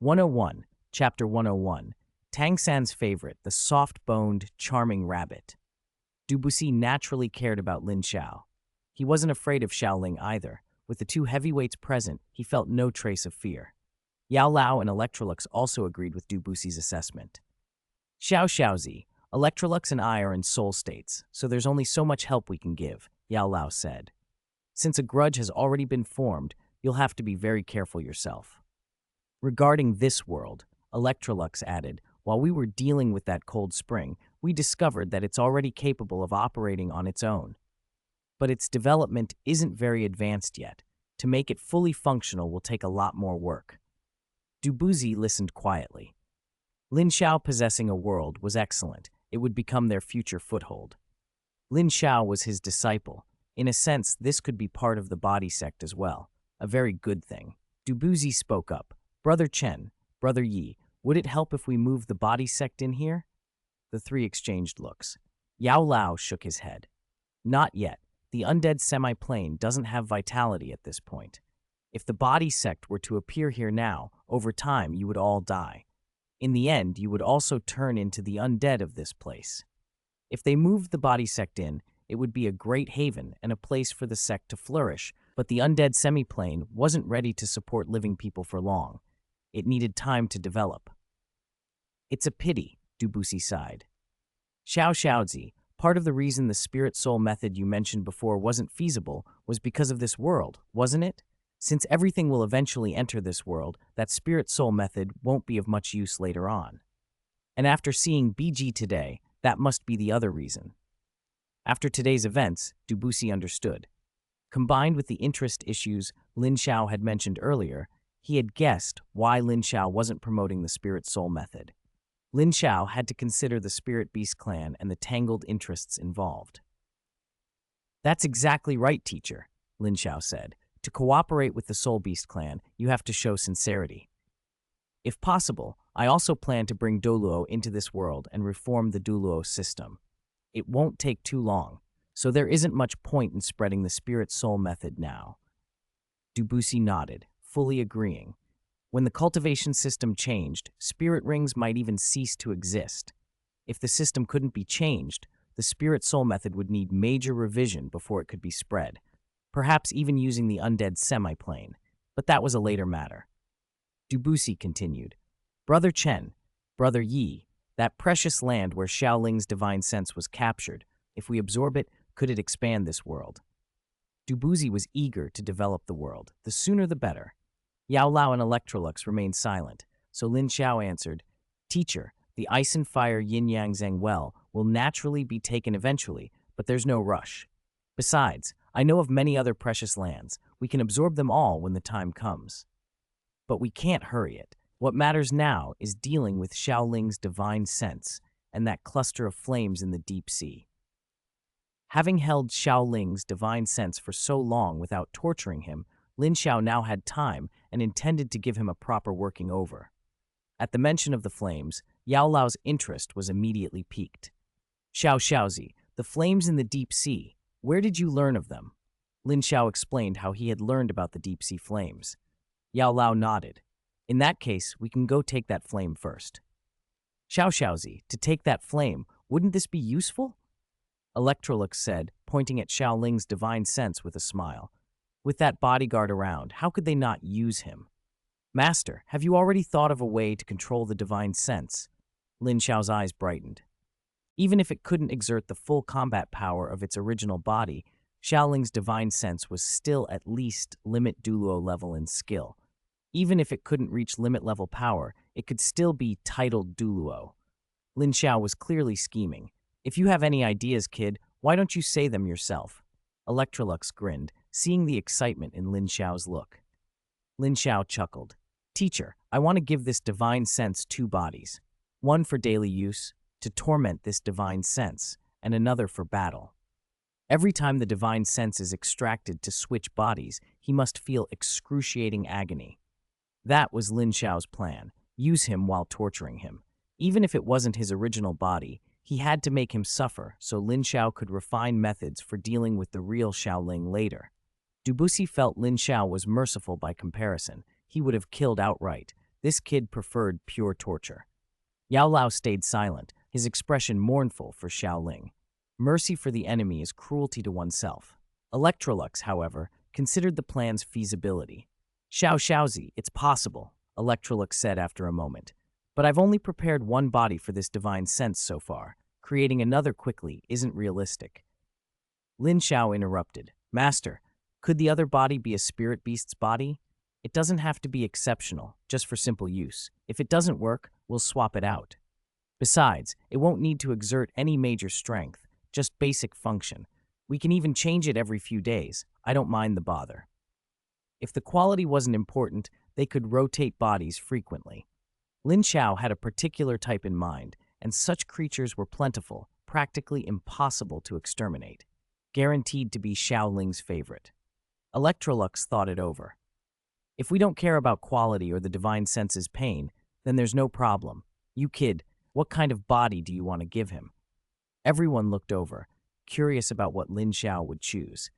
101, Chapter 101, Tang San's favorite, the soft-boned, charming rabbit. Dubusi naturally cared about Lin Xiao. He wasn't afraid of Xiaoling either. With the two heavyweights present, he felt no trace of fear. Yao Lao and Electrolux also agreed with Dubusi's assessment. Xiaozi, Electrolux and I are in soul states, so there's only so much help we can give, Yao Lao said. Since a grudge has already been formed, you'll have to be very careful yourself. Regarding this world, Electrolux added, while we were dealing with that cold spring, we discovered that it's already capable of operating on its own. But its development isn't very advanced yet. To make it fully functional will take a lot more work. Dubusi listened quietly. Lin Xiao possessing a world was excellent. It would become their future foothold. Lin Xiao was his disciple. In a sense, this could be part of the body sect as well. A very good thing. Dubusi spoke up. Brother Chen, Brother Yi, would it help if we moved the body sect in here? The three exchanged looks. Yao Lao shook his head. Not yet. The undead semi-plane doesn't have vitality at this point. If the body sect were to appear here now, over time you would all die. In the end, you would also turn into the undead of this place. If they moved the body sect in, it would be a great haven and a place for the sect to flourish, but the undead semi-plane wasn't ready to support living people for long. It needed time to develop. It's a pity, Dubusi sighed. Xiaozi, part of the reason the spirit soul method you mentioned before wasn't feasible was because of this world, wasn't it? Since everything will eventually enter this world, that spirit soul method won't be of much use later on. And after seeing BG today, that must be the other reason. After today's events, Dubusi understood. Combined with the interest issues Lin Xiao had mentioned earlier, he had guessed why Lin Xiao wasn't promoting the spirit soul method. Lin Xiao had to consider the Spirit Beast clan and the tangled interests involved. That's exactly right, teacher, Lin Xiao said. To cooperate with the Soul Beast clan, you have to show sincerity. If possible, I also plan to bring Douluo into this world and reform the Douluo system. It won't take too long, so there isn't much point in spreading the Spirit Soul method now. Dubusi nodded, fully agreeing. When the cultivation system changed, spirit rings might even cease to exist. If the system couldn't be changed, the spirit soul method would need major revision before it could be spread, perhaps even using the undead semi-plane, but that was a later matter. Dubusi continued, Brother Chen, Brother Yi, that precious land where Xiaoling's divine sense was captured, if we absorb it, could it expand this world? Dubusi was eager to develop the world, the sooner the better. Yao Lao and Electrolux remained silent, so Lin Xiao answered, Teacher, the ice and fire yin-yang zheng well will naturally be taken eventually, but there's no rush. Besides, I know of many other precious lands. We can absorb them all when the time comes. But we can't hurry it. What matters now is dealing with Xiaoling's divine sense and that cluster of flames in the deep sea. Having held Xiaoling's divine sense for so long without torturing him, Lin Xiao now had time and intended to give him a proper working over. At the mention of the flames, Yao Lao's interest was immediately piqued. Xiaozi, the flames in the deep sea, where did you learn of them? Lin Xiao explained how he had learned about the deep sea flames. Yao Lao nodded. In that case, we can go take that flame first. Xiaozi, to take that flame, wouldn't this be useful? Electrolux said, pointing at Xiaoling's divine sense with a smile. With that bodyguard around, how could they not use him? Master, have you already thought of a way to control the divine sense? Lin Xiao's eyes brightened. Even if it couldn't exert the full combat power of its original body, Xiaoling's divine sense was still at least limit Douluo level in skill. Even if it couldn't reach limit level power, it could still be titled Douluo. Lin Xiao was clearly scheming. If you have any ideas, kid, why don't you say them yourself? Electrolux grinned, seeing the excitement in Lin Xiao's look. Lin Xiao chuckled. Teacher, I want to give this divine sense 2 bodies. One for daily use, to torment this divine sense, and another for battle. Every time the divine sense is extracted to switch bodies, he must feel excruciating agony. That was Lin Xiao's plan, use him while torturing him. Even if it wasn't his original body, he had to make him suffer so Lin Xiao could refine methods for dealing with the real Xiaoling later. Dubusi felt Lin Xiao was merciful by comparison. He would have killed outright. This kid preferred pure torture. Yao Lao stayed silent, his expression mournful for Xiaoling. Mercy for the enemy is cruelty to oneself. Electrolux, however, considered the plan's feasibility. Xiaozi, it's possible, Electrolux said after a moment. But I've only prepared one body for this divine sense so far. Creating another quickly isn't realistic. Lin Xiao interrupted. Master, could the other body be a spirit beast's body? It doesn't have to be exceptional, just for simple use. If it doesn't work, we'll swap it out. Besides, it won't need to exert any major strength, just basic function. We can even change it every few days. I don't mind the bother. If the quality wasn't important, they could rotate bodies frequently. Lin Xiao had a particular type in mind, and such creatures were plentiful, practically impossible to exterminate. Guaranteed to be Xiaoling's favorite. Electrolux thought it over. If we don't care about quality or the divine sense's pain, then there's no problem. You kid, what kind of body do you want to give him? Everyone looked over, curious about what Lin Xiao would choose.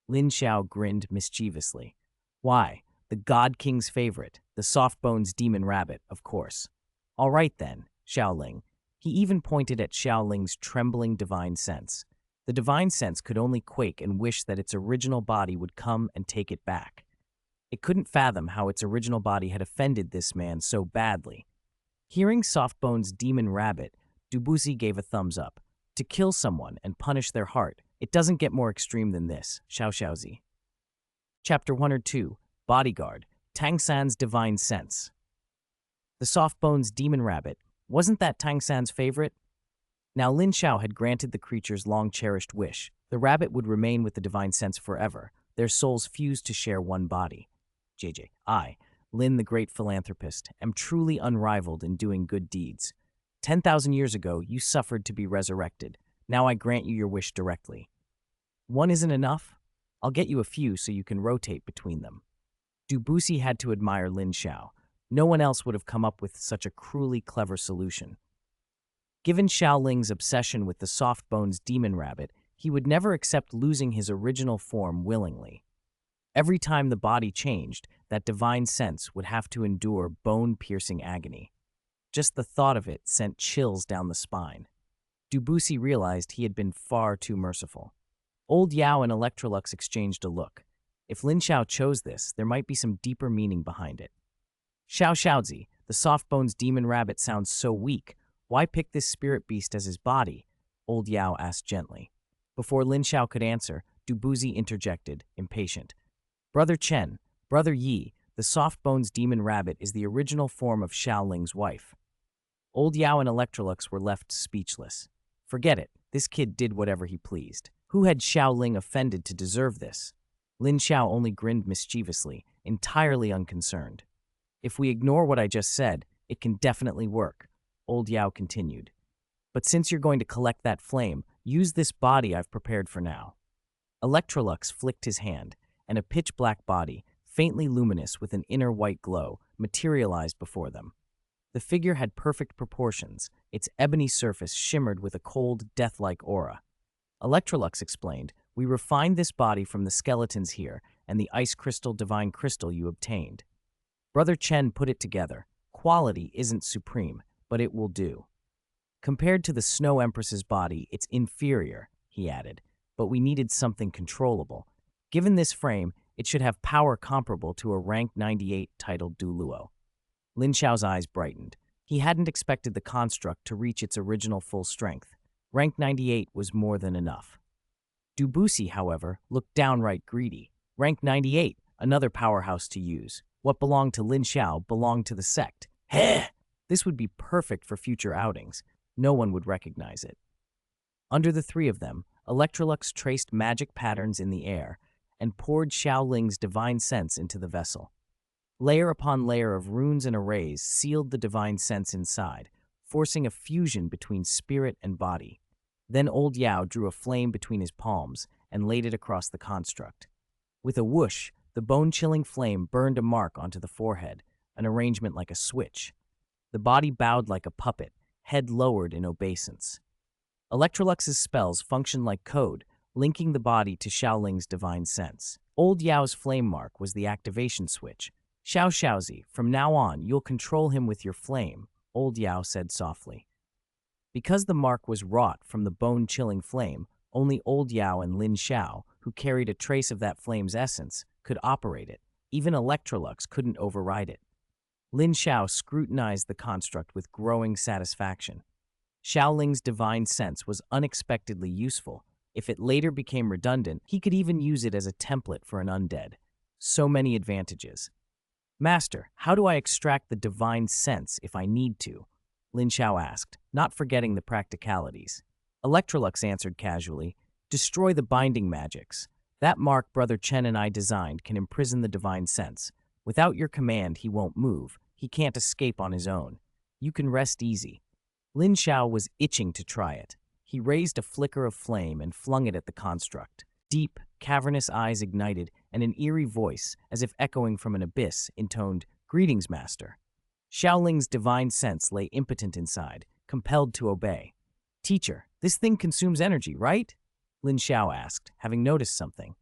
Lin Xiao grinned mischievously. Why, the God King's favorite, the soft-bones demon rabbit, of course. All right then, Xiaoling. He even pointed at Xiaoling's trembling divine sense. The divine sense could only quake and wish that its original body would come and take it back. It couldn't fathom how its original body had offended this man so badly. Hearing Softbone's demon rabbit, Doupo gave a thumbs up. To kill someone and punish their heart, it doesn't get more extreme than this, Xiaozi. Chapter 102, Bodyguard, Tang San's Divine Sense. The Softbone's demon rabbit, wasn't that Tang San's favorite? Now Lin Xiao had granted the creature's long-cherished wish. The rabbit would remain with the divine sense forever, their souls fused to share one body. I, Lin the great philanthropist, am truly unrivaled in doing good deeds. 10,000 years ago, you suffered to be resurrected. Now I grant you your wish directly. One isn't enough? I'll get you a few so you can rotate between them. Doupo had to admire Lin Xiao. No one else would have come up with such a cruelly clever solution. Given Xiaoling's obsession with the soft-bones demon rabbit, he would never accept losing his original form willingly. Every time the body changed, that divine sense would have to endure bone-piercing agony. Just the thought of it sent chills down the spine. Doupo realized he had been far too merciful. Old Yao and Electrolux exchanged a look. If Lin Xiao chose this, there might be some deeper meaning behind it. Xiaozi, the soft-bones demon rabbit sounds so weak. Why pick this spirit beast as his body? Old Yao asked gently. Before Lin Xiao could answer, Doupo interjected, impatient. Brother Chen, Brother Yi, the soft-bones demon rabbit is the original form of Xiaoling's wife. Old Yao and Electrolux were left speechless. Forget it, this kid did whatever he pleased. Who had Xiaoling offended to deserve this? Lin Xiao only grinned mischievously, entirely unconcerned. If we ignore what I just said, it can definitely work, Old Yao continued. But since you're going to collect that flame, use this body I've prepared for now. Electrolux flicked his hand, and a pitch-black body, faintly luminous with an inner white glow, materialized before them. The figure had perfect proportions. Its ebony surface shimmered with a cold, death-like aura. Electrolux explained, we refined this body from the skeletons here and the ice crystal divine crystal you obtained. Brother Chen put it together. Quality isn't supreme, but it will do. Compared to the Snow Empress's body, it's inferior, he added, but we needed something controllable. Given this frame, it should have power comparable to a rank 98 titled Douluo. Lin Xiao's eyes brightened. He hadn't expected the construct to reach its original full strength. Rank 98 was more than enough. Doupo, however, looked downright greedy. Rank 98, another powerhouse to use. What belonged to Lin Xiao belonged to the sect. Heh! This would be perfect for future outings. No one would recognize it. Under the three of them, Electrolux traced magic patterns in the air and poured Xiaoling's divine sense into the vessel. Layer upon layer of runes and arrays sealed the divine sense inside, forcing a fusion between spirit and body. Then Old Yao drew a flame between his palms and laid it across the construct. With a whoosh, the bone-chilling flame burned a mark onto the forehead, an arrangement like a switch. The body bowed like a puppet, head lowered in obeisance. Electrolux's spells functioned like code, linking the body to Xiaoling's divine sense. Old Yao's flame mark was the activation switch. Xiao Xiaozi, from now on, you'll control him with your flame, old Yao said softly. Because the mark was wrought from the bone-chilling flame, only old Yao and Lin Xiao, who carried a trace of that flame's essence, could operate it. Even Electrolux couldn't override it. Lin Xiao scrutinized the construct with growing satisfaction. Xiaoling's divine sense was unexpectedly useful. If it later became redundant, he could even use it as a template for an undead. So many advantages. Master, how do I extract the divine sense if I need to? Lin Xiao asked, not forgetting the practicalities. Electrolux answered casually, destroy the binding magics. That mark Brother Chen and I designed can imprison the divine sense. Without your command, he won't move. He can't escape on his own. You can rest easy. Lin Xiao was itching to try it. He raised a flicker of flame and flung it at the construct. Deep, cavernous eyes ignited, and an eerie voice, as if echoing from an abyss, intoned, "Greetings, Master." Xiaoling's divine sense lay impotent inside, compelled to obey. Teacher, this thing consumes energy, right? Lin Xiao asked, having noticed something.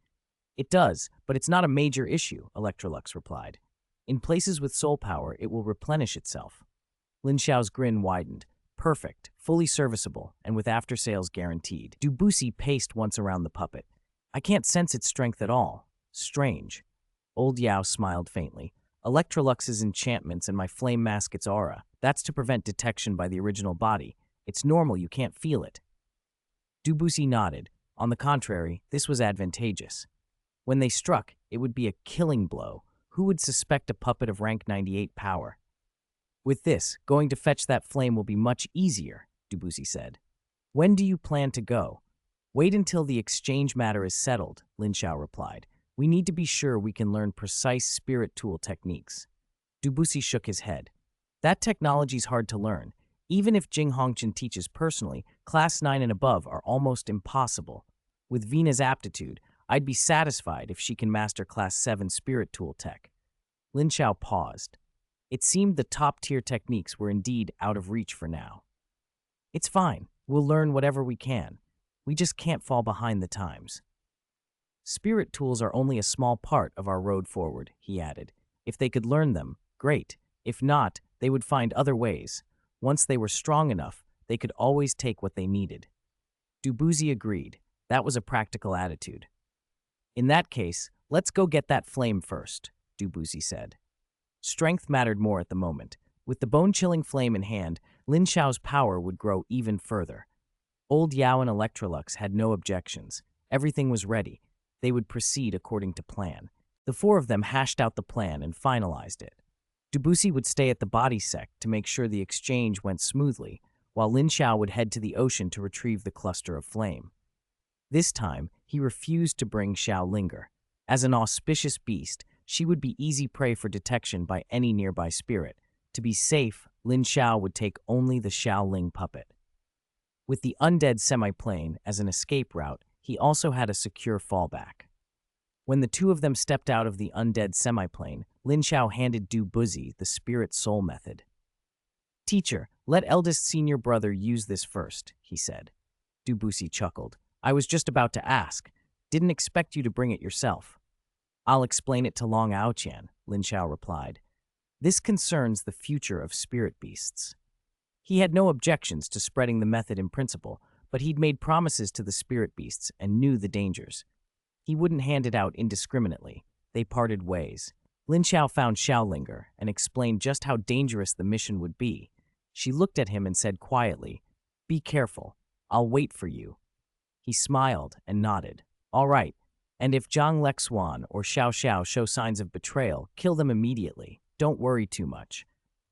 It does, but it's not a major issue, Electrolux replied. In places with soul power, it will replenish itself. Lin Xiao's grin widened. Perfect, fully serviceable, and with after-sales guaranteed. Doupo paced once around the puppet. I can't sense its strength at all. Strange. Old Yao smiled faintly. Electrolux's enchantments and my flame mask its aura. That's to prevent detection by the original body. It's normal, you can't feel it. Doupo nodded. On the contrary, this was advantageous. When they struck, it would be a killing blow. Who would suspect a puppet of rank 98 power? With this, going to fetch that flame will be much easier, Doupo said. When do you plan to go? Wait until the exchange matter is settled, Lin Xiao replied. We need to be sure we can learn precise spirit tool techniques. Doupo shook his head. That technology's hard to learn. Even if Jing Hongqian teaches personally, class 9 and above are almost impossible. With Vina's aptitude, I'd be satisfied if she can master class 7 spirit tool tech. Lin Xiao paused. It seemed the top-tier techniques were indeed out of reach for now. It's fine. We'll learn whatever we can. We just can't fall behind the times. Spirit tools are only a small part of our road forward, he added. If they could learn them, great. If not, they would find other ways. Once they were strong enough, they could always take what they needed. Doupo agreed. That was a practical attitude. In that case, let's go get that flame first, Doupo said. Strength mattered more at the moment. With the bone-chilling flame in hand, Lin Xiao's power would grow even further. Old Yao and Electrolux had no objections. Everything was ready. They would proceed according to plan. The four of them hashed out the plan and finalized it. Doupo would stay at the body sect to make sure the exchange went smoothly, while Lin Xiao would head to the ocean to retrieve the cluster of flame. This time, he refused to bring Xiao Linger. As an auspicious beast, she would be easy prey for detection by any nearby spirit. To be safe, Lin Xiao would take only the Xiaoling puppet. With the undead semiplane as an escape route, he also had a secure fallback. When the two of them stepped out of the undead semiplane, Lin Xiao handed Doupo the spirit soul method. Teacher, let eldest senior brother use this first, he said. Doupo chuckled. I was just about to ask. Didn't expect you to bring it yourself. I'll explain it to Long Aoqian, Lin Xiao replied. This concerns the future of spirit beasts. He had no objections to spreading the method in principle, but he'd made promises to the spirit beasts and knew the dangers. He wouldn't hand it out indiscriminately. They parted ways. Lin Xiao found Xiaolinger and explained just how dangerous the mission would be. She looked at him and said quietly, Be careful. I'll wait for you. He smiled and nodded. All right. And if Zhang Lexuan or Xiao Xiao show signs of betrayal, kill them immediately. Don't worry too much.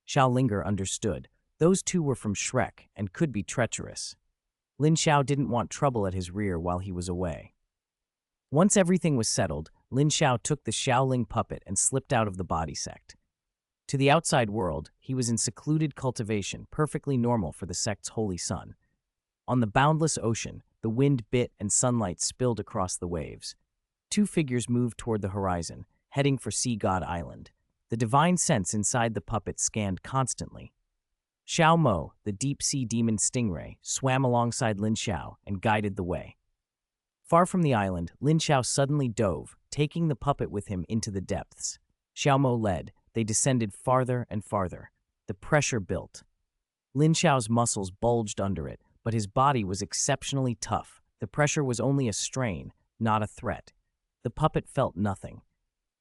Xiaolinger understood. Those two were from Shrek and could be treacherous. Lin Xiao didn't want trouble at his rear while he was away. Once everything was settled, Lin Xiao took the Xiaoling puppet and slipped out of the body sect. To the outside world, he was in secluded cultivation, perfectly normal for the sect's holy son. On the boundless ocean, the wind bit and sunlight spilled across the waves. Two figures moved toward the horizon, heading for Sea God Island. The divine sense inside the puppet scanned constantly. Xiao Mo, the deep-sea demon stingray, swam alongside Lin Xiao and guided the way. Far from the island, Lin Xiao suddenly dove, taking the puppet with him into the depths. Xiao Mo led, they descended farther and farther. The pressure built. Lin Xiao's muscles bulged under it, but his body was exceptionally tough. The pressure was only a strain, not a threat. The puppet felt nothing.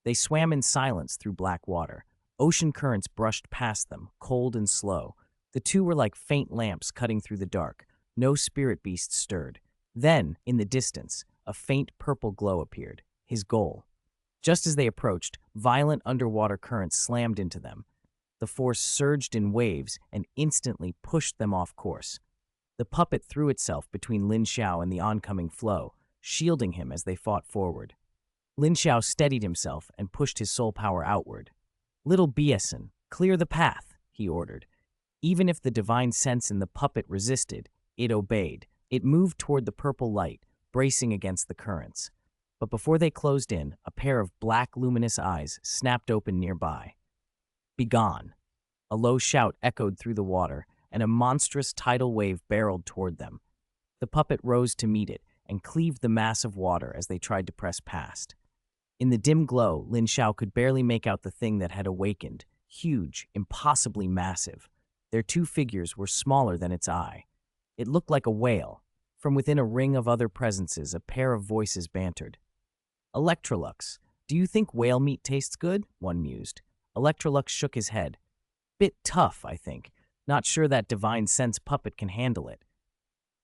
They swam in silence through black water. Ocean currents brushed past them, cold and slow. The two were like faint lamps cutting through the dark. No spirit beast stirred. Then, in the distance, a faint purple glow appeared, his goal. Just as they approached, violent underwater currents slammed into them. The force surged in waves and instantly pushed them off course. The puppet threw itself between Lin Xiao and the oncoming flow, shielding him as they fought forward. Lin Xiao steadied himself and pushed his soul power outward. "Little Bieson, clear the path," he ordered. Even if the divine sense in the puppet resisted, it obeyed. It moved toward the purple light, bracing against the currents. But before they closed in, a pair of black luminous eyes snapped open nearby. "Begone!" A low shout echoed through the water, and a monstrous tidal wave barreled toward them. The puppet rose to meet it and cleaved the mass of water as they tried to press past. In the dim glow, Lin Xiao could barely make out the thing that had awakened, huge, impossibly massive. Their two figures were smaller than its eye. It looked like a whale. From within a ring of other presences, a pair of voices bantered. "Electrolux, do you think whale meat tastes good?" one mused. Electrolux shook his head. "Bit tough, I think. Not sure that divine sense puppet can handle it."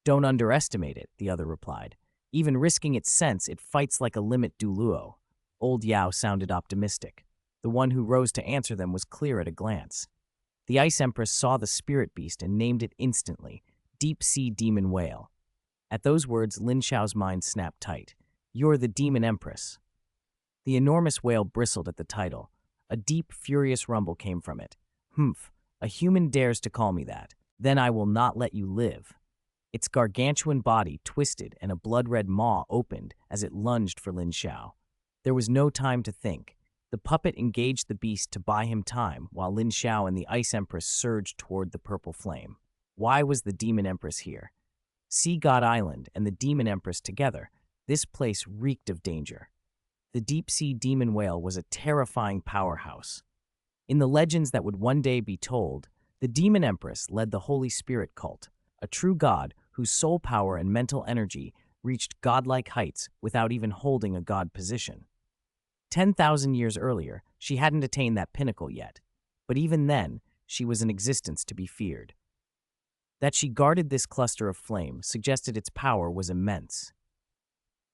"Don't underestimate it," the other replied. "Even risking its sense, it fights like a limit Douluo." Old Yao sounded optimistic. The one who rose to answer them was clear at a glance. The Ice Empress saw the spirit beast and named it instantly, Deep-Sea Demon Whale. At those words, Lin Xiao's mind snapped tight. "You're the Demon Empress." The enormous whale bristled at the title. A deep, furious rumble came from it. "Humph, a human dares to call me that. Then I will not let you live." Its gargantuan body twisted and a blood-red maw opened as it lunged for Lin Xiao. There was no time to think. The puppet engaged the beast to buy him time, while Lin Xiao and the Ice Empress surged toward the purple flame. Why was the Demon Empress here? Sea God Island and the Demon Empress together, this place reeked of danger. The deep-sea demon whale was a terrifying powerhouse. In the legends that would one day be told, the Demon Empress led the Holy Spirit cult, a true god whose soul power and mental energy reached godlike heights without even holding a god position. 10,000 years earlier, she hadn't attained that pinnacle yet, but even then, she was an existence to be feared. That she guarded this cluster of flame suggested its power was immense.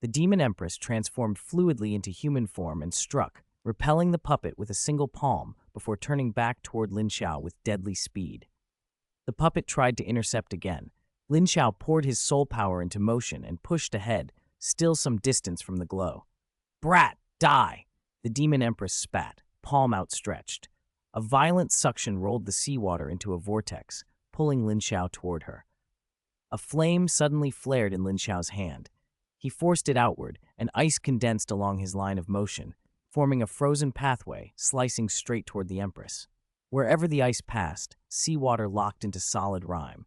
The Demon Empress transformed fluidly into human form and struck, repelling the puppet with a single palm before turning back toward Lin Xiao with deadly speed. The puppet tried to intercept again. Lin Xiao poured his soul power into motion and pushed ahead, still some distance from the glow. "Brat, die!" The Demon Empress spat, palm outstretched. A violent suction rolled the seawater into a vortex, pulling Lin Xiao toward her. A flame suddenly flared in Lin Xiao's hand. He forced it outward, and ice condensed along his line of motion, forming a frozen pathway, slicing straight toward the Empress. Wherever the ice passed, seawater locked into solid rime.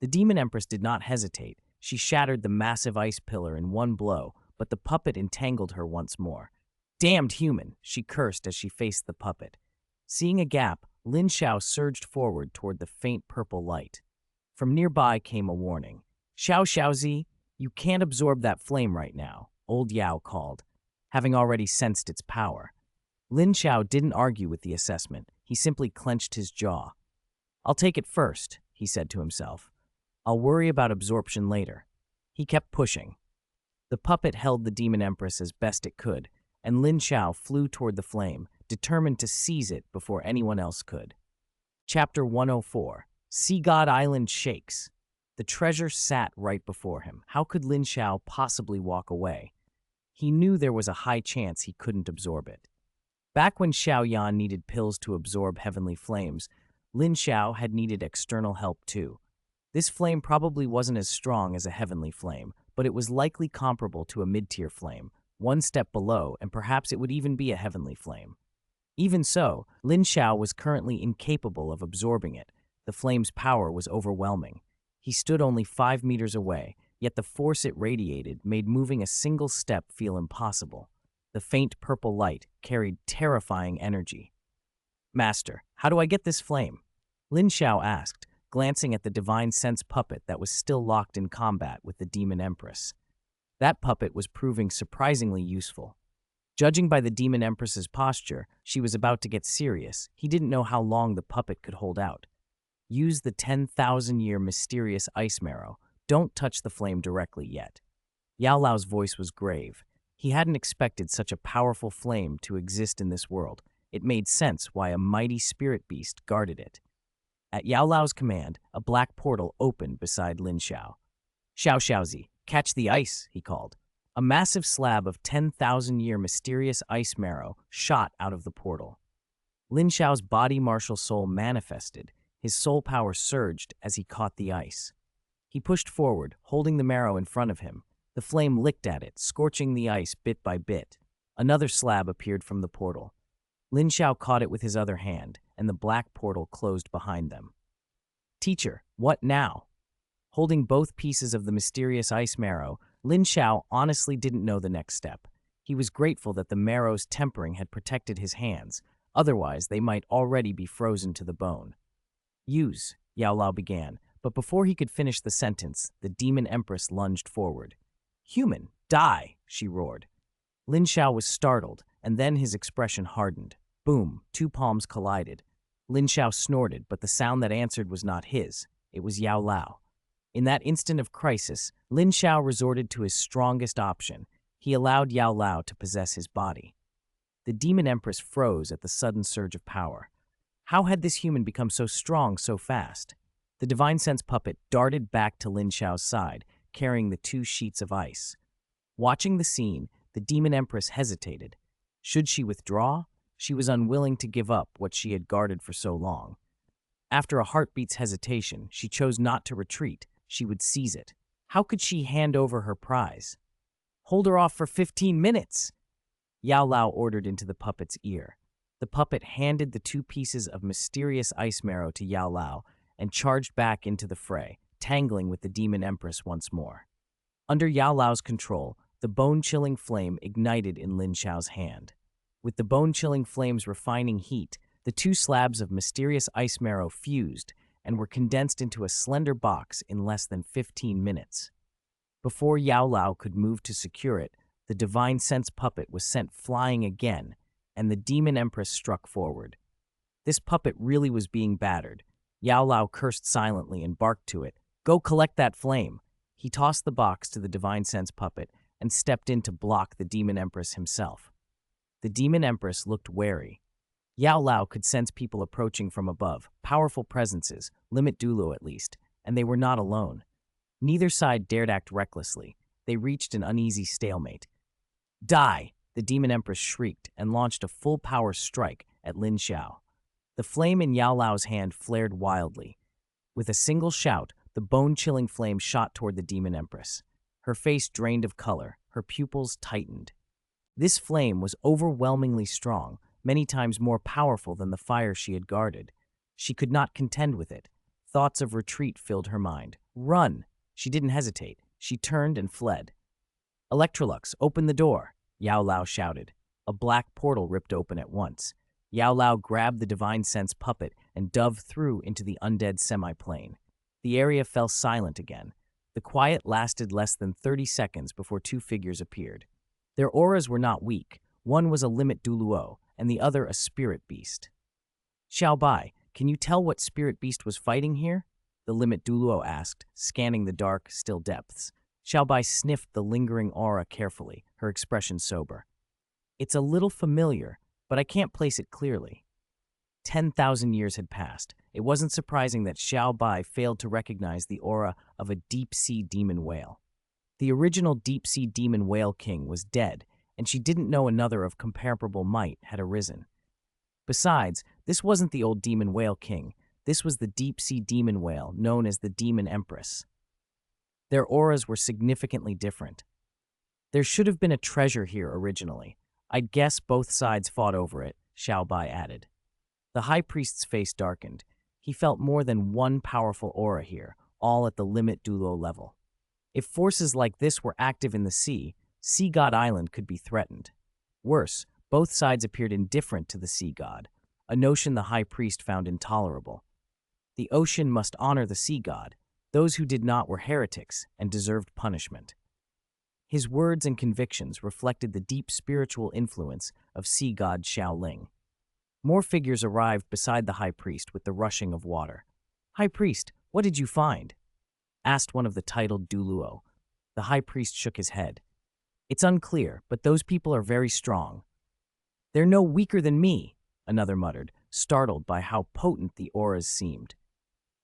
The Demon Empress did not hesitate. She shattered the massive ice pillar in one blow, but the puppet entangled her once more. "Damned human," she cursed as she faced the puppet. Seeing a gap, Lin Xiao surged forward toward the faint purple light. From nearby came a warning. "Xiao Xiaozi, you can't absorb that flame right now," Old Yao called, having already sensed its power. Lin Xiao didn't argue with the assessment. He simply clenched his jaw. "I'll take it first," he said to himself. "I'll worry about absorption later." He kept pushing. The puppet held the Demon Empress as best it could, and Lin Xiao flew toward the flame, determined to seize it before anyone else could. Chapter 104. Sea God Island Shakes. The treasure sat right before him. How could Lin Xiao possibly walk away? He knew there was a high chance he couldn't absorb it. Back when Xiao Yan needed pills to absorb heavenly flames, Lin Xiao had needed external help too. This flame probably wasn't as strong as a heavenly flame, but it was likely comparable to a mid-tier flame, one step below, and perhaps it would even be a heavenly flame. Even so, Lin Xiao was currently incapable of absorbing it. The flame's power was overwhelming. He stood only 5 meters away, yet the force it radiated made moving a single step feel impossible. The faint purple light carried terrifying energy. Master, how do I get this flame? Lin Xiao asked, glancing at the divine sense puppet that was still locked in combat with the demon empress. That puppet was proving surprisingly useful. Judging by the demon empress's posture, she was about to get serious. He didn't know how long the puppet could hold out. Use the 10,000-year mysterious ice marrow. Don't touch the flame directly yet. Yao Lao's voice was grave. He hadn't expected such a powerful flame to exist in this world. It made sense why a mighty spirit beast guarded it. At Yao Lao's command, a black portal opened beside Lin Xiao. Xiao Xiaozi, catch the ice, he called. A massive slab of 10,000-year mysterious ice marrow shot out of the portal. Lin Xiao's body martial soul manifested. His soul power surged as he caught the ice. He pushed forward, holding the marrow in front of him. The flame licked at it, scorching the ice bit by bit. Another slab appeared from the portal. Lin Xiao caught it with his other hand, and the black portal closed behind them. Teacher, what now? Holding both pieces of the mysterious ice marrow, Lin Xiao honestly didn't know the next step. He was grateful that the marrow's tempering had protected his hands, otherwise they might already be frozen to the bone. Use, Yao Lao began, but before he could finish the sentence, the demon empress lunged forward. Human, die, she roared. Lin Xiao was startled, and then his expression hardened. Boom, two palms collided. Lin Xiao snorted, but the sound that answered was not his. It was Yao Lao. In that instant of crisis, Lin Xiao resorted to his strongest option. He allowed Yao Lao to possess his body. The demon empress froze at the sudden surge of power. How had this human become so strong so fast? The divine sense puppet darted back to Lin Xiao's side, carrying the two sheets of ice. Watching the scene, the demon empress hesitated. Should she withdraw? She was unwilling to give up what she had guarded for so long. After a heartbeat's hesitation, she chose not to retreat. She would seize it. How could she hand over her prize? Hold her off for 15 minutes! Yao Lao ordered into the puppet's ear. The puppet handed the two pieces of mysterious ice marrow to Yao Lao and charged back into the fray, tangling with the demon empress once more. Under Yao Lao's control, the bone-chilling flame ignited in Lin Xiao's hand. With the bone-chilling flame's refining heat, the two slabs of mysterious ice marrow fused and were condensed into a slender box in less than 15 minutes. Before Yao Lao could move to secure it, the divine sense puppet was sent flying again, and the demon empress struck forward. This puppet really was being battered. Yao Lao cursed silently and barked to it, "Go collect that flame!" He tossed the box to the divine sense puppet and stepped in to block the demon empress himself. The demon empress looked wary. Yao Lao could sense people approaching from above, powerful presences, limit Douluo at least, and they were not alone. Neither side dared act recklessly. They reached an uneasy stalemate. Die! The demon empress shrieked and launched a full-power strike at Lin Xiao. The flame in Yao Lao's hand flared wildly. With a single shout, the bone-chilling flame shot toward the demon empress. Her face drained of color, her pupils tightened. This flame was overwhelmingly strong, many times more powerful than the fire she had guarded. She could not contend with it. Thoughts of retreat filled her mind. Run! She didn't hesitate. She turned and fled. Electrolux, open the door! Yao Lao shouted. A black portal ripped open at once. Yao Lao grabbed the divine sense puppet and dove through into the undead semi-plane. The area fell silent again. The quiet lasted less than 30 seconds before two figures appeared. Their auras were not weak. One was a limit Douluo, and the other a spirit beast. Xiao Bai, can you tell what spirit beast was fighting here? The limit Douluo asked, scanning the dark, still depths. Xiao Bai sniffed the lingering aura carefully, her expression sober. It's a little familiar, but I can't place it clearly. 10,000 years had passed. It wasn't surprising that Xiao Bai failed to recognize the aura of a deep-sea demon whale. The original deep-sea demon whale king was dead, and she didn't know another of comparable might had arisen. Besides, this wasn't the old demon whale king. This was the deep-sea demon whale known as the demon empress. Their auras were significantly different. There should have been a treasure here originally. I'd guess both sides fought over it, Xiao Bai added. The high priest's face darkened. He felt more than one powerful aura here, all at the limit Douluo level. If forces like this were active in the sea god island could be threatened. Worse, both sides appeared indifferent to the sea god. a notion the high priest found intolerable. The ocean must honor the sea god. Those who did not were heretics and deserved punishment. His words and convictions reflected the deep spiritual influence of sea god Xiaoling. More figures arrived beside the high priest with the rushing of water. "High priest, what did you find?" asked one of the titled Douluo. The high priest shook his head. "It's unclear, but those people are very strong." "They're no weaker than me," another muttered, startled by how potent the auras seemed.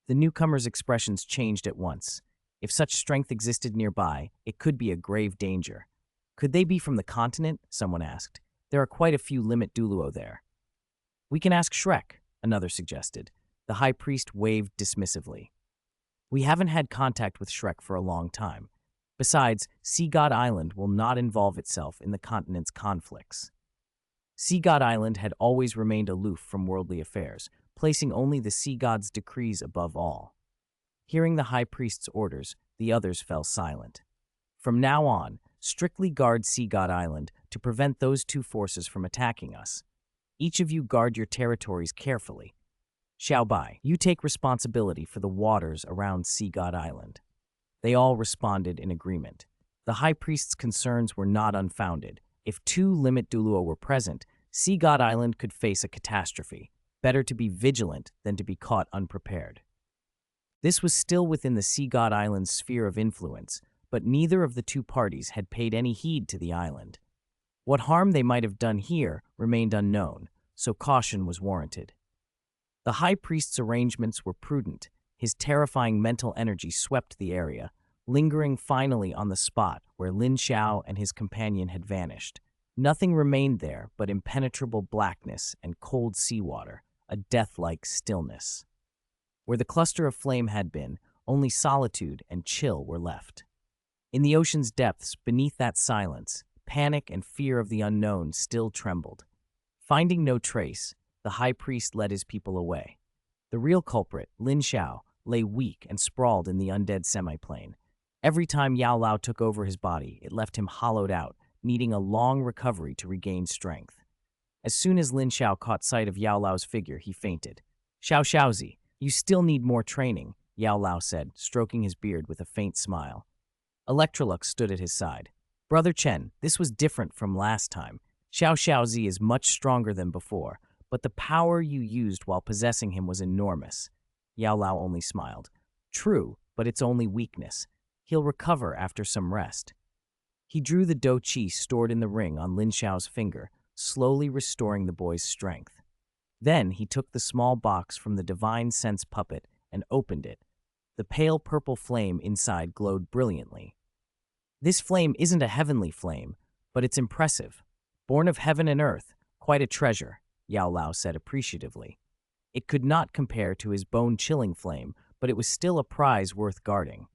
The newcomer's expressions changed at once. If such strength existed nearby, it could be a grave danger. "Could they be from the continent?" someone asked. "There are quite a few limit Douluo there." "We can ask Shrek," another suggested. The high priest waved dismissively. "We haven't had contact with Shrek for a long time. Besides, Sea God Island will not involve itself in the continent's conflicts." Sea God Island had always remained aloof from worldly affairs, placing only the sea god's decrees above all. Hearing the high priest's orders, the others fell silent. "From now on, strictly guard Sea God Island to prevent those two forces from attacking us. Each of you guard your territories carefully. Xiaobai, you take responsibility for the waters around Sea God Island." They all responded in agreement. The high priest's concerns were not unfounded. If two limit Douluo were present, Sea God Island could face a catastrophe. Better to be vigilant than to be caught unprepared. This was still within the Sea God Island's sphere of influence, but neither of the two parties had paid any heed to the island. What harm they might have done here remained unknown, so caution was warranted. The high priest's arrangements were prudent. His terrifying mental energy swept the area, lingering finally on the spot where Lin Xiao and his companion had vanished. Nothing remained there but impenetrable blackness and cold seawater, a death-like stillness. Where the cluster of flame had been, only solitude and chill were left. In the ocean's depths, beneath that silence, panic and fear of the unknown still trembled. Finding no trace, the high priest led his people away. The real culprit, Lin Xiao, lay weak and sprawled in the undead semiplane. Every time Yao Lao took over his body, it left him hollowed out, needing a long recovery to regain strength. As soon as Lin Xiao caught sight of Yao Lao's figure, he fainted. "Xiao Xiaozi, you still need more training," Yao Lao said, stroking his beard with a faint smile. Electrolux stood at his side. "Brother Chen, this was different from last time. Xiao Xiaozi is much stronger than before, but the power you used while possessing him was enormous." Yao Lao only smiled. "True, but it's only weakness. He'll recover after some rest." He drew the do qi stored in the ring on Lin Xiao's finger, slowly restoring the boy's strength. Then he took the small box from the divine sense puppet and opened it. The pale purple flame inside glowed brilliantly. "This flame isn't a heavenly flame, but it's impressive. Born of heaven and earth, quite a treasure," Yao Lao said appreciatively. It could not compare to his bone-chilling flame, but it was still a prize worth guarding.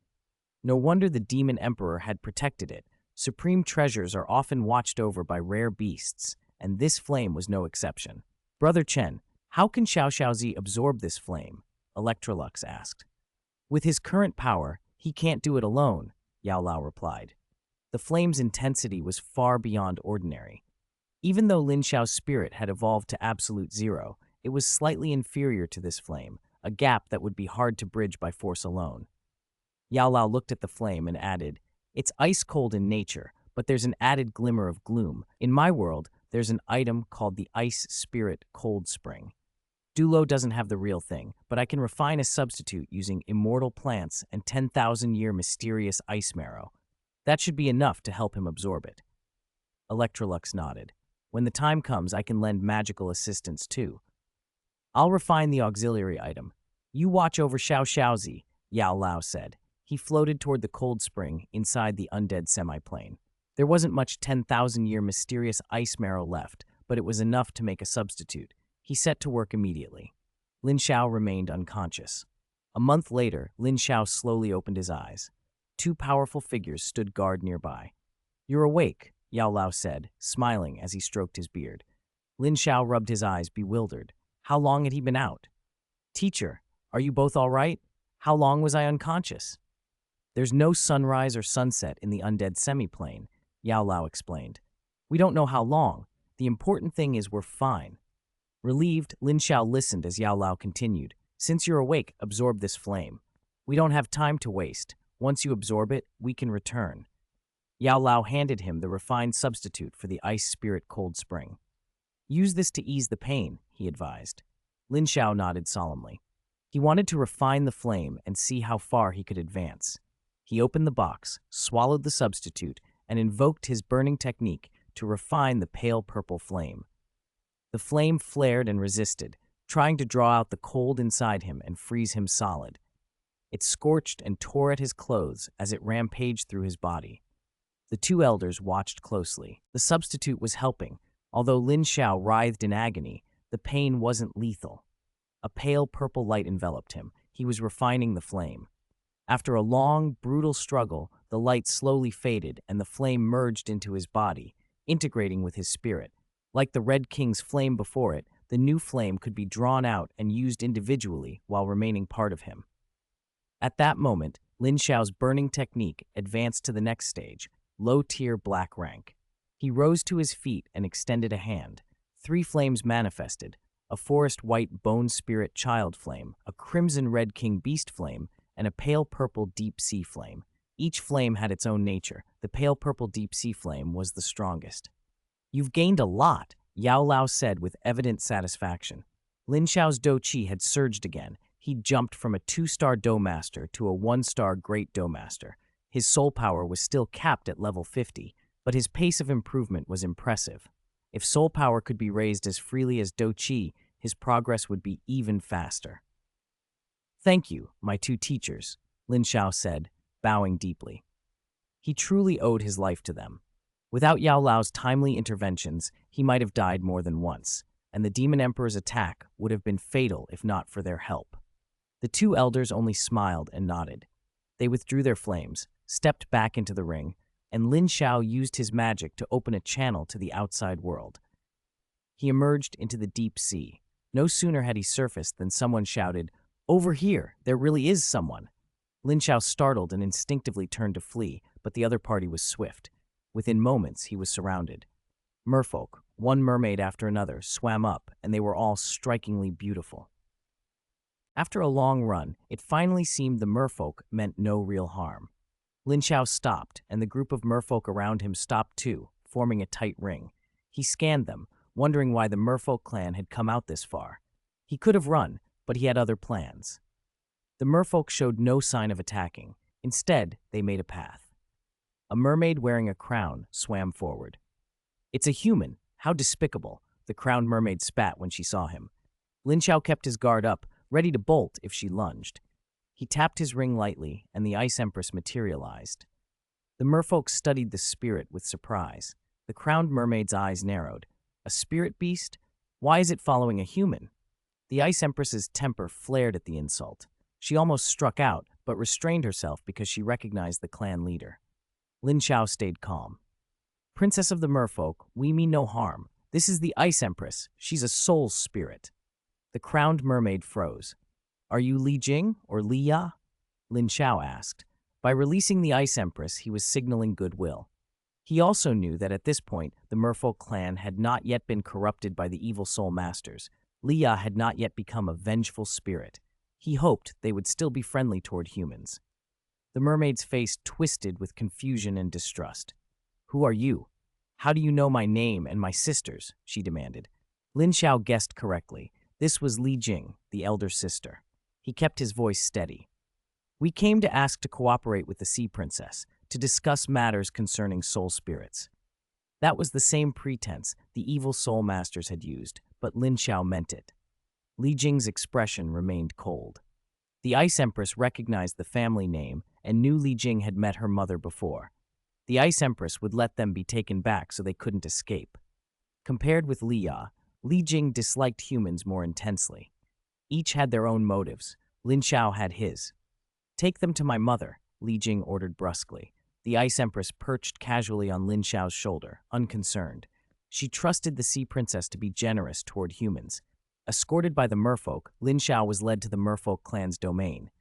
No wonder the demon emperor had protected it. Supreme treasures are often watched over by rare beasts, and this flame was no exception. "Brother Chen, how can Xiao Xiaozi absorb this flame?" Electrolux asked. "With his current power, he can't do it alone," Yao Lao replied. The flame's intensity was far beyond ordinary. Even though Lin Xiao's spirit had evolved to absolute zero, it was slightly inferior to this flame, a gap that would be hard to bridge by force alone. Yao Lao looked at the flame and added, "It's ice-cold in nature, but there's an added glimmer of gloom. In my world, there's an item called the Ice Spirit Cold Spring. Doulo doesn't have the real thing, but I can refine a substitute using immortal plants and 10,000-year mysterious ice marrow. That should be enough to help him absorb it." Electrolux nodded. "When the time comes, I can lend magical assistance too. I'll refine the auxiliary item. You watch over Xiao Xiaozi," Yao Lao said. He floated toward the cold spring inside the undead semiplane. There wasn't much 10,000-year mysterious ice marrow left, but it was enough to make a substitute. He set to work immediately. Lin Xiao remained unconscious. A month later, Lin Xiao slowly opened his eyes. Two powerful figures stood guard nearby. "You're awake," Yao Lao said, smiling as he stroked his beard. Lin Xiao rubbed his eyes, bewildered. How long had he been out? "Teacher, are you both all right? How long was I unconscious?" "There's no sunrise or sunset in the undead semiplane," Yao Lao explained. "We don't know how long. The important thing is we're fine." Relieved, Lin Xiao listened as Yao Lao continued. Since you're awake, absorb this flame. We don't have time to waste. Once you absorb it, we can return. Yao Lao handed him the refined substitute for the ice spirit cold spring. Use this to ease the pain, he advised. Lin Xiao nodded solemnly. He wanted to refine the flame and see how far he could advance. He opened the box, swallowed the substitute, and invoked his burning technique to refine the pale purple flame. The flame flared and resisted, trying to draw out the cold inside him and freeze him solid. It scorched and tore at his clothes as it rampaged through his body. The two elders watched closely. The substitute was helping. Although Lin Xiao writhed in agony, the pain wasn't lethal. A pale purple light enveloped him. He was refining the flame. After a long, brutal struggle, the light slowly faded and the flame merged into his body, integrating with his spirit. Like the Red King's flame before it, the new flame could be drawn out and used individually while remaining part of him. At that moment, Lin Xiao's burning technique advanced to the next stage, low-tier black rank. He rose to his feet and extended a hand. 3 flames manifested: a forest-white bone spirit child flame, a crimson red king beast flame, and a pale purple deep sea flame. Each flame had its own nature. The pale purple deep sea flame was the strongest. You've gained a lot, Yao Lao said with evident satisfaction. Lin Xiao's Do Qi had surged again. He jumped from a 2-star Do Master to a 1-star Great Do Master. His soul power was still capped at level 50, but his pace of improvement was impressive. If soul power could be raised as freely as Do Qi, his progress would be even faster. Thank you, my 2 teachers, Lin Xiao said, bowing deeply. He truly owed his life to them. Without Yao Lao's timely interventions, he might have died more than once, and the Demon Emperor's attack would have been fatal if not for their help. The 2 elders only smiled and nodded. They withdrew their flames, stepped back into the ring, and Lin Xiao used his magic to open a channel to the outside world. He emerged into the deep sea. No sooner had he surfaced than someone shouted, "Over here, there really is someone." Lin Xiao startled and instinctively turned to flee, but the other party was swift. Within moments, he was surrounded. Merfolk, one mermaid after another, swam up, and they were all strikingly beautiful. After a long run, it finally seemed the merfolk meant no real harm. Lin Xiao stopped, and the group of merfolk around him stopped too, forming a tight ring. He scanned them, wondering why the merfolk clan had come out this far. He could have run, but he had other plans. The merfolk showed no sign of attacking. Instead, they made a path. A mermaid wearing a crown swam forward. "It's a human. How despicable," the crowned mermaid spat when she saw him. Lin Xiao kept his guard up, ready to bolt if she lunged. He tapped his ring lightly, and the Ice Empress materialized. The merfolk studied the spirit with surprise. The crowned mermaid's eyes narrowed. A spirit beast? Why is it following a human? The Ice Empress's temper flared at the insult. She almost struck out, but restrained herself because she recognized the clan leader. Lin Xiao stayed calm. "Princess of the merfolk, we mean no harm. This is the Ice Empress. She's a soul spirit." The crowned mermaid froze. "Are you Li Jing or Li Ya?" Lin Xiao asked. By releasing the Ice Empress, he was signaling goodwill. He also knew that at this point, the merfolk clan had not yet been corrupted by the evil soul masters. Li Ya had not yet become a vengeful spirit. He hoped they would still be friendly toward humans. The mermaid's face twisted with confusion and distrust. "Who are you? How do you know my name and my sister's?" she demanded. Lin Xiao guessed correctly. This was Li Jing, the elder sister. He kept his voice steady. "We came to ask to cooperate with the Sea Princess, to discuss matters concerning soul spirits." That was the same pretense the evil soul masters had used, but Lin Xiao meant it. Li Jing's expression remained cold. The Ice Empress recognized the family name and knew Li Jing had met her mother before. The Ice Empress would let them be taken back so they couldn't escape. Compared with Li Ya, Li Jing disliked humans more intensely. Each had their own motives. Lin Xiao had his. "Take them to my mother," Li Jing ordered brusquely. The Ice Empress perched casually on Lin Xiao's shoulder, unconcerned. She trusted the Sea Princess to be generous toward humans. Escorted by the merfolk, Lin Xiao was led to the merfolk clan's domain.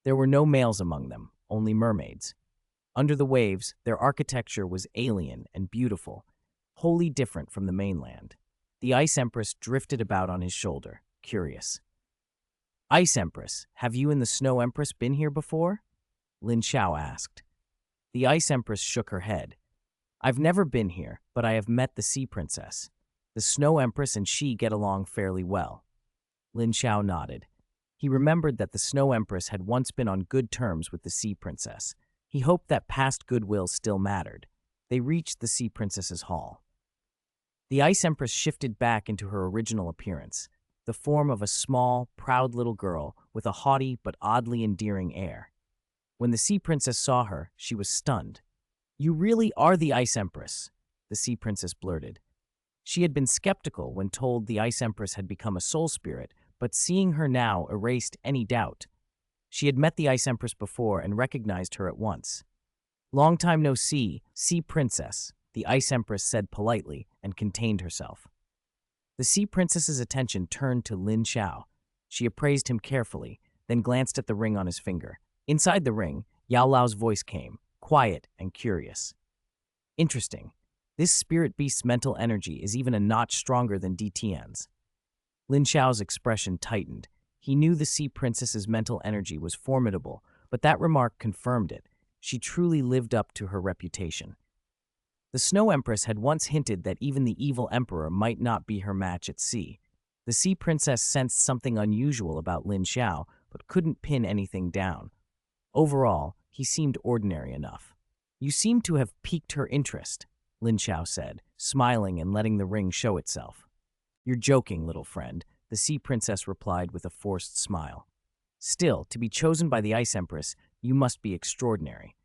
There were no males among them, only mermaids. Under the waves, their architecture was alien and beautiful, wholly different from the mainland. The Ice Empress drifted about on his shoulder, curious. Ice Empress, have you and the Snow Empress been here before? Lin Xiao asked. The Ice Empress shook her head. I've never been here, but I have met the Sea Princess. The Snow Empress and she get along fairly well. Lin Xiao nodded. He remembered that the Snow Empress had once been on good terms with the Sea Princess. He hoped that past goodwill still mattered. They reached the Sea Princess's hall. The Ice Empress shifted back into her original appearance, the form of a small, proud little girl with a haughty but oddly endearing air. When the Sea Princess saw her, she was stunned. You really are the Ice Empress, the Sea Princess blurted. She had been skeptical when told the Ice Empress had become a soul spirit, but seeing her now erased any doubt. She had met the Ice Empress before and recognized her at once. Long time no see, Sea Princess, the Ice Empress said politely and contained herself. The Sea Princess's attention turned to Lin Xiao. She appraised him carefully, then glanced at the ring on his finger. Inside the ring, Yao Lao's voice came, quiet and curious. Interesting. This spirit beast's mental energy is even a notch stronger than DTN's. Lin Xiao's expression tightened. He knew the Sea Princess's mental energy was formidable, but that remark confirmed it. She truly lived up to her reputation. The Snow Empress had once hinted that even the evil Emperor might not be her match at sea. The Sea Princess sensed something unusual about Lin Xiao, but couldn't pin anything down. Overall, he seemed ordinary enough. You seem to have piqued her interest, Lin Xiao said, smiling and letting the ring show itself. You're joking, little friend, the Sea Princess replied with a forced smile. Still, to be chosen by the Ice Empress, you must be extraordinary.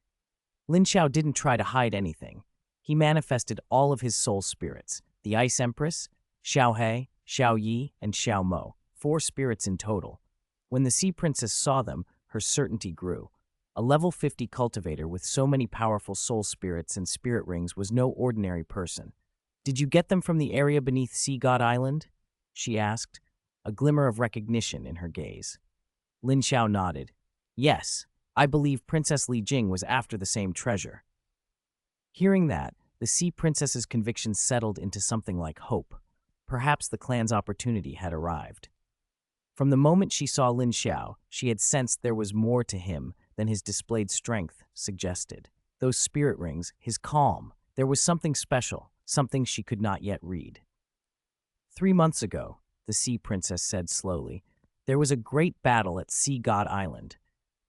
Lin Xiao didn't try to hide anything. He manifested all of his soul spirits, the Ice Empress, Xiao He, Xiao Yi, and Xiao Mo, 4 spirits in total. When the Sea Princess saw them, her certainty grew. A level 50 cultivator with so many powerful soul spirits and spirit rings was no ordinary person. Did you get them from the area beneath Sea God Island? She asked, a glimmer of recognition in her gaze. Lin Xiao nodded. Yes, I believe Princess Li Jing was after the same treasure. Hearing that, the Sea Princess's conviction settled into something like hope. Perhaps the clan's opportunity had arrived. From the moment she saw Lin Xiao, she had sensed there was more to him than his displayed strength suggested. Those spirit rings, his calm, there was something special, something she could not yet read. 3 months ago, the Sea Princess said slowly, there was a great battle at Sea God Island.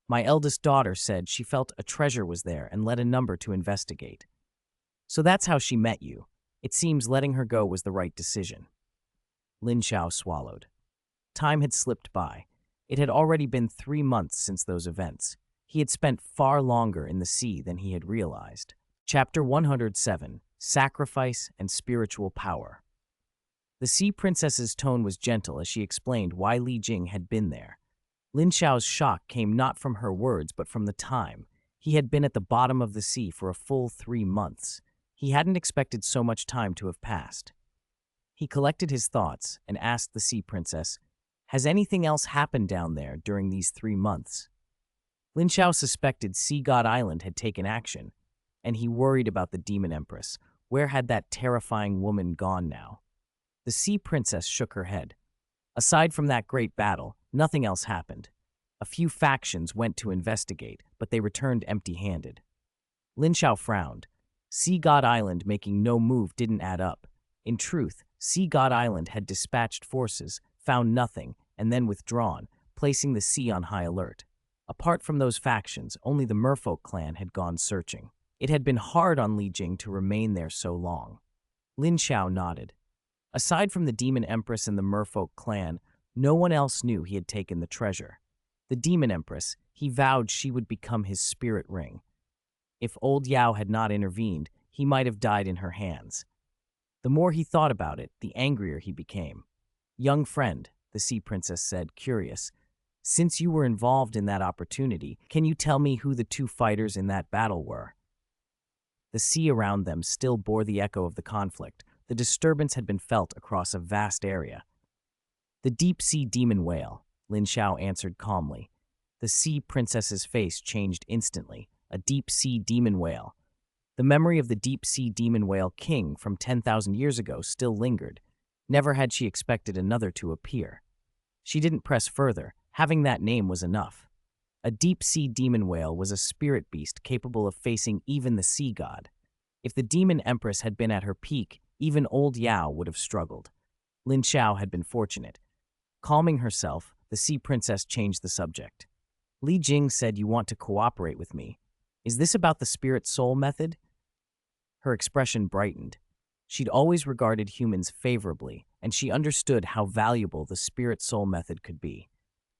My eldest daughter said she felt a treasure was there and led a number to investigate. So that's how she met you. It seems letting her go was the right decision. Lin Xiao swallowed. Time had slipped by. It had already been 3 months since those events. He had spent far longer in the sea than he had realized. Chapter 107, Sacrifice and Spiritual Power. The Sea Princess's tone was gentle as she explained why Li Jing had been there. Lin Xiao's shock came not from her words but from the time. He had been at the bottom of the sea for a full 3 months. He hadn't expected so much time to have passed. He collected his thoughts and asked the Sea Princess, has anything else happened down there during these 3 months? Lin Xiao suspected Sea God Island had taken action, and he worried about the Demon Empress. Where had that terrifying woman gone now? The Sea Princess shook her head. Aside from that great battle, nothing else happened. A few factions went to investigate, but they returned empty-handed. Lin Xiao frowned. Sea God Island making no move didn't add up. In truth, Sea God Island had dispatched forces, found nothing, and then withdrawn, placing the sea on high alert. Apart from those factions, only the Merfolk clan had gone searching. It had been hard on Li Jing to remain there so long. Lin Xiao nodded. Aside from the Demon Empress and the Merfolk clan, no one else knew he had taken the treasure. The Demon Empress, he vowed she would become his spirit ring. If old Yao had not intervened, he might have died in her hands. The more he thought about it, the angrier he became. Young friend, the Sea Princess said, curious, since you were involved in that opportunity, can you tell me who the 2 fighters in that battle were? The sea around them still bore the echo of the conflict. The disturbance had been felt across a vast area. The deep-sea demon whale, Lin Xiao answered calmly. The Sea Princess's face changed instantly. A deep-sea demon whale. The memory of the deep-sea demon whale king from 10,000 years ago still lingered. Never had she expected another to appear. She didn't press further. Having that name was enough. A deep-sea demon whale was a spirit beast capable of facing even the sea god. If the demon empress had been at her peak, even old Yao would have struggled. Lin Xiao had been fortunate. Calming herself, the sea princess changed the subject. Li Jing said, "You want to cooperate with me. Is this about the spirit soul method?" Her expression brightened. She'd always regarded humans favorably, and she understood how valuable the spirit soul method could be.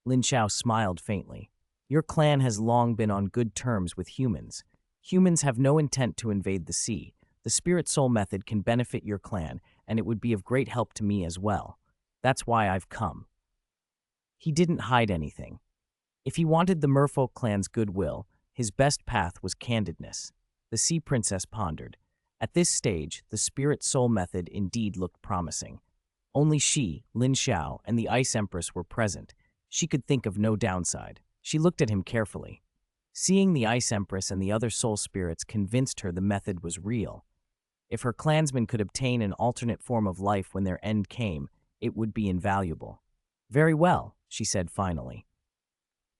Lin Xiao smiled faintly. "Your clan has long been on good terms with humans. Humans have no intent to invade the sea. The spirit soul method can benefit your clan, and it would be of great help to me as well. That's why I've come." He didn't hide anything. If he wanted the merfolk clan's goodwill, his best path was candidness. The sea princess pondered. At this stage, the spirit soul method indeed looked promising. Only she, Lin Xiao, and the Ice Empress were present. She could think of no downside. She looked at him carefully. Seeing the Ice Empress and the other soul spirits convinced her the method was real. If her clansmen could obtain an alternate form of life when their end came, it would be invaluable. "Very well," she said finally.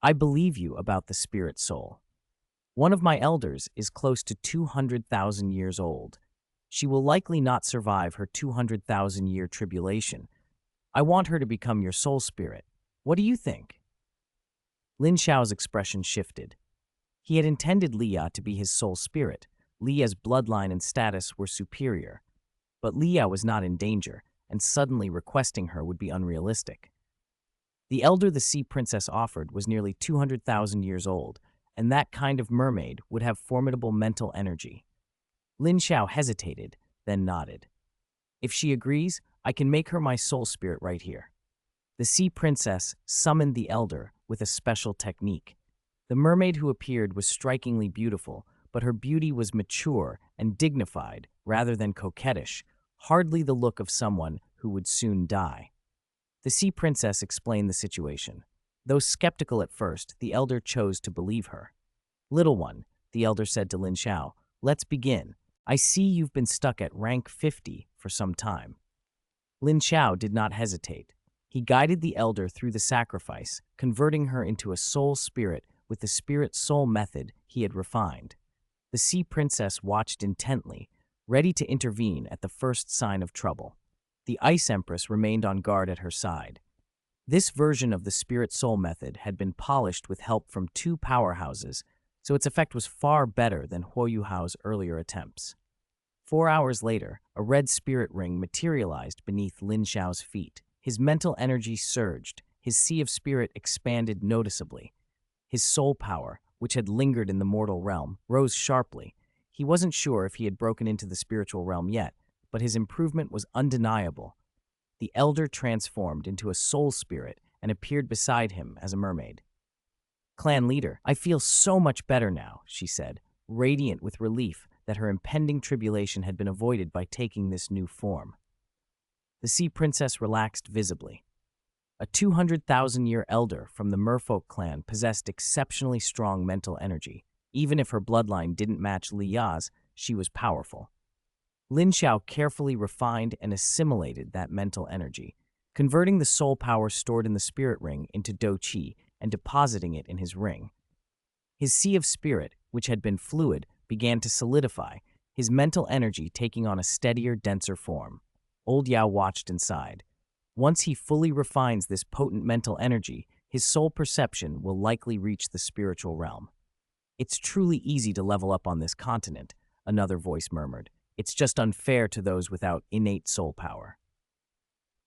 "I believe you about the spirit soul. One of my elders is close to 200,000 years old. She will likely not survive her 200,000-year tribulation. I want her to become your soul spirit. What do you think?" Lin Xiao's expression shifted. He had intended Leah to be his soul spirit. Leah's bloodline and status were superior. But Leah was not in danger, and suddenly requesting her would be unrealistic. The elder the sea princess offered was nearly 200,000 years old, and that kind of mermaid would have formidable mental energy. Lin Xiao hesitated, then nodded. "If she agrees, I can make her my soul spirit right here." The sea princess summoned the elder with a special technique. The mermaid who appeared was strikingly beautiful, but her beauty was mature and dignified rather than coquettish, hardly the look of someone who would soon die. The sea princess explained the situation. Though skeptical at first, the elder chose to believe her. "Little one," the elder said to Lin Xiao, "let's begin. I see you've been stuck at rank 50 for some time." Lin Xiao did not hesitate. He guided the elder through the sacrifice, converting her into a soul spirit with the spirit soul method he had refined. The sea princess watched intently, ready to intervene at the first sign of trouble. The Ice Empress remained on guard at her side. This version of the spirit soul method had been polished with help from two powerhouses, so its effect was far better than Huo Yuhao's earlier attempts. 4 hours later, a red spirit ring materialized beneath Lin Xiao's feet. His mental energy surged, his sea of spirit expanded noticeably. His soul power, which had lingered in the mortal realm, rose sharply. He wasn't sure if he had broken into the spiritual realm yet, but his improvement was undeniable. The elder transformed into a soul spirit and appeared beside him as a mermaid. "Clan leader, I feel so much better now," she said, radiant with relief that her impending tribulation had been avoided by taking this new form. The sea princess relaxed visibly. A 200,000-year elder from the merfolk clan possessed exceptionally strong mental energy. Even if her bloodline didn't match Li Ya's, she was powerful. Lin Xiao carefully refined and assimilated that mental energy, converting the soul power stored in the spirit ring into Do Qi and depositing it in his ring. His sea of spirit, which had been fluid, began to solidify, his mental energy taking on a steadier, denser form. Old Yao watched and sighed. Once he fully refines this potent mental energy, his soul perception will likely reach the spiritual realm. "It's truly easy to level up on this continent," another voice murmured. "It's just unfair to those without innate soul power."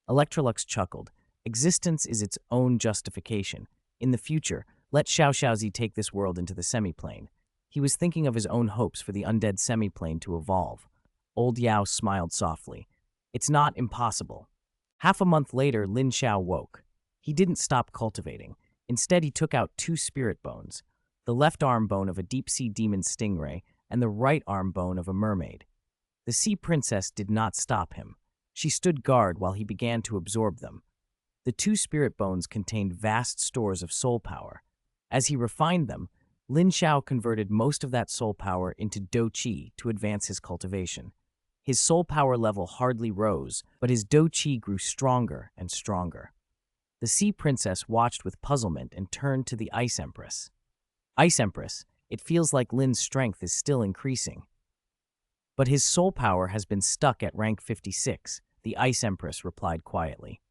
Electrolux chuckled. "Existence is its own justification. In the future, let Xiao Xiaozi take this world into the semiplane." He was thinking of his own hopes for the undead semiplane to evolve. Old Yao smiled softly. "It's not impossible." Half a month later, Lin Xiao woke. He didn't stop cultivating. Instead, he took out 2 spirit bones, the left arm bone of a deep-sea demon stingray and the right arm bone of a mermaid. The sea princess did not stop him. She stood guard while he began to absorb them. The 2 spirit bones contained vast stores of soul power. As he refined them, Lin Xiao converted most of that soul power into Do Qi to advance his cultivation. His soul power level hardly rose, but his do qi grew stronger and stronger. The Sea Princess watched with puzzlement and turned to the Ice Empress. Ice Empress, it feels like Lin's strength is still increasing. But his soul power has been stuck at rank 56, the Ice Empress replied quietly.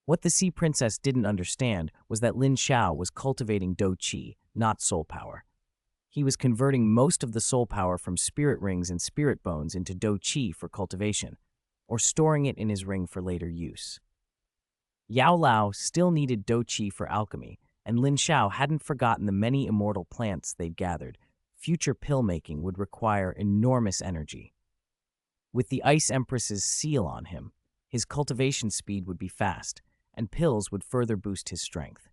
What the Sea Princess didn't understand was that Lin Xiao was cultivating do qi, not soul power. He was converting most of the soul power from spirit rings and spirit bones into do qi for cultivation, or storing it in his ring for later use. Yao Lao still needed do qi for alchemy, and Lin Xiao hadn't forgotten the many immortal plants they'd gathered. Future pill making would require enormous energy. With the Ice Empress's seal on him, his cultivation speed would be fast, and pills would further boost his strength.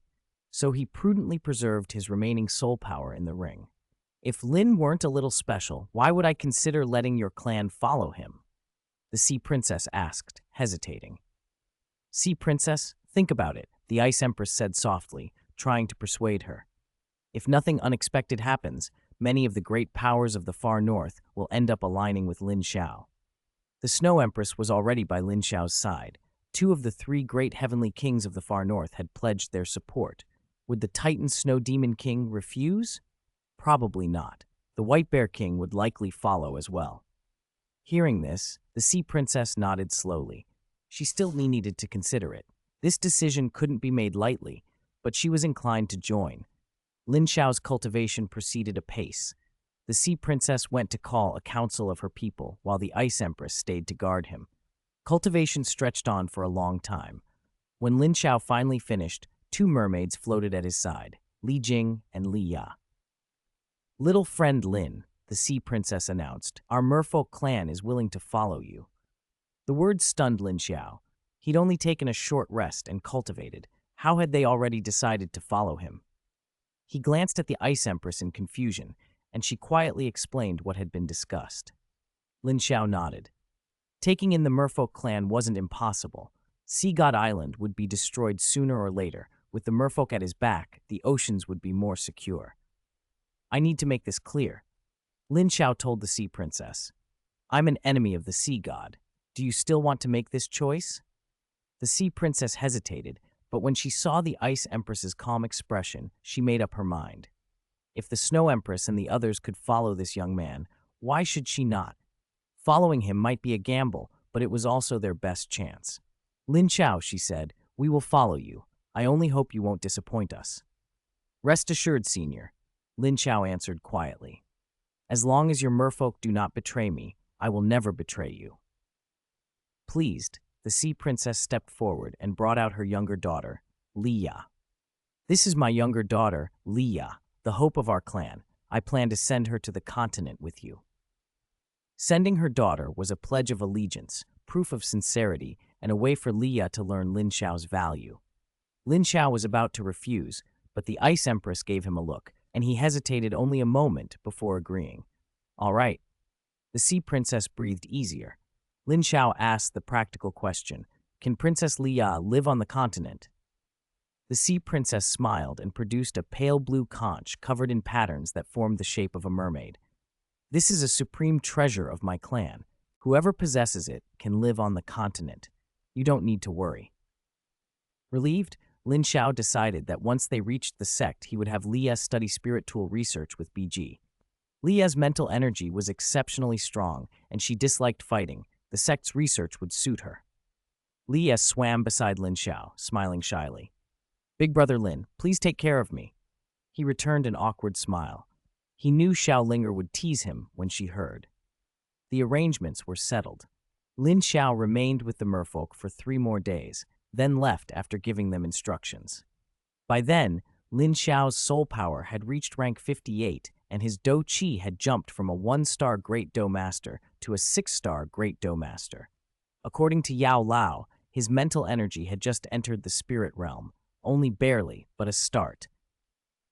So he prudently preserved his remaining soul power in the ring. If Lin weren't a little special, why would I consider letting your clan follow him? The Sea Princess asked, hesitating. Sea Princess, think about it, the Ice Empress said softly, trying to persuade her. If nothing unexpected happens, many of the great powers of the far north will end up aligning with Lin Xiao. The Snow Empress was already by Lin Xiao's side. 2 of the 3 great heavenly kings of the far north had pledged their support. Would the Titan Snow Demon King refuse? Probably not. The White Bear King would likely follow as well. Hearing this, the Sea Princess nodded slowly. She still needed to consider it. This decision couldn't be made lightly, but she was inclined to join. Lin Xiao's cultivation proceeded apace. The Sea Princess went to call a council of her people, while the Ice Empress stayed to guard him. Cultivation stretched on for a long time. When Lin Xiao finally finished, 2 mermaids floated at his side, Li Jing and Li Ya. Little friend Lin, the Sea Princess announced, our merfolk clan is willing to follow you. The words stunned Lin Xiao. He'd only taken a short rest and cultivated. How had they already decided to follow him? He glanced at the Ice Empress in confusion, and she quietly explained what had been discussed. Lin Xiao nodded. Taking in the merfolk clan wasn't impossible. Sea God Island would be destroyed sooner or later. With the merfolk at his back, the oceans would be more secure. I need to make this clear. Lin Xiao told the Sea Princess. I'm an enemy of the Sea God. Do you still want to make this choice? The Sea Princess hesitated, but when she saw the Ice Empress's calm expression, she made up her mind. If the Snow Empress and the others could follow this young man, why should she not? Following him might be a gamble, but it was also their best chance. Lin Xiao, she said, we will follow you. I only hope you won't disappoint us. Rest assured, Senior, Lin Xiao answered quietly. As long as your merfolk do not betray me, I will never betray you. Pleased, the Sea Princess stepped forward and brought out her younger daughter, Li Ya. This is my younger daughter, Li Ya, the hope of our clan. I plan to send her to the continent with you. Sending her daughter was a pledge of allegiance, proof of sincerity, and a way for Li Ya to learn Lin Xiao's value. Lin Xiao was about to refuse, but the Ice Empress gave him a look, and he hesitated only a moment before agreeing. All right. The Sea Princess breathed easier. Lin Xiao asked the practical question, can Princess Li Ya live on the continent? The Sea Princess smiled and produced a pale blue conch covered in patterns that formed the shape of a mermaid. This is a supreme treasure of my clan. Whoever possesses it can live on the continent. You don't need to worry. Relieved, Lin Xiao decided that once they reached the sect, he would have Li Ya study spirit tool research with BG. Li Ya's mental energy was exceptionally strong, and she disliked fighting. The sect's research would suit her. Li Ya swam beside Lin Xiao, smiling shyly. Big brother Lin, please take care of me. He returned an awkward smile. He knew Xiaolinger would tease him when she heard. The arrangements were settled. Lin Xiao remained with the merfolk for 3 more days, then left after giving them instructions. By then, Lin Xiao's soul power had reached rank 58, and his Do Qi had jumped from a 1-star Great Do Master to a 6-star Great Do Master. According to Yao Lao, his mental energy had just entered the spirit realm, only barely, but a start.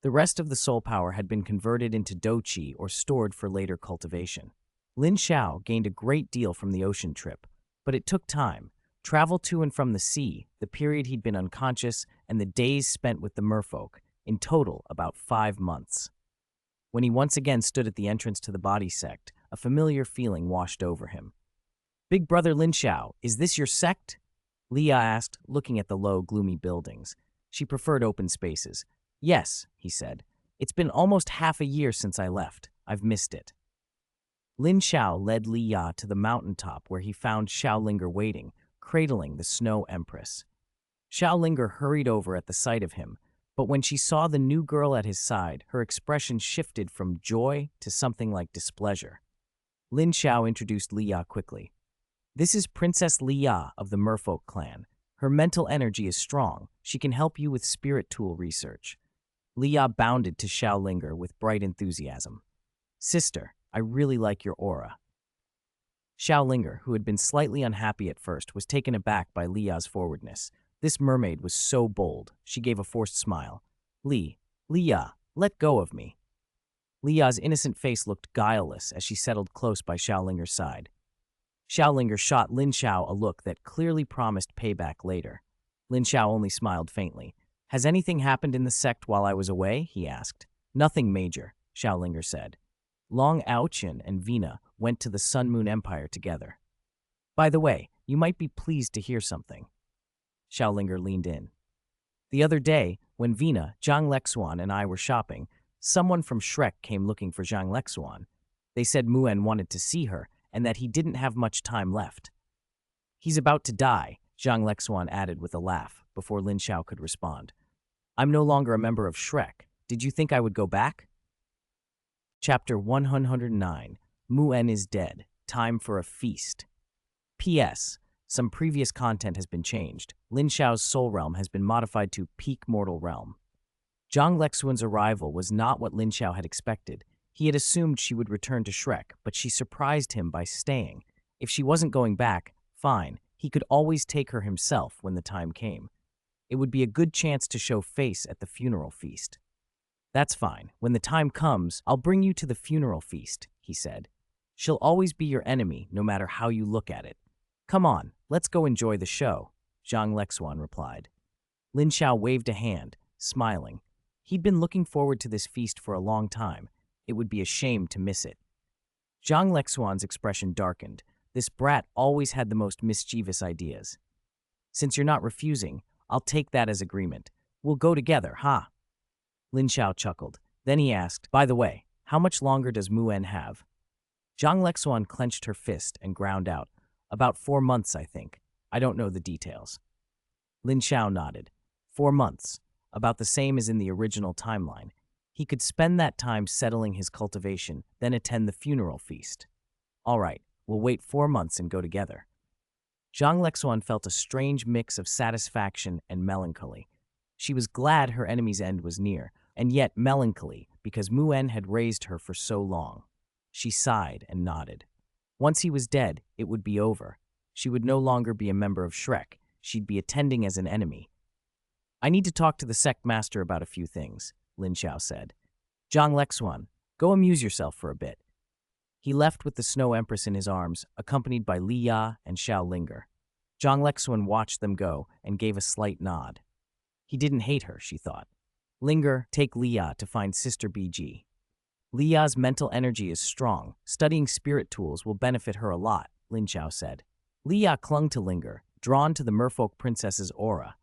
The rest of the soul power had been converted into Do Qi or stored for later cultivation. Lin Xiao gained a great deal from the ocean trip, but it took time. Travel to and from the sea, the period he'd been unconscious, and the days spent with the merfolk, in total about 5 months. When he once again stood at the entrance to the body sect, a familiar feeling washed over him. Big brother Lin Xiao, is this your sect? Leah asked, looking at the low, gloomy buildings. She preferred open spaces. Yes, he said. It's been almost half a year since I left. I've missed it. Lin Xiao led Li Ya to the mountaintop where he found Xiaolinger waiting, cradling the Snow Empress. Xiaolinger hurried over at the sight of him, but when she saw the new girl at his side, her expression shifted from joy to something like displeasure. Lin Xiao introduced Li Ya quickly. This is Princess Li Ya of the Merfolk clan. Her mental energy is strong. She can help you with spirit tool research. Li Ya bounded to Xiaolinger with bright enthusiasm. Sister, I really like your aura. Xiaolinger, who had been slightly unhappy at first, was taken aback by Li Ya's forwardness. This mermaid was so bold, she gave a forced smile. Li Ya, let go of me. Li Ya's innocent face looked guileless as she settled close by Xiaolinger's side. Xiaolinger shot Lin Xiao a look that clearly promised payback later. Lin Xiao only smiled faintly. Has anything happened in the sect while I was away? He asked. Nothing major, Xiaolinger said. Long Aochen and Vina went to the Sun Moon Empire together. By the way, you might be pleased to hear something. Xiaolinger leaned in. The other day, when Vina, Zhang Lexuan, and I were shopping, someone from Shrek came looking for Zhang Lexuan. They said Muen wanted to see her and that he didn't have much time left. He's about to die, Zhang Lexuan added with a laugh before Lin Xiao could respond. I'm no longer a member of Shrek. Did you think I would go back? Chapter 109. Muen is dead. Time for a feast. P.S. Some previous content has been changed. Lin Xiao's soul realm has been modified to peak mortal realm. Zhang Lexuan's arrival was not what Lin Xiao had expected. He had assumed she would return to Shrek, but she surprised him by staying. If she wasn't going back, fine. He could always take her himself when the time came. It would be a good chance to show face at the funeral feast. That's fine. When the time comes, I'll bring you to the funeral feast, he said. She'll always be your enemy, no matter how you look at it. Come on, let's go enjoy the show, Zhang Lexuan replied. Lin Xiao waved a hand, smiling. He'd been looking forward to this feast for a long time. It would be a shame to miss it. Zhang Lexuan's expression darkened. This brat always had the most mischievous ideas. Since you're not refusing, I'll take that as agreement. We'll go together, huh? Lin Xiao chuckled. Then he asked, by the way, how much longer does Muen have? Zhang Lexuan clenched her fist and ground out. About 4 months, I think. I don't know the details. Lin Xiao nodded. 4 months. About the same as in the original timeline. He could spend that time settling his cultivation, then attend the funeral feast. All right, we'll wait 4 months and go together. Zhang Lexuan felt a strange mix of satisfaction and melancholy. She was glad her enemy's end was near, and yet melancholy because Muen had raised her for so long. She sighed and nodded. Once he was dead, it would be over. She would no longer be a member of Shrek. She'd be attending as an enemy. I need to talk to the sect master about a few things, Lin Xiao said. Zhang Lexuan, go amuse yourself for a bit. He left with the Snow Empress in his arms, accompanied by Li Ya and Xiaolinger. Zhang Lexuan watched them go and gave a slight nod. He didn't hate her, she thought. Linger, take Li Ya to find Sister BG. Li Ya's mental energy is strong. Studying spirit tools will benefit her a lot, Lin Xiao said. Li Ya clung to Linger, drawn to the merfolk princess's aura.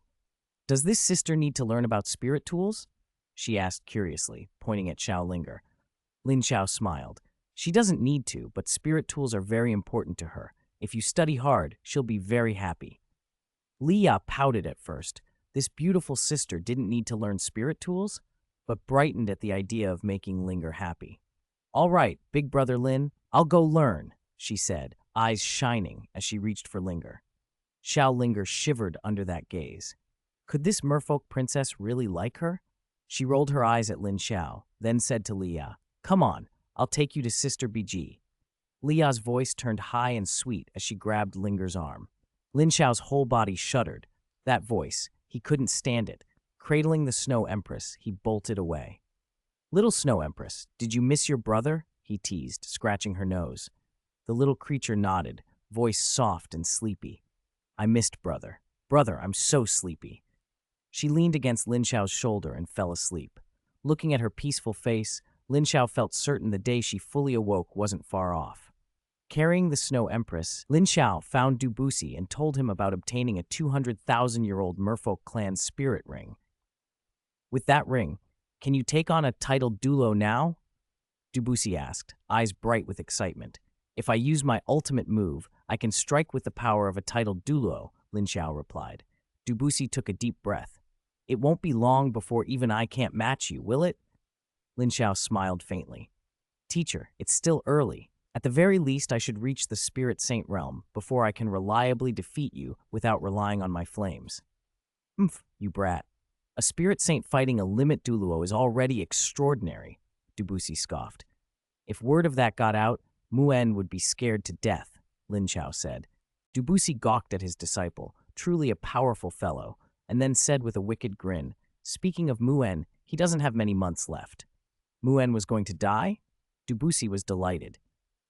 Does this sister need to learn about spirit tools? She asked curiously, pointing at Xiaolinger. Lin Xiao smiled. She doesn't need to, but spirit tools are very important to her. If you study hard, she'll be very happy. Li Ya pouted at first. This beautiful sister didn't need to learn spirit tools, but brightened at the idea of making Linger happy. All right, big brother Lin, I'll go learn, she said, eyes shining as she reached for Linger. Xiaolinger shivered under that gaze. Could this merfolk princess really like her? She rolled her eyes at Lin Xiao, then said to Li Ya, come on, I'll take you to Sister BG. Li Ya's voice turned high and sweet as she grabbed Linger's arm. Lin Xiao's whole body shuddered. That voice, he couldn't stand it. Cradling the Snow Empress, he bolted away. Little Snow Empress, did you miss your brother? He teased, scratching her nose. The little creature nodded, voice soft and sleepy. I missed brother. Brother, I'm so sleepy. She leaned against Lin Xiao's shoulder and fell asleep. Looking at her peaceful face, Lin Xiao felt certain the day she fully awoke wasn't far off. Carrying the Snow Empress, Lin Xiao found Dubusi and told him about obtaining a 200,000-year-old merfolk clan spirit ring. With that ring, can you take on a titled Douluo now? Dubusi asked, eyes bright with excitement. If I use my ultimate move, I can strike with the power of a titled Douluo, Lin Xiao replied. Dubusi took a deep breath. It won't be long before even I can't match you, will it? Lin Xiao smiled faintly. Teacher, it's still early. At the very least, I should reach the Spirit Saint realm before I can reliably defeat you without relying on my flames. Humph, you brat. A Spirit Saint fighting a limit Douluo is already extraordinary, Dubusi scoffed. If word of that got out, Muen would be scared to death, Lin Xiao said. Dubusi gawked at his disciple, truly a powerful fellow, and then said with a wicked grin, speaking of Muen, he doesn't have many months left. Muen was going to die? Dubusi was delighted.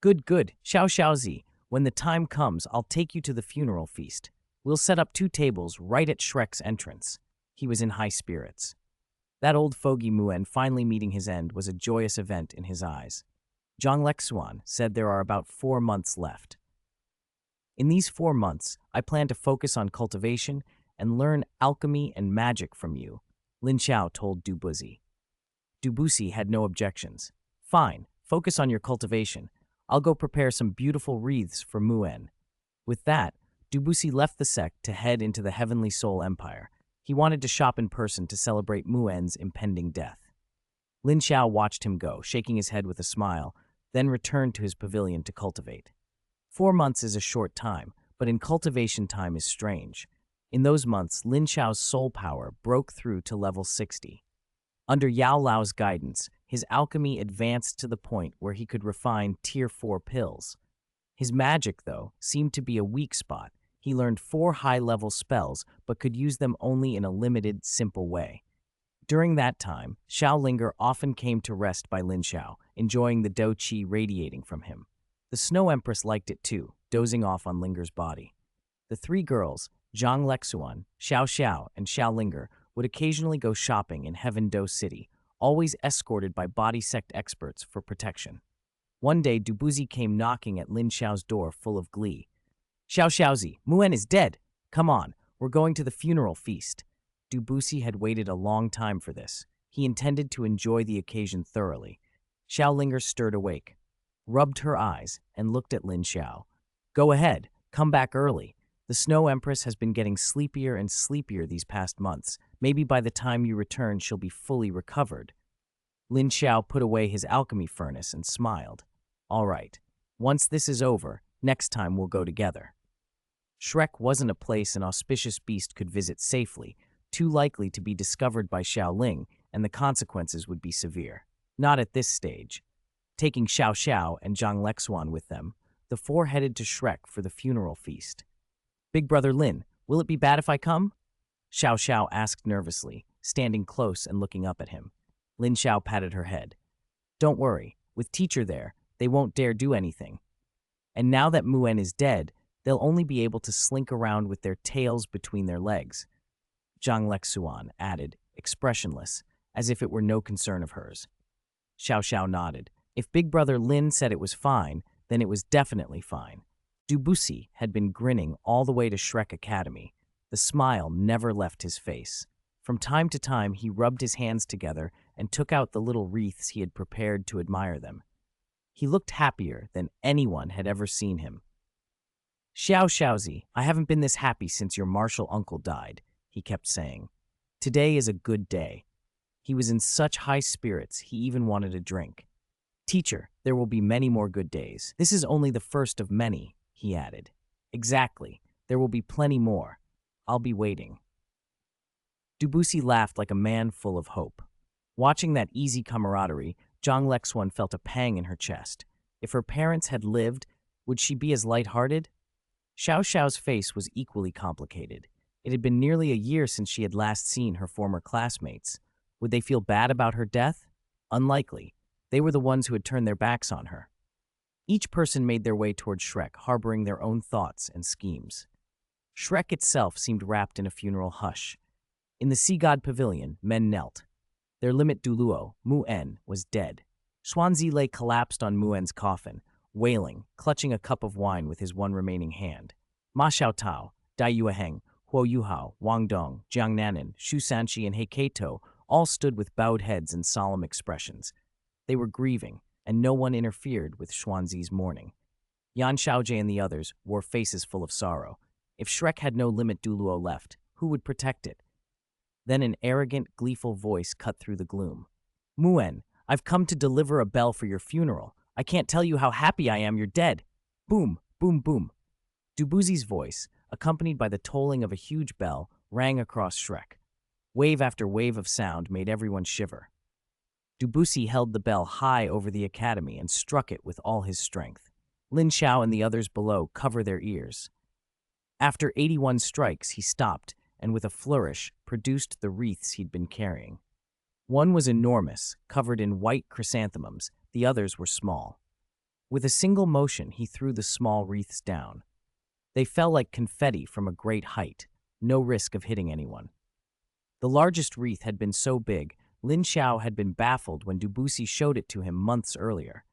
Good, Xiao Xiaozi. When the time comes, I'll take you to the funeral feast. We'll set up 2 tables right at Shrek's entrance. He was in high spirits. That old fogey Muen finally meeting his end was a joyous event in his eyes. Zhang Lexuan said there are about 4 months left. In these 4 months, I plan to focus on cultivation and learn alchemy and magic from you, Lin Xiao told Dubusi. Dubusi had no objections. Fine, focus on your cultivation. I'll go prepare some beautiful wreaths for Muen. With that, Dubusi left the sect to head into the Heavenly Soul Empire. He wanted to shop in person to celebrate Muen's impending death. Lin Xiao watched him go, shaking his head with a smile, then returned to his pavilion to cultivate. 4 months is a short time, but in cultivation time is strange. In those months, Lin Xiao's soul power broke through to level 60. Under Yao Lao's guidance, his alchemy advanced to the point where he could refine Tier 4 pills. His magic, though, seemed to be a weak spot. He learned 4 high-level spells, but could use them only in a limited, simple way. During that time, Xiaolinger often came to rest by Lin Xiao, enjoying the dou qi radiating from him. The Snow Empress liked it too, dozing off on Linger's body. The 3 girls, Zhang Lexuan, Xiao Xiao, and Xiaolinger, would occasionally go shopping in Heaven Do City, always escorted by body sect experts for protection. One day, Dubusi came knocking at Lin Xiao's door full of glee. Xiao Xiaozi, Muen is dead. Come on, we're going to the funeral feast. Dubusi had waited a long time for this. He intended to enjoy the occasion thoroughly. Xiaolinger stirred awake, rubbed her eyes, and looked at Lin Xiao. Go ahead, come back early. The Snow Empress has been getting sleepier and sleepier these past months. Maybe by the time you return, she'll be fully recovered. Lin Xiao put away his alchemy furnace and smiled. All right, once this is over, next time we'll go together. Shrek wasn't a place an auspicious beast could visit safely, too likely to be discovered by Xiaoling, and the consequences would be severe. Not at this stage. Taking Xiao Xiao and Zhang Lexuan with them, the 4 headed to Shrek for the funeral feast. Big Brother Lin, will it be bad if I come? Xiao Xiao asked nervously, standing close and looking up at him. Lin Xiao patted her head. Don't worry, with teacher there, they won't dare do anything. And now that Muen is dead, they'll only be able to slink around with their tails between their legs. Zhang Lexuan added, expressionless, as if it were no concern of hers. Xiao Xiao nodded. If Big Brother Lin said it was fine, then it was definitely fine. Dubusi had been grinning all the way to Shrek Academy. The smile never left his face. From time to time, he rubbed his hands together and took out the little wreaths he had prepared to admire them. He looked happier than anyone had ever seen him. Xiao Xiaozi, I haven't been this happy since your martial uncle died, he kept saying. Today is a good day. He was in such high spirits, he even wanted a drink. Teacher, there will be many more good days. This is only the first of many, he added. Exactly. There will be plenty more. I'll be waiting. Dubusi laughed like a man full of hope. Watching that easy camaraderie, Zhang Lexuan felt a pang in her chest. If her parents had lived, would she be as light-hearted? Xiao Xiao's face was equally complicated. It had been nearly a year since she had last seen her former classmates. Would they feel bad about her death? Unlikely. They were the ones who had turned their backs on her. Each person made their way toward Shrek, harboring their own thoughts and schemes. Shrek itself seemed wrapped in a funeral hush. In the Sea God Pavilion, men knelt. Their limit Douluo, Muen, was dead. Xuanzi lay collapsed on Muen's coffin. wailing, clutching a cup of wine with his one remaining hand. Ma Xiaotao, Dai Yueheng, Huo Yuhao, Wang Dong, Jiang Nanan, Shu Sanqi, and Heiketo all stood with bowed heads and solemn expressions. They were grieving, and no one interfered with Xuanzi's mourning. Yan Xiaojie and the others wore faces full of sorrow. If Shrek had no limit Douluo left, who would protect it? Then an arrogant, gleeful voice cut through the gloom. Muen, I've come to deliver a bell for your funeral. I can't tell you how happy I am you're dead. Boom, boom, boom. Dubuzi's voice, accompanied by the tolling of a huge bell, rang across Shrek. Wave after wave of sound made everyone shiver. Dubuzi held the bell high over the academy and struck it with all his strength. Lin Xiao and the others below cover their ears. After 81 strikes, he stopped and with a flourish produced the wreaths he'd been carrying. One was enormous, covered in white chrysanthemums, the others were small. With a single motion, he threw the small wreaths down. They fell like confetti from a great height, no risk of hitting anyone. The largest wreath had been so big, Lin Xiao had been baffled when Dubuzi showed it to him months earlier.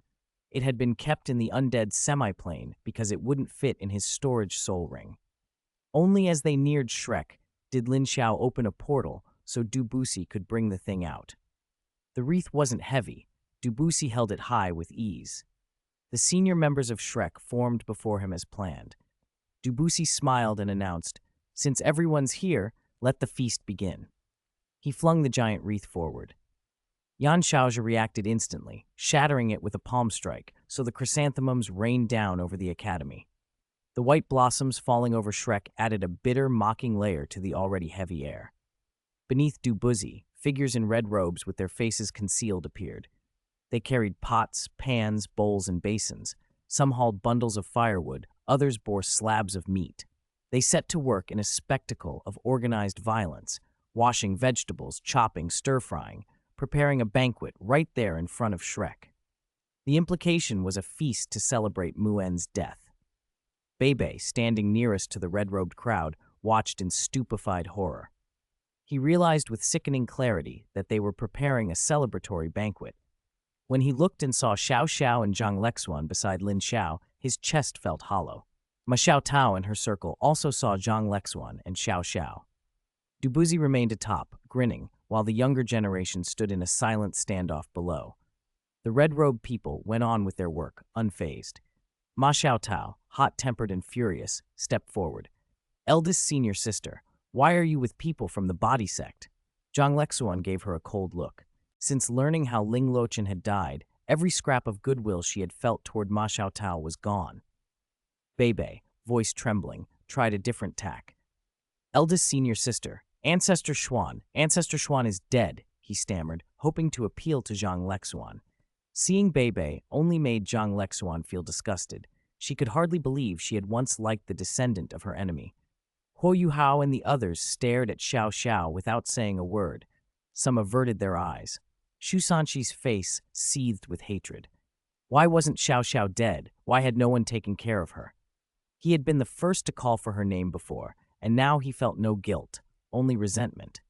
It had been kept in the undead semi-plane because it wouldn't fit in his storage soul ring. Only as they neared Shrek did Lin Xiao open a portal so Dubuzi could bring the thing out. The wreath wasn't heavy. Dubuzi held it high with ease. The senior members of Shrek formed before him as planned. Dubuzi smiled and announced, "Since everyone's here, let the feast begin." He flung the giant wreath forward. Yan Xiaozhi reacted instantly, shattering it with a palm strike, so the chrysanthemums rained down over the academy. The white blossoms falling over Shrek added a bitter, mocking layer to the already heavy air. Beneath Dubuzi, figures in red robes with their faces concealed appeared. They carried pots, pans, bowls, and basins. Some hauled bundles of firewood, others bore slabs of meat. They set to work in a spectacle of organized violence, washing vegetables, chopping, stir-frying, preparing a banquet right there in front of Shrek. The implication was a feast to celebrate Muen's death. Bebe, standing nearest to the red-robed crowd, watched in stupefied horror. He realized with sickening clarity that they were preparing a celebratory banquet. When he looked and saw Xiao Xiao and Zhang Lexuan beside Lin Xiao, his chest felt hollow. Ma Xiaotao and her circle also saw Zhang Lexuan and Xiao Xiao. Dubuzi remained atop, grinning, while the younger generation stood in a silent standoff below. The red-robed people went on with their work, unfazed. Ma Xiaotao, hot-tempered and furious, stepped forward. "Eldest senior sister, why are you with people from the body sect?" Zhang Lexuan gave her a cold look. Since learning how Ling Lochen had died, every scrap of goodwill she had felt toward Ma Xiaotao was gone. Bebe, voice trembling, tried a different tack. "Eldest senior sister, Ancestor Xuan is dead," he stammered, hoping to appeal to Zhang Lexuan. Seeing Bebe only made Zhang Lexuan feel disgusted. She could hardly believe she had once liked the descendant of her enemy. Huo Yuhao and the others stared at Xiao Xiao without saying a word. Some averted their eyes. Shu Sanqi's face seethed with hatred. Why wasn't Xiao Xiao dead? Why had no one taken care of her? He had been the first to call for her name before, and now he felt no guilt, only resentment.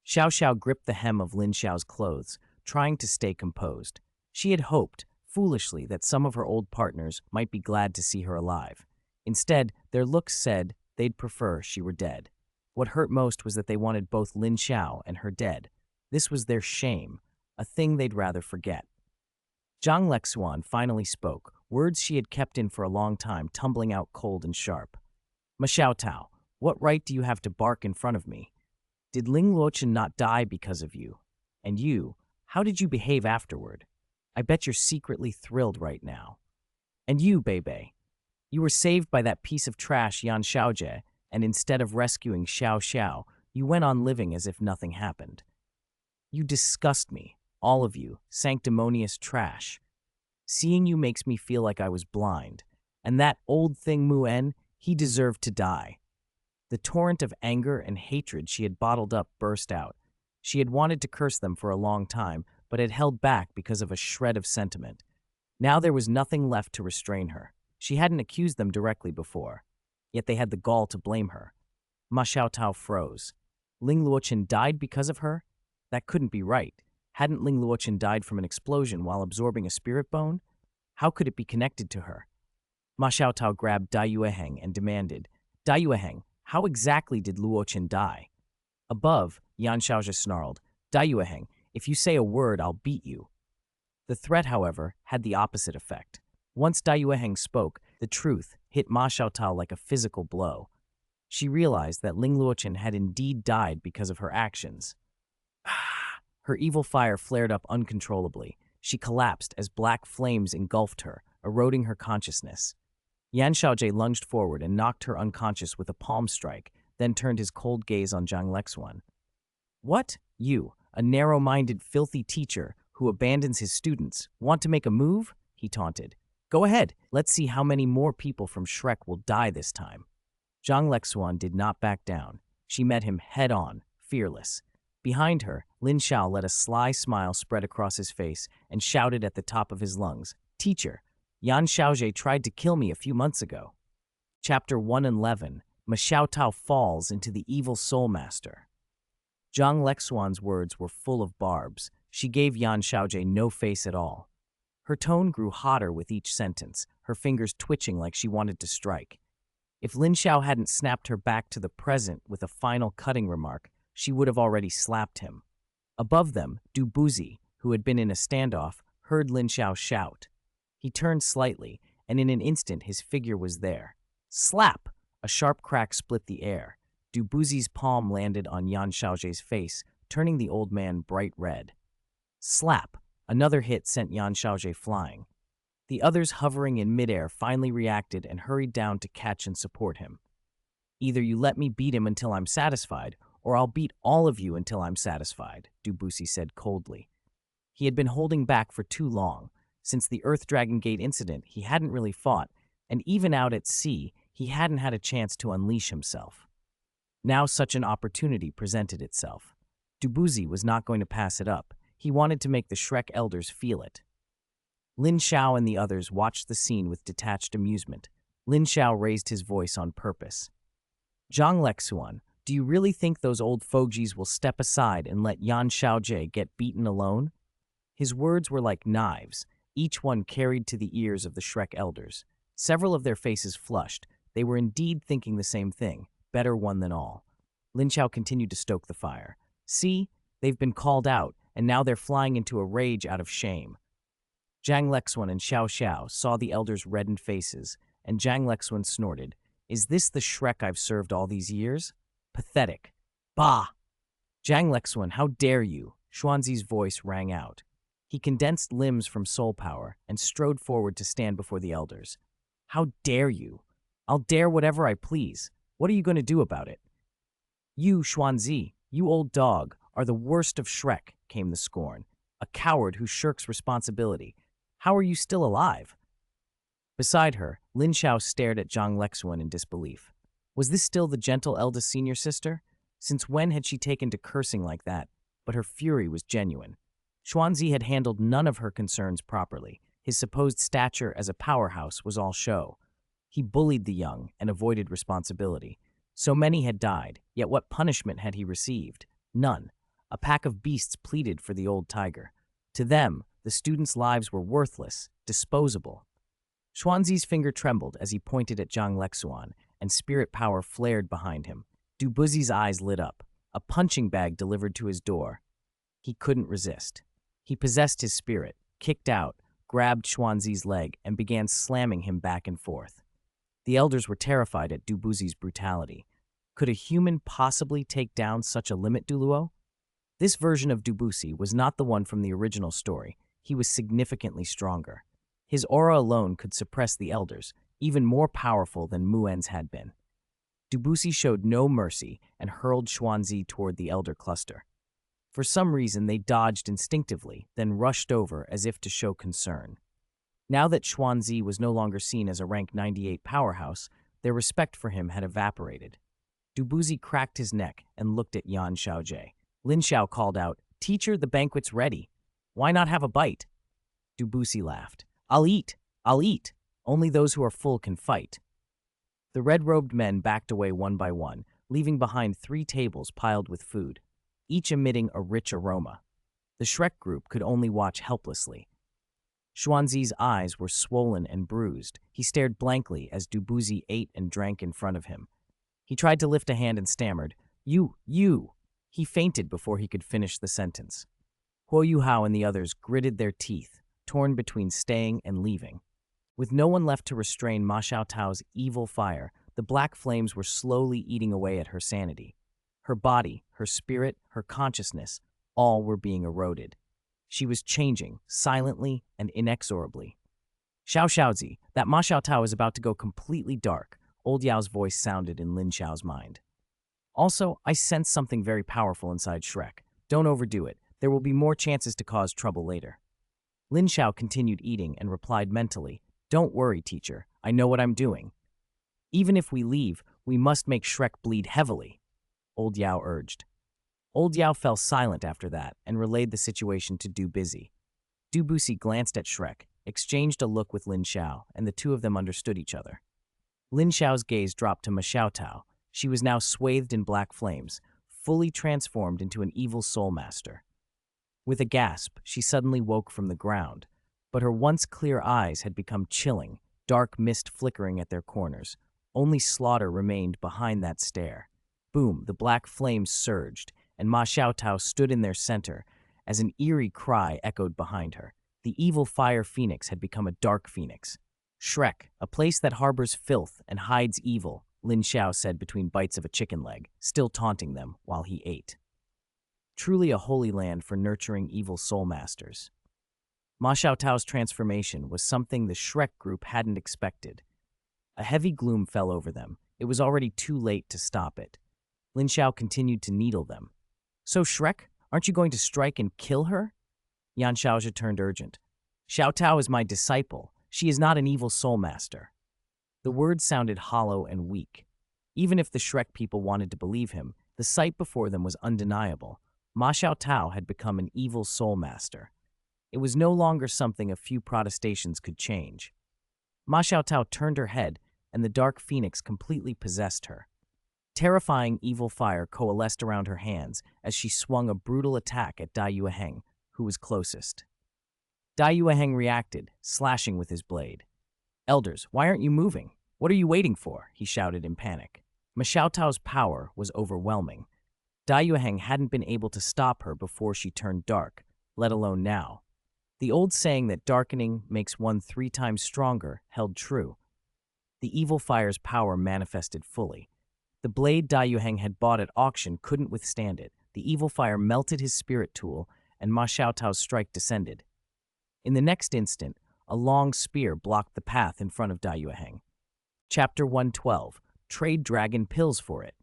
Xiao Xiao gripped the hem of Lin Xiao's clothes, trying to stay composed. She had hoped, foolishly, that some of her old partners might be glad to see her alive. Instead, their looks said they'd prefer she were dead. What hurt most was that they wanted both Lin Xiao and her dead. This was their shame, a thing they'd rather forget. Zhang Lexuan finally spoke, words she had kept in for a long time tumbling out cold and sharp. "Ma Xiaotao, what right do you have to bark in front of me? Did Ling Lochen not die because of you? And you, how did you behave afterward? I bet you're secretly thrilled right now. And you, Bebe, you were saved by that piece of trash Yan Xiaojie, and instead of rescuing Xiao Xiao, you went on living as if nothing happened. You disgust me, all of you, sanctimonious trash. Seeing you makes me feel like I was blind. And that old thing Muen, he deserved to die." The torrent of anger and hatred she had bottled up burst out. She had wanted to curse them for a long time, but had held back because of a shred of sentiment. Now there was nothing left to restrain her. She hadn't accused them directly before, yet they had the gall to blame her. Ma Xiaotao froze. Ling Luochen died because of her? That couldn't be right. Hadn't Ling Luochen died from an explosion while absorbing a spirit bone? How could it be connected to her? Ma Xiaotao grabbed Dai Yueheng and demanded, Dai Yueheng, how exactly did Luo Qin die? Above, Yan Xiaozhe snarled, Dai Yueheng, if you say a word, I'll beat you. The threat, however, had the opposite effect. Once Dai Yueheng spoke, the truth hit Ma Xiaotao like a physical blow. She realized that Ling Luoqin had indeed died because of her actions. Her evil fire flared up uncontrollably. She collapsed as black flames engulfed her, eroding her consciousness. Yan Xiaozhe lunged forward and knocked her unconscious with a palm strike, then turned his cold gaze on Zhang Lexuan. What? You, a narrow-minded, filthy teacher who abandons his students, want to make a move? He taunted. Go ahead, let's see how many more people from Shrek will die this time. Zhang Lexuan did not back down. She met him head-on, fearless. Behind her, Lin Xiao let a sly smile spread across his face and shouted at the top of his lungs, Teacher, Yan Xiaozhe tried to kill me a few months ago. Chapter 111, Ma Xiaotao falls into the evil soul master. Zhang Lexuan's words were full of barbs. She gave Yan Xiaozhe no face at all. Her tone grew hotter with each sentence, her fingers twitching like she wanted to strike. If Lin Xiao hadn't snapped her back to the present with a final cutting remark, she would have already slapped him. Above them, Doupo, who had been in a standoff, heard Lin Xiao shout. He turned slightly, and in an instant his figure was there. Slap! A sharp crack split the air. Doupo's palm landed on Yan Xiaozhe's face, turning the old man bright red. Slap! Another hit sent Yan Xiaozhe flying. The others hovering in midair finally reacted and hurried down to catch and support him. Either you let me beat him until I'm satisfied, or I'll beat all of you until I'm satisfied, Doupo said coldly. He had been holding back for too long. Since the Earth Dragon Gate incident, he hadn't really fought, and even out at sea, he hadn't had a chance to unleash himself. Now such an opportunity presented itself. Doupo was not going to pass it up. He wanted to make the Shrek elders feel it. Lin Xiao and the others watched the scene with detached amusement. Lin Xiao raised his voice on purpose. Zhang Lexuan, do you really think those old fogies will step aside and let Yan Xiaozhe get beaten alone? His words were like knives, each one carried to the ears of the Shrek elders. Several of their faces flushed. They were indeed thinking the same thing, better one than all. Lin Xiao continued to stoke the fire. See, they've been called out, and now they're flying into a rage out of shame. Zhang Lexuan and Xiao Xiao saw the elders' reddened faces, and Zhang Lexuan snorted. Is this the Shrek I've served all these years? Pathetic. Bah! Zhang Lexuan, how dare you? Xuanzi's voice rang out. He condensed limbs from soul power and strode forward to stand before the elders. How dare you? I'll dare whatever I please. What are you going to do about it? You, Xuanzi, you old dog, are the worst of Shrek, came the scorn. A coward who shirks responsibility. How are you still alive? Beside her, Lin Xiao stared at Zhang Lexuan in disbelief. Was this still the gentle eldest senior sister? Since when had she taken to cursing like that? But her fury was genuine. Xuanzi had handled none of her concerns properly. His supposed stature as a powerhouse was all show. He bullied the young and avoided responsibility. So many had died, yet what punishment had he received? None. A pack of beasts pleaded for the old tiger. To them, the students' lives were worthless, disposable. Xuanzi's finger trembled as he pointed at Zhang Lexuan, and spirit power flared behind him. Doupo's eyes lit up. A punching bag delivered to his door. He couldn't resist. He possessed his spirit, kicked out, grabbed Xuanzi's leg, and began slamming him back and forth. The elders were terrified at Doupo's brutality. Could a human possibly take down such a limit, Douluo? This version of Doupo was not the one from the original story. He was significantly stronger. His aura alone could suppress the elders, even more powerful than Muen's had been. Doupo showed no mercy and hurled Xuanzi toward the elder cluster. For some reason, they dodged instinctively, then rushed over as if to show concern. Now that Xuanzi was no longer seen as a rank 98 powerhouse, their respect for him had evaporated. Doupo cracked his neck and looked at Yan Xiaozhe. Lin Xiao called out, Teacher, the banquet's ready. Why not have a bite? Doupo laughed. I'll eat. Only those who are full can fight. The red-robed men backed away one by one, leaving behind 3 tables piled with food, each emitting a rich aroma. The Shrek group could only watch helplessly. Xuanzi's eyes were swollen and bruised. He stared blankly as Dubuzi ate and drank in front of him. He tried to lift a hand and stammered, You! He fainted before he could finish the sentence. Huo Yuhao and the others gritted their teeth, torn between staying and leaving. With no one left to restrain Ma Xiaotao's evil fire, the black flames were slowly eating away at her sanity. Her body, her spirit, her consciousness, all were being eroded. She was changing, silently and inexorably. Xiao Xiaozi, that Ma Xiaotao is about to go completely dark, old Yao's voice sounded in Lin Xiao's mind. Also, I sense something very powerful inside Shrek. Don't overdo it. There will be more chances to cause trouble later. Lin Xiao continued eating and replied mentally, Don't worry, teacher. I know what I'm doing. Even if we leave, we must make Shrek bleed heavily, old Yao urged. Old Yao fell silent after that and relayed the situation to Du Busy. Du Busy glanced at Shrek, exchanged a look with Lin Xiao, and the two of them understood each other. Lin Xiao's gaze dropped to Ma Xiaotao. She was now swathed in black flames, fully transformed into an evil soul master. With a gasp, she suddenly woke from the ground, but her once clear eyes had become chilling, dark mist flickering at their corners. Only slaughter remained behind that stare. Boom, the black flames surged, and Ma Xiaotao stood in their center as an eerie cry echoed behind her. The evil fire phoenix had become a dark phoenix. Shrek, a place that harbors filth and hides evil, Lin Xiao said between bites of a chicken leg, still taunting them while he ate. Truly a holy land for nurturing evil soul masters. Ma Xiaotao's transformation was something the Shrek group hadn't expected. A heavy gloom fell over them. It was already too late to stop it. Lin Xiao continued to needle them. So Shrek, aren't you going to strike and kill her? Yan Xiaozhi turned urgent. Xiaotao is my disciple. She is not an evil soul master. The words sounded hollow and weak. Even if the Shrek people wanted to believe him, the sight before them was undeniable. Ma Xiaotao had become an evil soul master. It was no longer something a few protestations could change. Ma Xiaotao turned her head, and the dark phoenix completely possessed her. Terrifying evil fire coalesced around her hands as she swung a brutal attack at Dai Yueheng, who was closest. Dai Yueheng reacted, slashing with his blade. Elders, why aren't you moving? What are you waiting for? He shouted in panic. Ma Xiaotao's power was overwhelming. Dai Yueheng hadn't been able to stop her before she turned dark, let alone now. The old saying that darkening makes one 3 times stronger held true. The evil fire's power manifested fully. The blade Dai Yueheng had bought at auction couldn't withstand it. The evil fire melted his spirit tool, and Ma Xiaotao's strike descended. In the next instant, a long spear blocked the path in front of Dai Yueheng. Chapter 112. Trade dragon pills for it.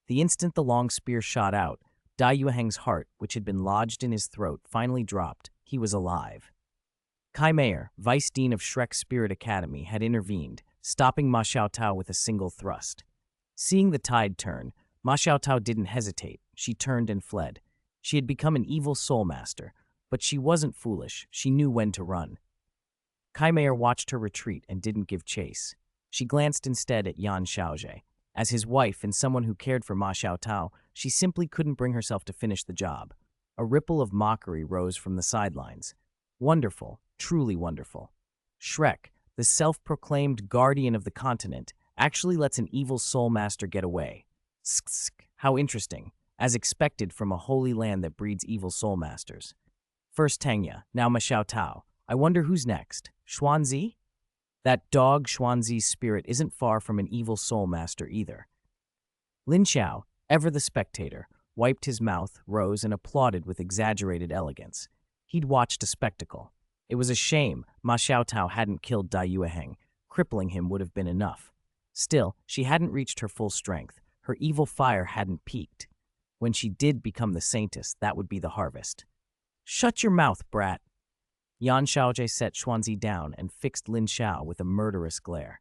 The instant the long spear shot out, Dai Yueheng's heart, which had been lodged in his throat, finally dropped. He was alive. Kai Mayer, vice dean of Shrek's Spirit Academy, had intervened, stopping Ma Xiaotao with a single thrust. Seeing the tide turn, Ma Xiaotao didn't hesitate. She turned and fled. She had become an evil soul master, but she wasn't foolish. She knew when to run. Kai Mayer watched her retreat and didn't give chase. She glanced instead at Yan Xiaozhi. As his wife and someone who cared for Ma Xiaotao, she simply couldn't bring herself to finish the job. A ripple of mockery rose from the sidelines. Wonderful, truly wonderful. Shrek, the self-proclaimed guardian of the continent, actually lets an evil soul master get away. How interesting, as expected from a holy land that breeds evil soul masters. First Tangya, now Ma Xiaotao. I wonder who's next. Xuanzi? That dog Xuanzi's spirit isn't far from an evil soul master either. Lin Xiao, ever the spectator, wiped his mouth, rose, and applauded with exaggerated elegance. He'd watched a spectacle. It was a shame Ma Xiaotao hadn't killed Dai Yueheng. Crippling him would have been enough. Still, she hadn't reached her full strength. Her evil fire hadn't peaked. When she did become the saintess, that would be the harvest. Shut your mouth, brat. Yan Xiaozhi set Xuanzi down and fixed Lin Xiao with a murderous glare.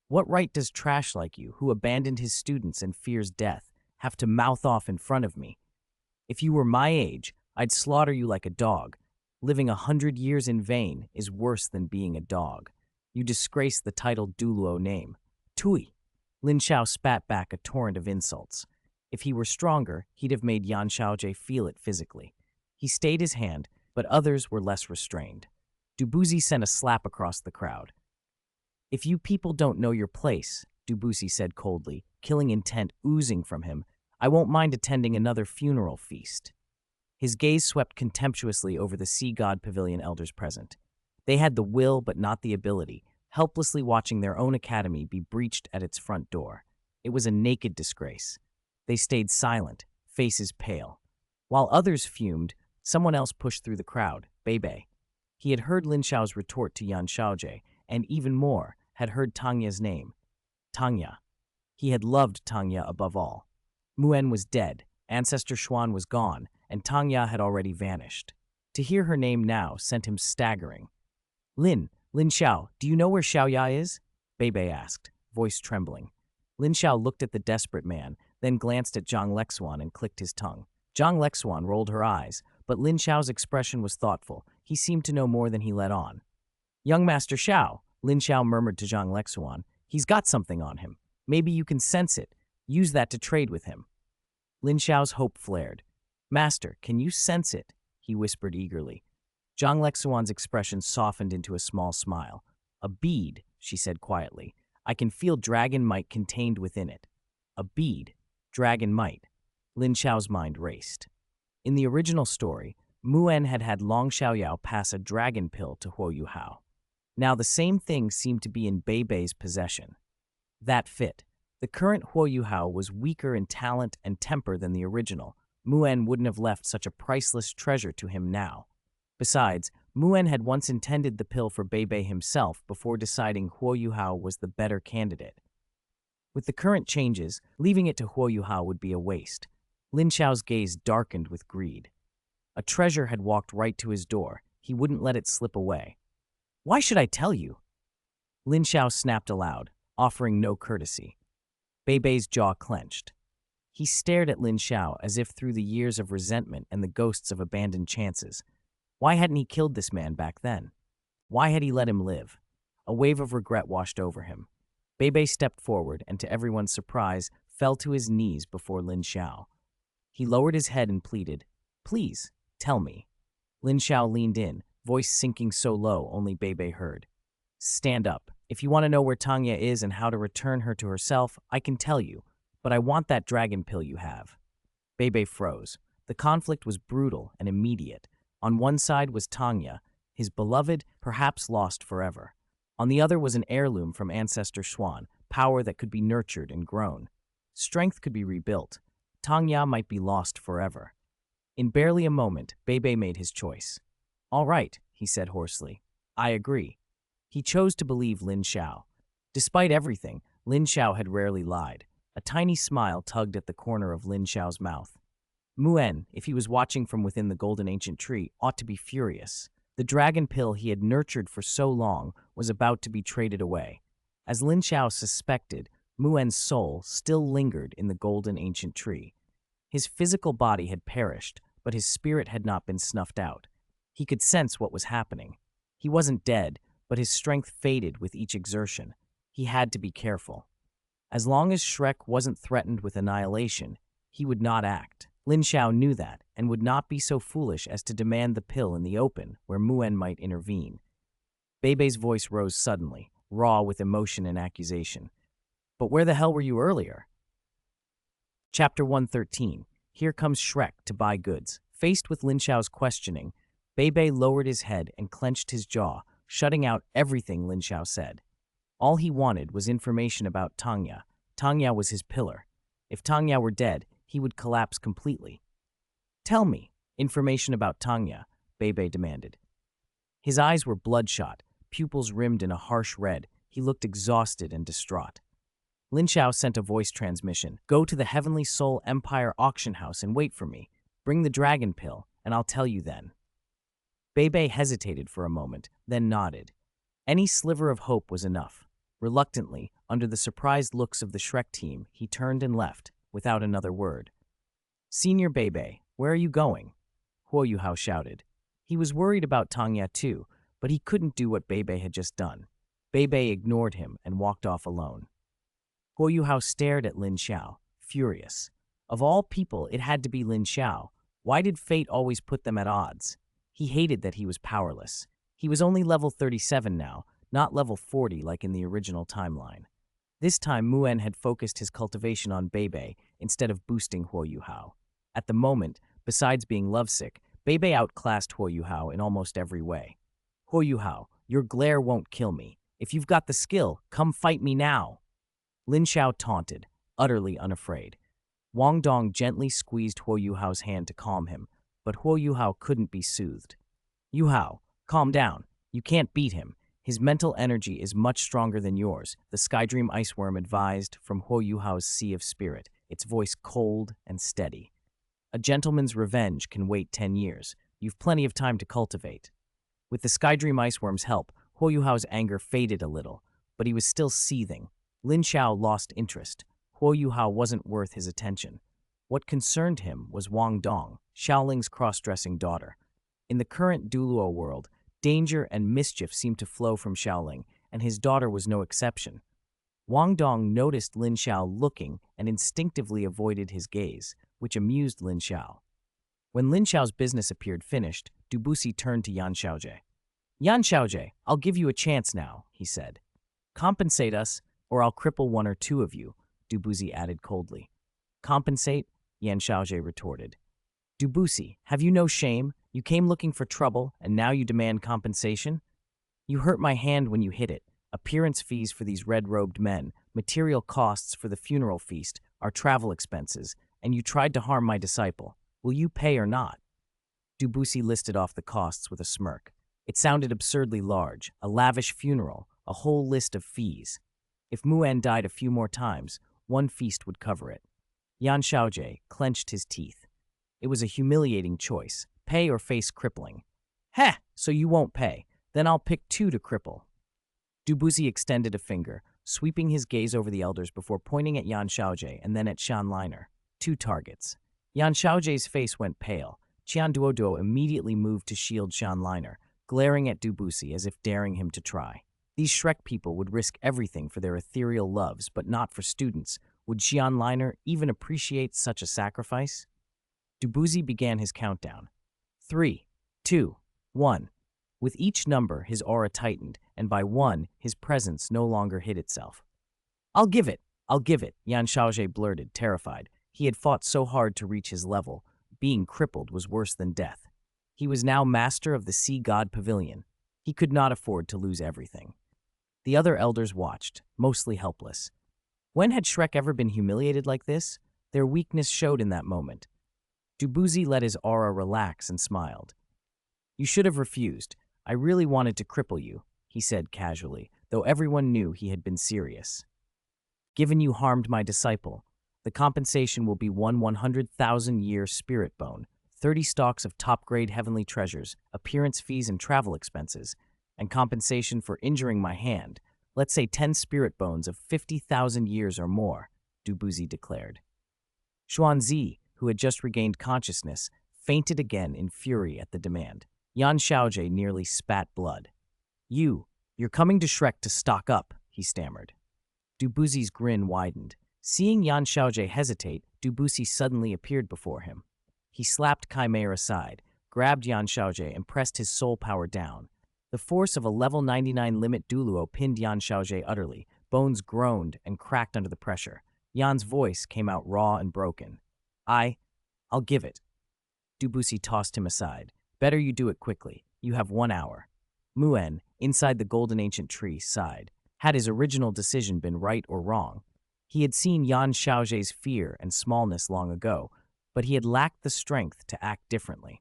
What right does trash like you, who abandoned his students and fears death, have to mouth off in front of me? If you were my age, I'd slaughter you like a dog. Living 100 years in vain is worse than being a dog. You disgrace the titled Douluo name. Tui! Lin Xiao spat back a torrent of insults. If he were stronger, he'd have made Yan Xiaozhi feel it physically. He stayed his hand, but others were less restrained. Dubuzi sent a slap across the crowd. "If you people don't know your place," Dubuzi said coldly, killing intent oozing from him, "I won't mind attending another funeral feast." His gaze swept contemptuously over the sea god pavilion elders present. They had the will but not the ability, helplessly watching their own academy be breached at its front door. It was a naked disgrace. They stayed silent, faces pale. While others fumed, someone else pushed through the crowd, Beibei. He had heard Lin Xiao's retort to Yan Xiaojie, and even more, had heard Tangya's name. Tangya. He had loved Tangya above all. Mu'en was dead, Ancestor Xuan was gone, and Tangya had already vanished. To hear her name now sent him staggering. Lin Xiao, do you know where Xiaoya is?" Beibei asked, voice trembling. Lin Xiao looked at the desperate man, then glanced at Zhang Lexuan and clicked his tongue. Zhang Lexuan rolled her eyes, but Lin Xiao's expression was thoughtful. He seemed to know more than he let on. "Young Master Xiao," Lin Xiao murmured to Zhang Lexuan, "he's got something on him. Maybe you can sense it. Use that to trade with him." Lin Xiao's hope flared. "Master, can you sense it?" he whispered eagerly. Zhang Lexuan's expression softened into a small smile. "A bead," she said quietly. "I can feel dragon might contained within it." A bead. Dragon might. Lin Xiao's mind raced. In the original story, Mu'en had had Long Xiaoyao pass a dragon pill to Huo Yuhao. Now the same thing seemed to be in Beibei's possession. That fit. The current Huo Yuhao was weaker in talent and temper than the original. Mu'en wouldn't have left such a priceless treasure to him now. Besides, Mu'en had once intended the pill for Beibei himself before deciding Huo Yuhao was the better candidate. With the current changes, leaving it to Huo Yuhao would be a waste. Lin Xiao's gaze darkened with greed. A treasure had walked right to his door. He wouldn't let it slip away. "Why should I tell you?" Lin Xiao snapped aloud, offering no courtesy. Beibei's jaw clenched. He stared at Lin Xiao as if through the years of resentment and the ghosts of abandoned chances. Why hadn't he killed this man back then? Why had he let him live? A wave of regret washed over him. Beibei stepped forward and, to everyone's surprise, fell to his knees before Lin Xiao. He lowered his head and pleaded, "Please, tell me." Lin Xiao leaned in, voice sinking so low only Beibei heard. "Stand up. If you want to know where Tangya is and how to return her to herself, I can tell you, but I want that dragon pill you have." Beibei froze. The conflict was brutal and immediate. On one side was Tangya, his beloved, perhaps lost forever. On the other was an heirloom from Ancestor Xuan, power that could be nurtured and grown. Strength could be rebuilt. Tangya might be lost forever. In barely a moment, Beibei made his choice. "All right," he said hoarsely. "I agree." He chose to believe Lin Xiao. Despite everything, Lin Xiao had rarely lied. A tiny smile tugged at the corner of Lin Xiao's mouth. Mu'en, if he was watching from within the golden ancient tree, ought to be furious. The dragon pill he had nurtured for so long was about to be traded away. As Lin Xiao suspected, Mu'en's soul still lingered in the golden ancient tree. His physical body had perished, but his spirit had not been snuffed out. He could sense what was happening. He wasn't dead, but his strength faded with each exertion. He had to be careful. As long as Shrek wasn't threatened with annihilation, he would not act. Lin Xiao knew that and would not be so foolish as to demand the pill in the open, where Mu'en might intervene. Beibei's voice rose suddenly, raw with emotion and accusation. "But where the hell were you earlier?" Chapter 113. Here comes Shrek to buy goods. Faced with Lin Xiao's questioning, Beibei lowered his head and clenched his jaw, shutting out everything Lin Xiao said. All he wanted was information about Tangya. Tangya was his pillar. If Tangya were dead, he would collapse completely. "Tell me information about Tangya," Beibei demanded. His eyes were bloodshot, pupils rimmed in a harsh red. He looked exhausted and distraught. Lin Xiao sent a voice transmission. "Go to the Heavenly Soul Empire auction house and wait for me. Bring the dragon pill, and I'll tell you then." Beibei hesitated for a moment, then nodded. Any sliver of hope was enough. Reluctantly, under the surprised looks of the Shrek team, he turned and left, without another word. "Senior Beibei, where are you going?" Huo Yuhao shouted. He was worried about Tangya too, but he couldn't do what Beibei had just done. Beibei ignored him and walked off alone. Huo Yuhao stared at Lin Xiao, furious. Of all people, it had to be Lin Xiao. Why did fate always put them at odds? He hated that he was powerless. He was only level 37 now, not level 40 like in the original timeline. This time, Muen had focused his cultivation on Bebe instead of boosting Huo Yuhao. At the moment, besides being lovesick, Bebe outclassed Huo Yuhao in almost every way. Huo Yuhao, your glare won't kill me. If you've got the skill, come fight me now. Lin Xiao taunted, utterly unafraid. Wang Dong gently squeezed Huo Yuhao's hand to calm him, but Huo Yuhao couldn't be soothed. Yuhao, calm down. You can't beat him. His mental energy is much stronger than yours, the Skydream Iceworm advised from Huo Yuhao's Sea of Spirit, its voice cold and steady. A gentleman's revenge can wait 10 years. You've plenty of time to cultivate. With the Skydream Iceworm's help, Huo Yuhao's anger faded a little, but he was still seething. Lin Xiao lost interest. Huo Yuhao wasn't worth his attention. What concerned him was Wang Dong, Xiaoling's cross-dressing daughter. In the current Douluo world, danger and mischief seemed to flow from Xiaoling, and his daughter was no exception. Wang Dong noticed Lin Xiao looking and instinctively avoided his gaze, which amused Lin Xiao. When Lin Xiao's business appeared finished, Dubusi turned to Yan Xiaojie. Yan Xiaojie, I'll give you a chance now, he said. Compensate us, or I'll cripple one or two of you, Dubusi added coldly. Compensate? Yan Xiaojie retorted. Dubusi, have you no shame? You came looking for trouble, and now you demand compensation? You hurt my hand when you hit it. Appearance fees for these red-robed men, material costs for the funeral feast, our travel expenses, and you tried to harm my disciple. Will you pay or not? Dubusi listed off the costs with a smirk. It sounded absurdly large, a lavish funeral, a whole list of fees. If Muen died a few more times, one feast would cover it. Yan Xiaojie clenched his teeth. It was a humiliating choice, pay or face crippling. Heh, so you won't pay. Then I'll pick two to cripple. Dubusi extended a finger, sweeping his gaze over the elders before pointing at Yan Xiaojie and then at Shan Liner. 2 targets. Yan Xiaojie's face went pale. Qian Duoduo immediately moved to shield Shan Liner, glaring at Dubusi as if daring him to try. These Shrek people would risk everything for their ethereal loves, but not for students. Would Qian Liner even appreciate such a sacrifice? Dubusi began his countdown. 3, 2, 1. With each number, his aura tightened, and by 1, his presence no longer hid itself. I'll give it, Yan Xiaojie blurted, terrified. He had fought so hard to reach his level. Being crippled was worse than death. He was now master of the Sea God Pavilion. He could not afford to lose everything. The other elders watched, mostly helpless. When had Shrek ever been humiliated like this? Their weakness showed in that moment. Dubusi let his aura relax and smiled. You should have refused. I really wanted to cripple you, he said casually, though everyone knew he had been serious. Given you harmed my disciple, the compensation will be 100,000-year spirit bone, 30 stalks of top-grade heavenly treasures, appearance fees and travel expenses, and compensation for injuring my hand, let's say 10 spirit bones of 50,000 years or more, Dubusi declared. Xuanzi, who had just regained consciousness, fainted again in fury at the demand. Yan Xiaojie nearly spat blood. You're coming to Shrek to stock up, he stammered. Dubusi's grin widened. Seeing Yan Xiaojie hesitate, Dubusi suddenly appeared before him. He slapped Chimera aside, grabbed Yan Xiaojie and pressed his soul power down. The force of a level 99 limit Douluo pinned Yan Xiaojie utterly. Bones groaned and cracked under the pressure. Yan's voice came out raw and broken. I'll give it. Dubusi tossed him aside. Better you do it quickly. You have 1 hour. Muen, inside the golden ancient tree, sighed. Had his original decision been right or wrong? He had seen Yan Xiaojie's fear and smallness long ago, but he had lacked the strength to act differently.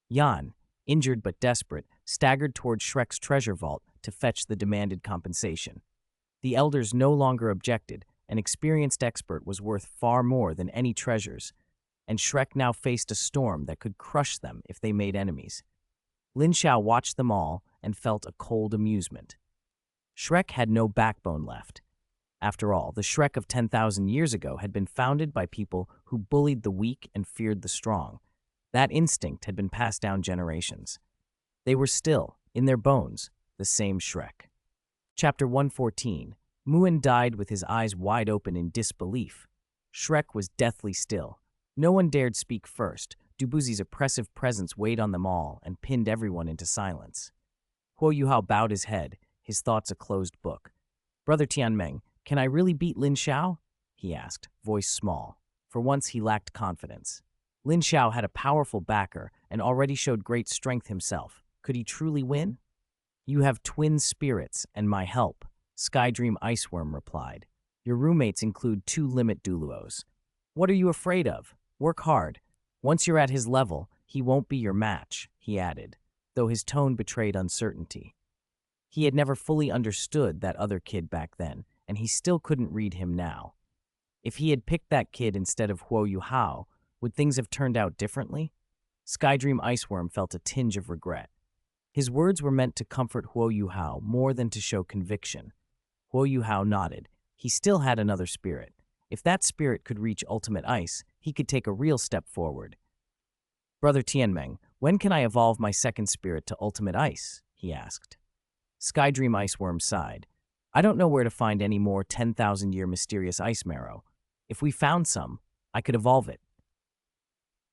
Yan, injured but desperate, staggered toward Shrek's treasure vault to fetch the demanded compensation. The elders no longer objected. An experienced expert was worth far more than any treasures, and Shrek now faced a storm that could crush them if they made enemies. Lin Xiao watched them all and felt a cold amusement. Shrek had no backbone left. After all, the Shrek of 10,000 years ago had been founded by people who bullied the weak and feared the strong. That instinct had been passed down generations. They were still, in their bones, the same Shrek. Chapter 114. Muen died with his eyes wide open in disbelief. Shrek was deathly still. No one dared speak first. Dubusi's oppressive presence weighed on them all and pinned everyone into silence. Huo Yuhao bowed his head, his thoughts a closed book. Brother Tianmeng, can I really beat Lin Xiao? He asked, voice small. For once he lacked confidence. Lin Xiao had a powerful backer and already showed great strength himself. Could he truly win? You have twin spirits and my help, Skydream Iceworm replied. Your roommates include 2 limit Douluos. What are you afraid of? Work hard. Once you're at his level, he won't be your match, he added, though his tone betrayed uncertainty. He had never fully understood that other kid back then, and he still couldn't read him now. If he had picked that kid instead of Huo Yuhao, would things have turned out differently? Skydream Iceworm felt a tinge of regret. His words were meant to comfort Huo Yuhao more than to show conviction. Huo Yuhao nodded. He still had another spirit. If that spirit could reach ultimate ice, he could take a real step forward. Brother Tianmeng, when can I evolve my second spirit to ultimate ice? He asked. Skydream Iceworm sighed. I don't know where to find any more 10,000-year mysterious ice marrow. If we found some, I could evolve it.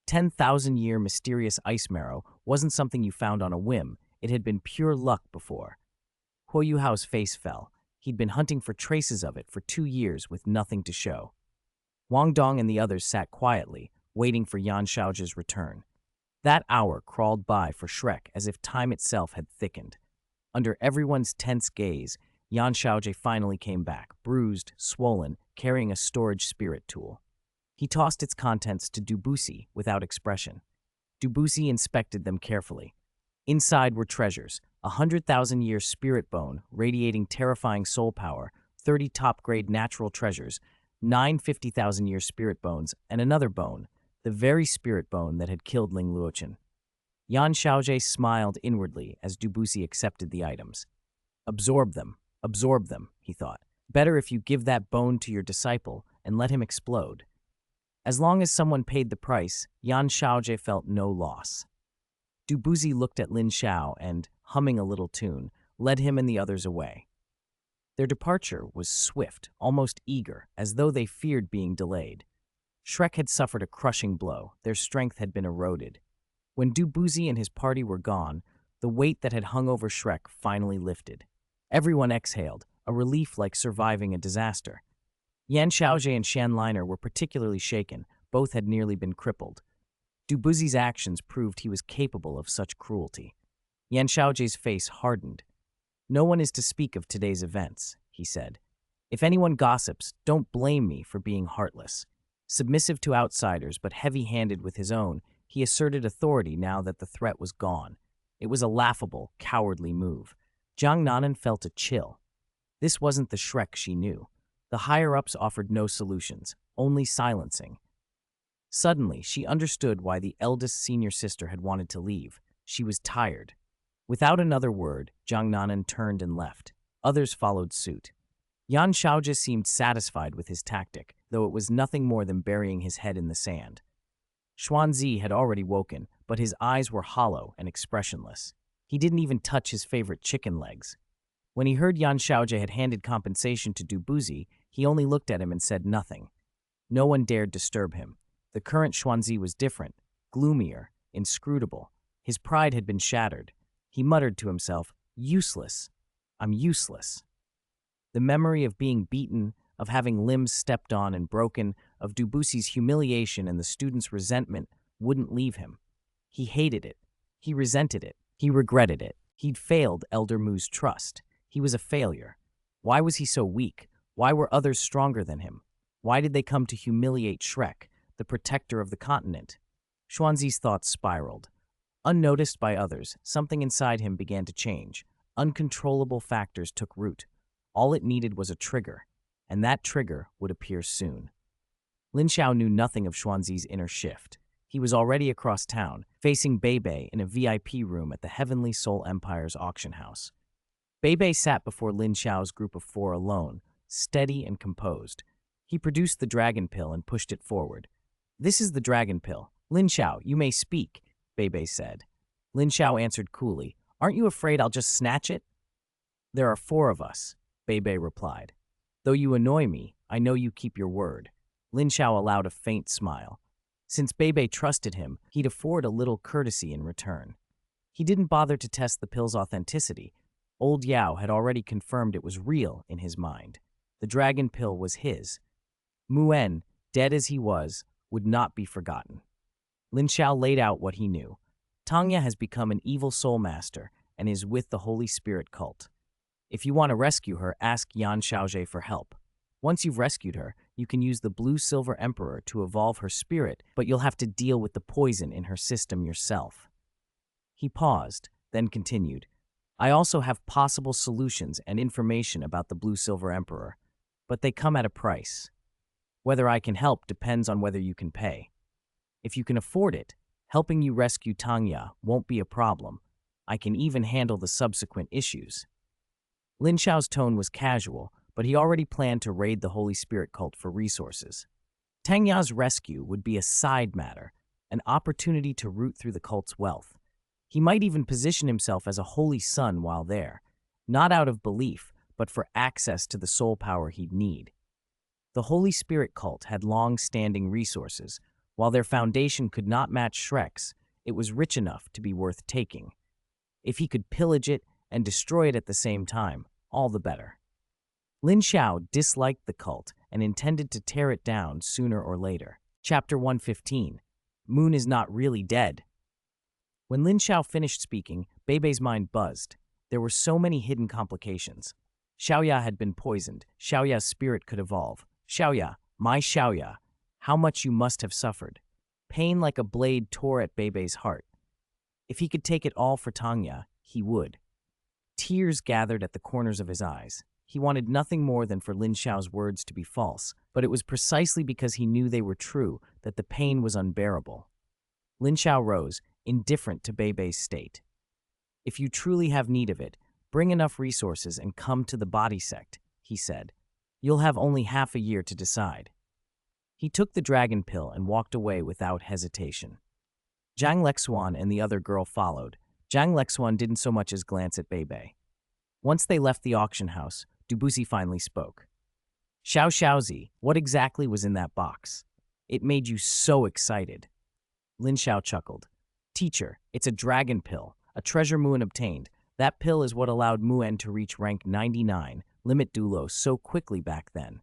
10,000-year mysterious ice marrow wasn't something you found on a whim. It had been pure luck before. Huo Yuhao's face fell. He'd been hunting for traces of it for 2 years with nothing to show. Wang Dong and the others sat quietly, waiting for Yan Xiaoji's return. That hour crawled by for Shrek as if time itself had thickened. Under everyone's tense gaze, Yan Xiaoji finally came back, bruised, swollen, carrying a storage spirit tool. He tossed its contents to Doupo without expression. Doupo inspected them carefully. Inside were treasures, 100,000-year spirit bone radiating terrifying soul power, 30 top-grade natural treasures, 9 50,000-year spirit bones, and another bone, the very spirit bone that had killed Ling Luochen. Yan Xiaoji smiled inwardly as Doupo accepted the items. Absorb them, he thought. Better if you give that bone to your disciple and let him explode. As long as someone paid the price, Yan Xiaoji felt no loss. Doupo looked at Lin Xiao and, humming a little tune, led him and the others away. Their departure was swift, almost eager, as though they feared being delayed. Shrek had suffered a crushing blow. Their strength had been eroded. When Doupo and his party were gone, the weight that had hung over Shrek finally lifted. Everyone exhaled, a relief like surviving a disaster. Yan Xiaoji and Shan Liner were particularly shaken. Both had nearly been crippled. Doupo's actions proved he was capable of such cruelty. Yan Xiaoji's face hardened. No one is to speak of today's events, he said. If anyone gossips, don't blame me for being heartless. Submissive to outsiders but heavy-handed with his own, he asserted authority now that the threat was gone. It was a laughable, cowardly move. Jiang Nanan felt a chill. This wasn't the Shrek she knew. The higher-ups offered no solutions, only silencing. Suddenly, she understood why the eldest senior sister had wanted to leave. She was tired. Without another word, Jiang Nanan turned and left. Others followed suit. Yan Xiaoji seemed satisfied with his tactic, though it was nothing more than burying his head in the sand. Xuanzi had already woken, but his eyes were hollow and expressionless. He didn't even touch his favorite chicken legs. When he heard Yan Xiaoji had handed compensation to Doupo, he only looked at him and said nothing. No one dared disturb him. The current Xuanzi was different, gloomier, inscrutable. His pride had been shattered. He muttered to himself, "Useless. I'm useless." The memory of being beaten, of having limbs stepped on and broken, of Doupo's humiliation and the student's resentment wouldn't leave him. He hated it. He resented it. He regretted it. He'd failed Elder Mu's trust. He was a failure. Why was he so weak? Why were others stronger than him? Why did they come to humiliate Shrek, the protector of the continent? Xuanzi's thoughts spiraled. Unnoticed by others, something inside him began to change. Uncontrollable factors took root. All it needed was a trigger, and that trigger would appear soon. Lin Xiao knew nothing of Xuanzi's inner shift. He was already across town, facing Beibei in a VIP room at the Heavenly Soul Empire's auction house. Beibei sat before Lin Xiao's group of 4 alone, steady and composed. He produced the dragon pill and pushed it forward. "This is the dragon pill. Lin Xiao, you may speak," Beibei said. Lin Xiao answered coolly, "Aren't you afraid I'll just snatch it?" "There are 4 of us," Beibei replied. "Though you annoy me, I know you keep your word." Lin Xiao allowed a faint smile. Since Beibei trusted him, he'd afford a little courtesy in return. He didn't bother to test the pill's authenticity, Old Yao had already confirmed it was real in his mind. The dragon pill was his. Muen, dead as he was, would not be forgotten. Lin Xiao laid out what he knew. Tangya has become an evil soul master and is with the Holy Spirit cult. If you want to rescue her, ask Yan Xiaozhe for help. Once you've rescued her, you can use the Blue-Silver Emperor to evolve her spirit, but you'll have to deal with the poison in her system yourself. He paused, then continued. I also have possible solutions and information about the Blue-Silver Emperor, but they come at a price. Whether I can help depends on whether you can pay. If you can afford it, helping you rescue Tangya won't be a problem. I can even handle the subsequent issues. Lin Xiao's tone was casual, but he already planned to raid the Holy Spirit cult for resources. Tangya's rescue would be a side matter, an opportunity to root through the cult's wealth. He might even position himself as a holy son while there, not out of belief, but for access to the soul power he'd need. The Holy Spirit cult had long-standing resources. While their foundation could not match Shrek's, it was rich enough to be worth taking. If he could pillage it and destroy it at the same time, all the better. Lin Xiao disliked the cult and intended to tear it down sooner or later. Chapter 115. Moon is not really dead. When Lin Xiao finished speaking, Beibei's mind buzzed. There were so many hidden complications. Xiaoya had been poisoned. Xiaoya's spirit could evolve. Xiaoya, my Xiaoya, how much you must have suffered. Pain like a blade tore at Beibei's heart. If he could take it all for Tangya, he would. Tears gathered at the corners of his eyes. He wanted nothing more than for Lin Xiao's words to be false, but it was precisely because he knew they were true that the pain was unbearable. Lin Xiao rose, indifferent to Beibei's state. If you truly have need of it, bring enough resources and come to the body sect, he said. You'll have only half a year to decide. He took the dragon pill and walked away without hesitation. Zhang Lexuan and the other girl followed. Zhang Lexuan didn't so much as glance at Beibei. Once they left the auction house, Dubusi finally spoke. Xiao Xiaozi, what exactly was in that box? It made you so excited. Lin Xiao chuckled. Teacher, it's a dragon pill, a treasure Muen obtained. That pill is what allowed Muen to reach rank 99, limit Doulo, so quickly back then.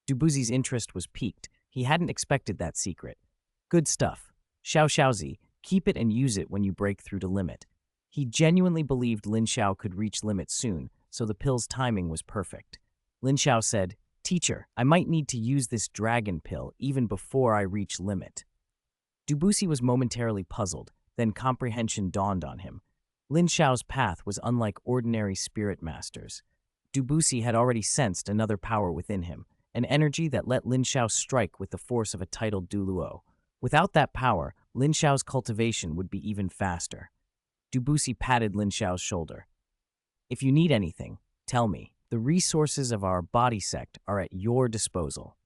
Dubuzi's interest was piqued. He hadn't expected that secret. Good stuff. Xiao Xiaozi, keep it and use it when you break through to limit. He genuinely believed Lin Xiao could reach limit soon, so the pill's timing was perfect. Lin Xiao said, Teacher, I might need to use this dragon pill even before I reach limit. Dubusi was momentarily puzzled, then comprehension dawned on him. Lin Xiao's path was unlike ordinary spirit masters. Dubusi had already sensed another power within him, an energy that let Lin Xiao strike with the force of a titled Douluo. Without that power, Lin Xiao's cultivation would be even faster. Dubusi patted Lin Xiao's shoulder. If you need anything, tell me. The resources of our body sect are at your disposal.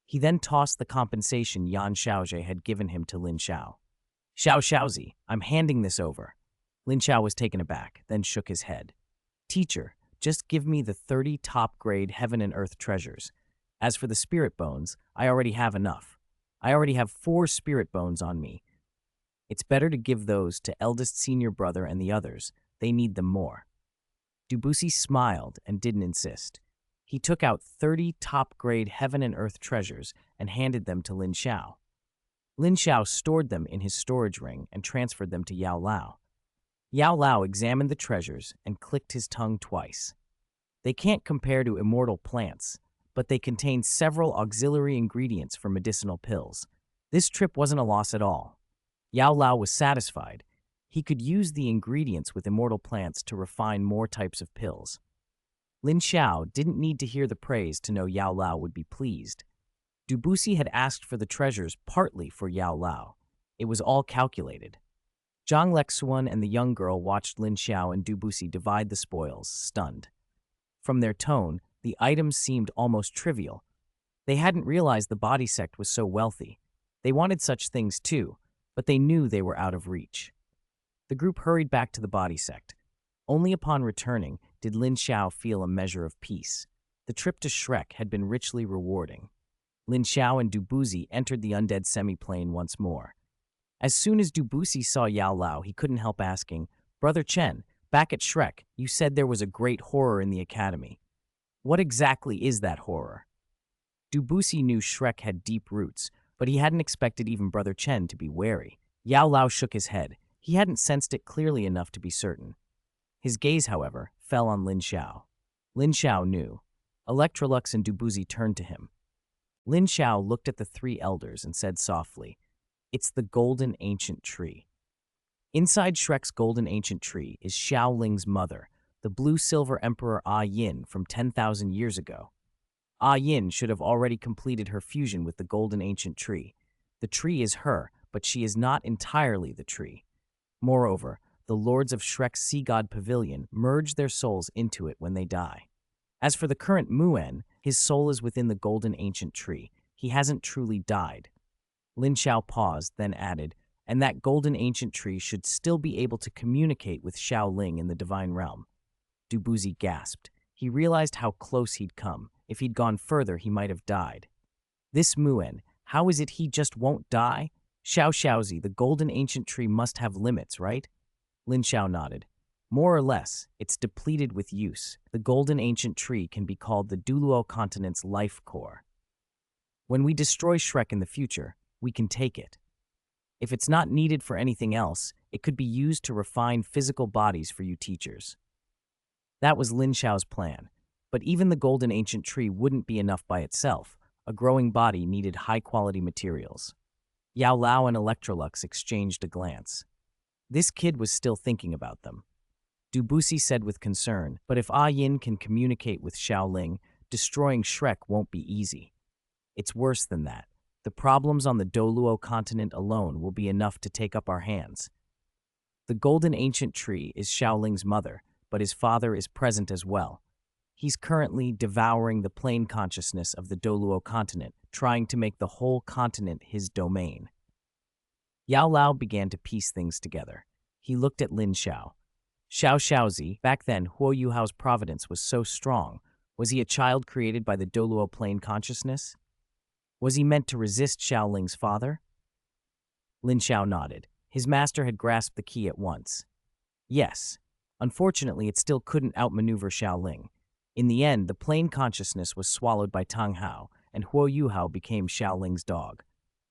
He then tossed the compensation Yan Xiaozhe had given him to Lin Xiao. Xiao Xiaozi, I'm handing this over. Lin Xiao was taken aback, then shook his head. Teacher, just give me the 30 top-grade heaven and earth treasures. As for the spirit bones, I already have enough. I already have 4 spirit bones on me. It's better to give those to eldest senior brother and the others. They need them more. Dubusi smiled and didn't insist. He took out 30 top-grade heaven and earth treasures and handed them to Lin Xiao. Lin Xiao stored them in his storage ring and transferred them to Yao Lao. Yao Lao examined the treasures and clicked his tongue twice. They can't compare to immortal plants, but they contain several auxiliary ingredients for medicinal pills. This trip wasn't a loss at all. Yao Lao was satisfied. He could use the ingredients with immortal plants to refine more types of pills. Lin Xiao didn't need to hear the praise to know Yao Lao would be pleased. Dubusi had asked for the treasures partly for Yao Lao. It was all calculated. Zhang Lexuan and the young girl watched Lin Xiao and Dubusi divide the spoils, stunned. From their tone, the items seemed almost trivial. They hadn't realized the body sect was so wealthy. They wanted such things too, but they knew they were out of reach. The group hurried back to the body sect. Only upon returning did Lin Xiao feel a measure of peace. The trip to Shrek had been richly rewarding. Lin Xiao and Dubusi entered the undead semi-plane once more. As soon as Dubusi saw Yao Lao, he couldn't help asking, Brother Chen, Back at Shrek, you said there was a great horror in the academy. What exactly is that horror? Dubusi knew Shrek had deep roots, but he hadn't expected even Brother Chen to be wary. Yao Lao shook his head. He hadn't sensed it clearly enough to be certain. His gaze, however, fell on Lin Xiao. Lin Xiao knew. Electrolux and Dubusi turned to him. Lin Xiao looked at the three elders and said softly, "It's the golden ancient tree." Inside Shrek's golden ancient tree is Xiao Ling's mother, the blue-silver emperor Ah Yin from 10,000 years ago. Ah Yin should have already completed her fusion with the golden ancient tree. The tree is her, but she is not entirely the tree. Moreover, the lords of Shrek's sea god pavilion merge their souls into it when they die. As for the current Muen, his soul is within the golden ancient tree. He hasn't truly died. Lin Xiao paused, then added, and that golden ancient tree should still be able to communicate with Xiao Ling in the divine realm. Dubuzi gasped. He realized how close he'd come. If he'd gone further, he might have died. This Muen, how is it he just won't die? Xiao Xiaozi, the golden ancient tree must have limits, right? Lin Xiao nodded. More or less, it's depleted with use. The golden ancient tree can be called the Douluo Continent's life core. When we destroy Shrek in the future, we can take it. If it's not needed for anything else, it could be used to refine physical bodies for you teachers. That was Lin Xiao's plan, but even the golden ancient tree wouldn't be enough by itself. A growing body needed high-quality materials. Yao Lao and Electrolux exchanged a glance. This kid was still thinking about them. Dubusi said with concern, but if Ah Yin can communicate with Xiao Ling, destroying Shrek won't be easy. It's worse than that. The problems on the Douluo Continent alone will be enough to take up our hands. The golden ancient tree is Xiao Ling's mother, but his father is present as well. He's currently devouring the plane consciousness of the Douluo Continent, trying to make the whole continent his domain. Yao Lao began to piece things together. He looked at Lin Xiao. Xiao Xiaozi, back then Huo Yuhao's providence was so strong. Was he a child created by the Douluo plane consciousness? Was he meant to resist Xiao Ling's father? Lin Xiao nodded. His master had grasped the key at once. Yes. Unfortunately, it still couldn't outmaneuver Xiao Ling. In the end, the plane consciousness was swallowed by Tang Hao, and Huo Yuhao became Xiao Ling's dog.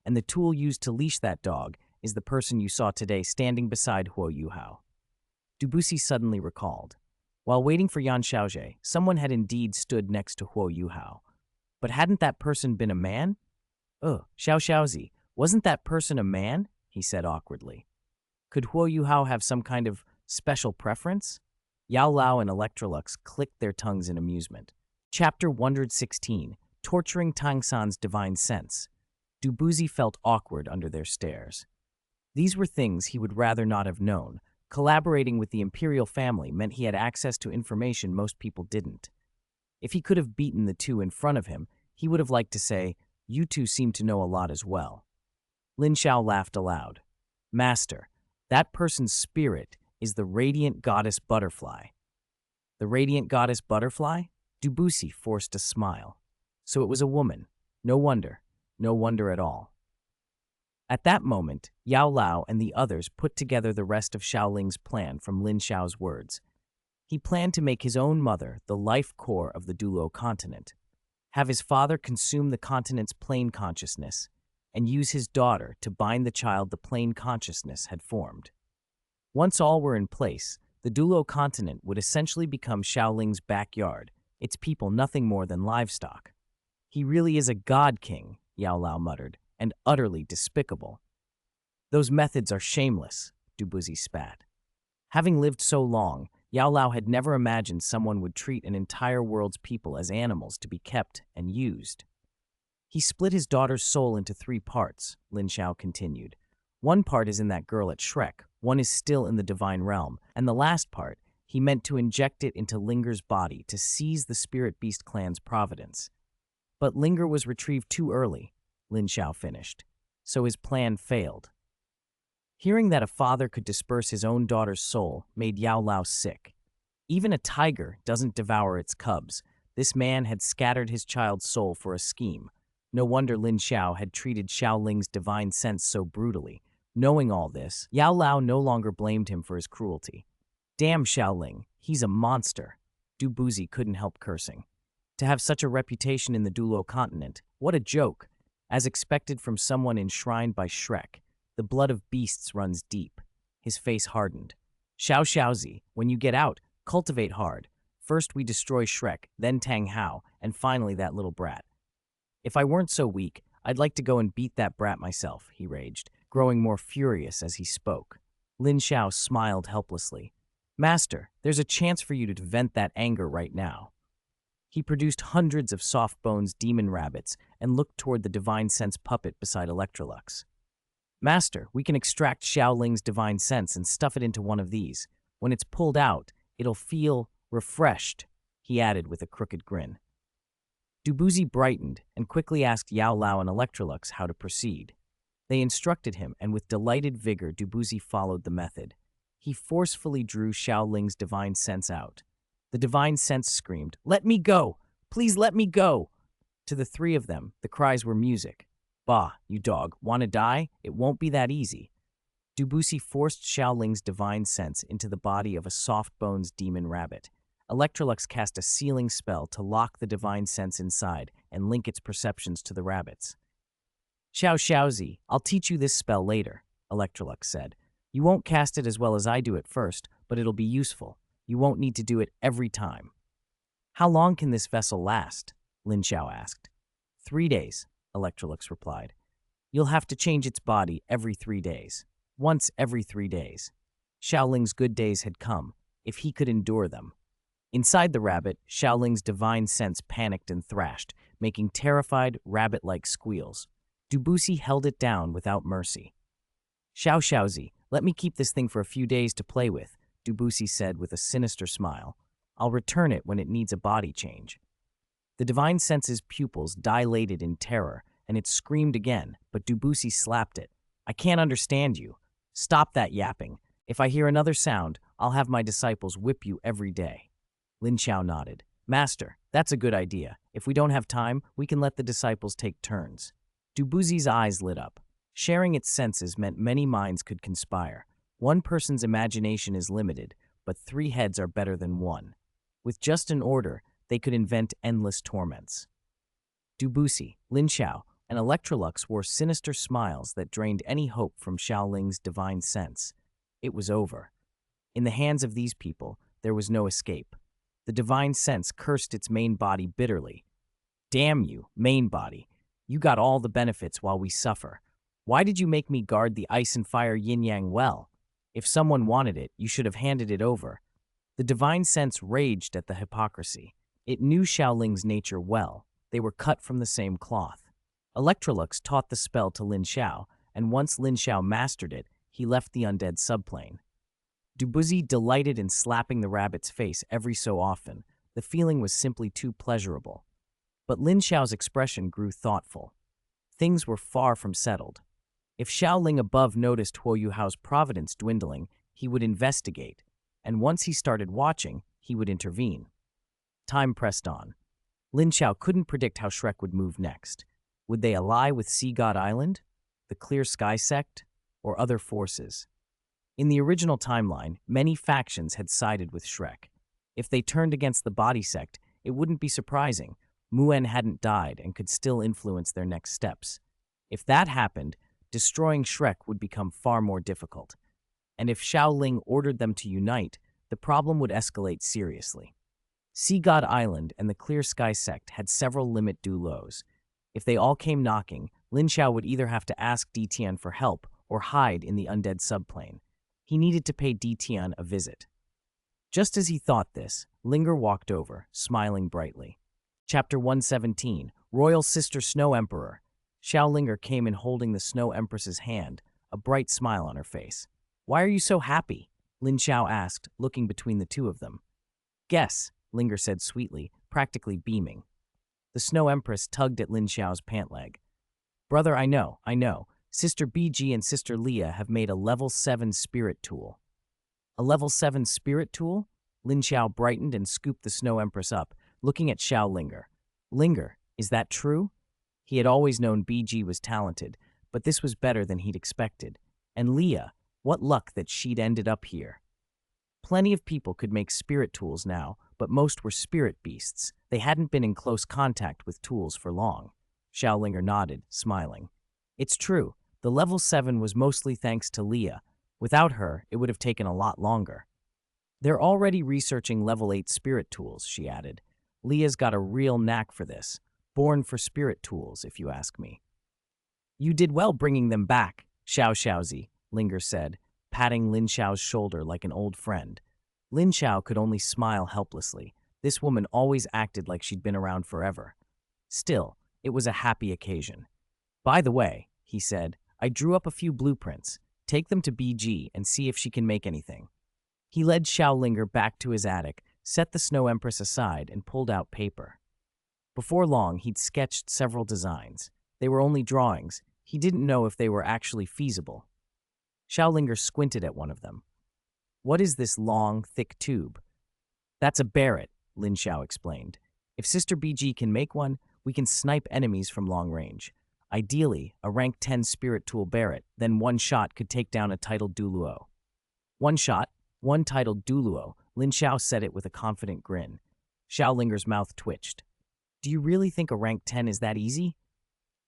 And the tool used to leash that dog is the person you saw today standing beside Huo Yuhao. Dubusi suddenly recalled. While waiting for Yan Xiaozhe, someone had indeed stood next to Huo Yuhao. But hadn't that person been a man? Xiao Xiaozi, wasn't that person a man? He said awkwardly. Could Huo Yuhao have some kind of special preference? Yao Lao and Electrolux clicked their tongues in amusement. Chapter 116, Torturing Tang San's Divine Sense. Dubuzi felt awkward under their stares. These were things he would rather not have known. Collaborating with the imperial family meant he had access to information most people didn't. If he could have beaten the two in front of him, he would have liked to say, "You two seem to know a lot as well." Lin Xiao laughed aloud. "Master, that person's spirit is the radiant goddess butterfly." The radiant goddess butterfly? Dubusi forced a smile. So it was a woman. No wonder. No wonder at all. At that moment, Yao Lao and the others put together the rest of Xiao Ling's plan from Lin Xiao's words. He planned to make his own mother the life core of the Douluo Continent, have his father consume the continent's plane consciousness, and use his daughter to bind the child the plane consciousness had formed. Once all were in place, the Douluo Continent would essentially become Xiao Ling's backyard, its people nothing more than livestock. He really is a god king, Yao Lao muttered, and utterly despicable. Those methods are shameless, Dubuzi spat. Having lived so long, Yao Lao had never imagined someone would treat an entire world's people as animals to be kept and used. He split his daughter's soul into 3 parts, Lin Xiao continued. One part is in that girl at Shrek, one is still in the divine realm, and the last part, he meant to inject it into Linger's body to seize the Spirit Beast clan's providence. But Linger was retrieved too early, Lin Xiao finished, so his plan failed. Hearing that a father could disperse his own daughter's soul made Yao Lao sick. Even a tiger doesn't devour its cubs. This man had scattered his child's soul for a scheme. No wonder Lin Xiao had treated Xiao Ling's divine sense so brutally. Knowing all this, Yao Lao no longer blamed him for his cruelty. Damn Xiaoling, he's a monster. Dubuzi couldn't help cursing. To have such a reputation in the Douluo Continent, what a joke. As expected from someone enshrined by Shrek, the blood of beasts runs deep. His face hardened. Xiaozi, when you get out, cultivate hard. First we destroy Shrek, then Tang Hao, and finally that little brat. If I weren't so weak, I'd like to go and beat that brat myself, he raged, growing more furious as he spoke. Lin Xiao smiled helplessly. Master, there's a chance for you to vent that anger right now. He produced hundreds of soft bones demon rabbits and looked toward the divine sense puppet beside Electrolux. Master, we can extract Xiaoling's divine sense and stuff it into one of these. When it's pulled out, it'll feel refreshed, he added with a crooked grin. Dubuzi brightened and quickly asked Yao Lao and Electrolux how to proceed. They instructed him, and with delighted vigor Dubuzi followed the method. He forcefully drew Xiaoling's divine sense out. The divine sense screamed, "Let me go! Please let me go!" To the three of them, the cries were music. Bah, you dog, wanna die? It won't be that easy. Dubuzi forced Xiaoling's divine sense into the body of a soft-bones demon rabbit. Electrolux cast a sealing spell to lock the divine sense inside and link its perceptions to the rabbits. Xiaozi, I'll teach you this spell later, Electrolux said. You won't cast it as well as I do at first, but it'll be useful. You won't need to do it every time. How long can this vessel last? Lin Xiao asked. 3 days, Electrolux replied. You'll have to change its body every 3 days. Once every 3 days. Xiaoling's good days had come, if he could endure them. Inside the rabbit, Xiaoling's divine sense panicked and thrashed, making terrified, rabbit-like squeals. Dubuzi held it down without mercy. Xiaozi, let me keep this thing for a few days to play with, Dubuzi said with a sinister smile. I'll return it when it needs a body change. The divine sense's pupils dilated in terror, and it screamed again, but Dubuzi slapped it. I can't understand you. Stop that yapping. If I hear another sound, I'll have my disciples whip you every day. Lin Xiao nodded. Master, that's a good idea. If we don't have time, we can let the disciples take turns. Dubuzi's eyes lit up. Sharing its senses meant many minds could conspire. One person's imagination is limited, but 3 heads are better than 1. With just an order, they could invent endless torments. Dubuzi, Lin Xiao, and Electrolux wore sinister smiles that drained any hope from Xiaoling's divine sense. It was over. In the hands of these people, there was no escape. The divine sense cursed its main body bitterly. Damn you, main body. You got all the benefits while we suffer. Why did you make me guard the ice and fire yin-yang well? If someone wanted it, you should have handed it over. The divine sense raged at the hypocrisy. It knew Xiaoling's nature well. They were cut from the same cloth. Electrolux taught the spell to Lin Xiao, and once Lin Xiao mastered it, he left the undead subplane. Dubuzi delighted in slapping the rabbit's face every so often. The feeling was simply too pleasurable. But Lin Xiao's expression grew thoughtful. Things were far from settled. If Xiaoling above noticed Huo Yuhao's providence dwindling, he would investigate, and once he started watching, he would intervene. Time pressed on. Lin Xiao couldn't predict how Shrek would move next. Would they ally with Sea God Island, the Clear Sky Sect, or other forces? In the original timeline, many factions had sided with Shrek. If they turned against the Body Sect, it wouldn't be surprising. Muen hadn't died and could still influence their next steps. If that happened, destroying Shrek would become far more difficult. And if Xiaoling ordered them to unite, the problem would escalate seriously. Sea God Island and the Clear Sky Sect had several limit Doulos. If they all came knocking, Lin Xiao would either have to ask Detian for help or hide in the undead subplane. He needed to pay Detian a visit. Just as he thought this, Linger walked over, smiling brightly. Chapter 117, Royal Sister Snow Emperor. Xiaolinger came in holding the Snow Empress's hand, a bright smile on her face. Why are you so happy? Lin Xiao asked, looking between the two of them. Guess, Linger said sweetly, practically beaming. The Snow Empress tugged at Lin Xiao's pant leg. Brother, I know. Sister BG and Sister Leah have made a level 7 spirit tool. A level 7 spirit tool? Lin Xiao brightened and scooped the Snow Empress up, looking at Xiaolinger. Linger, is that true? He had always known BG was talented, but this was better than he'd expected. And Leah, what luck that she'd ended up here. Plenty of people could make spirit tools now, but most were spirit beasts. They hadn't been in close contact with tools for long. Xiaolinger nodded, smiling. It's true, the level 7 was mostly thanks to Leah. Without her, it would have taken a lot longer. They're already researching level 8 spirit tools, she added. Leah's got a real knack for this. Born for spirit tools, if you ask me. You did well bringing them back, Xiaozi, Linger said, patting Lin Xiao's shoulder like an old friend. Lin Xiao could only smile helplessly. This woman always acted like she'd been around forever. Still, it was a happy occasion. By the way, he said, I drew up a few blueprints. Take them to BG and see if she can make anything. He led Xiaolinger back to his attic, set the Snow Empress aside, and pulled out paper. Before long, he'd sketched several designs. They were only drawings. He didn't know if they were actually feasible. Xiaolinger squinted at one of them. What is this long, thick tube? That's a Barrett, Lin Xiao explained. If Sister BG can make one, we can snipe enemies from long range. Ideally, a rank 10 spirit tool Barrett, then one shot could take down a titled Douluo. One shot, one titled Douluo, Lin Xiao said it with a confident grin. Xiaolinger's mouth twitched. Do you really think a rank 10 is that easy?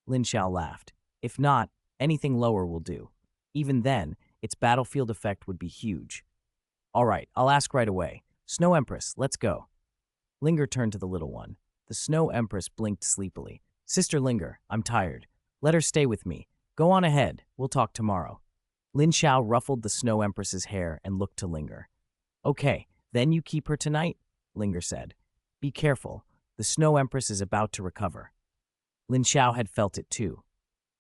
Lin Xiao laughed. If not, anything lower will do. Even then, its battlefield effect would be huge. All right, I'll ask right away. Snow Empress, let's go. Linger turned to the little one. The Snow Empress blinked sleepily. Sister Linger, I'm tired. Let her stay with me. Go on ahead. We'll talk tomorrow. Lin Xiao ruffled the Snow Empress's hair and looked to Linger. Okay, then you keep her tonight, Linger said. Be careful. The Snow Empress is about to recover. Lin Xiao had felt it too.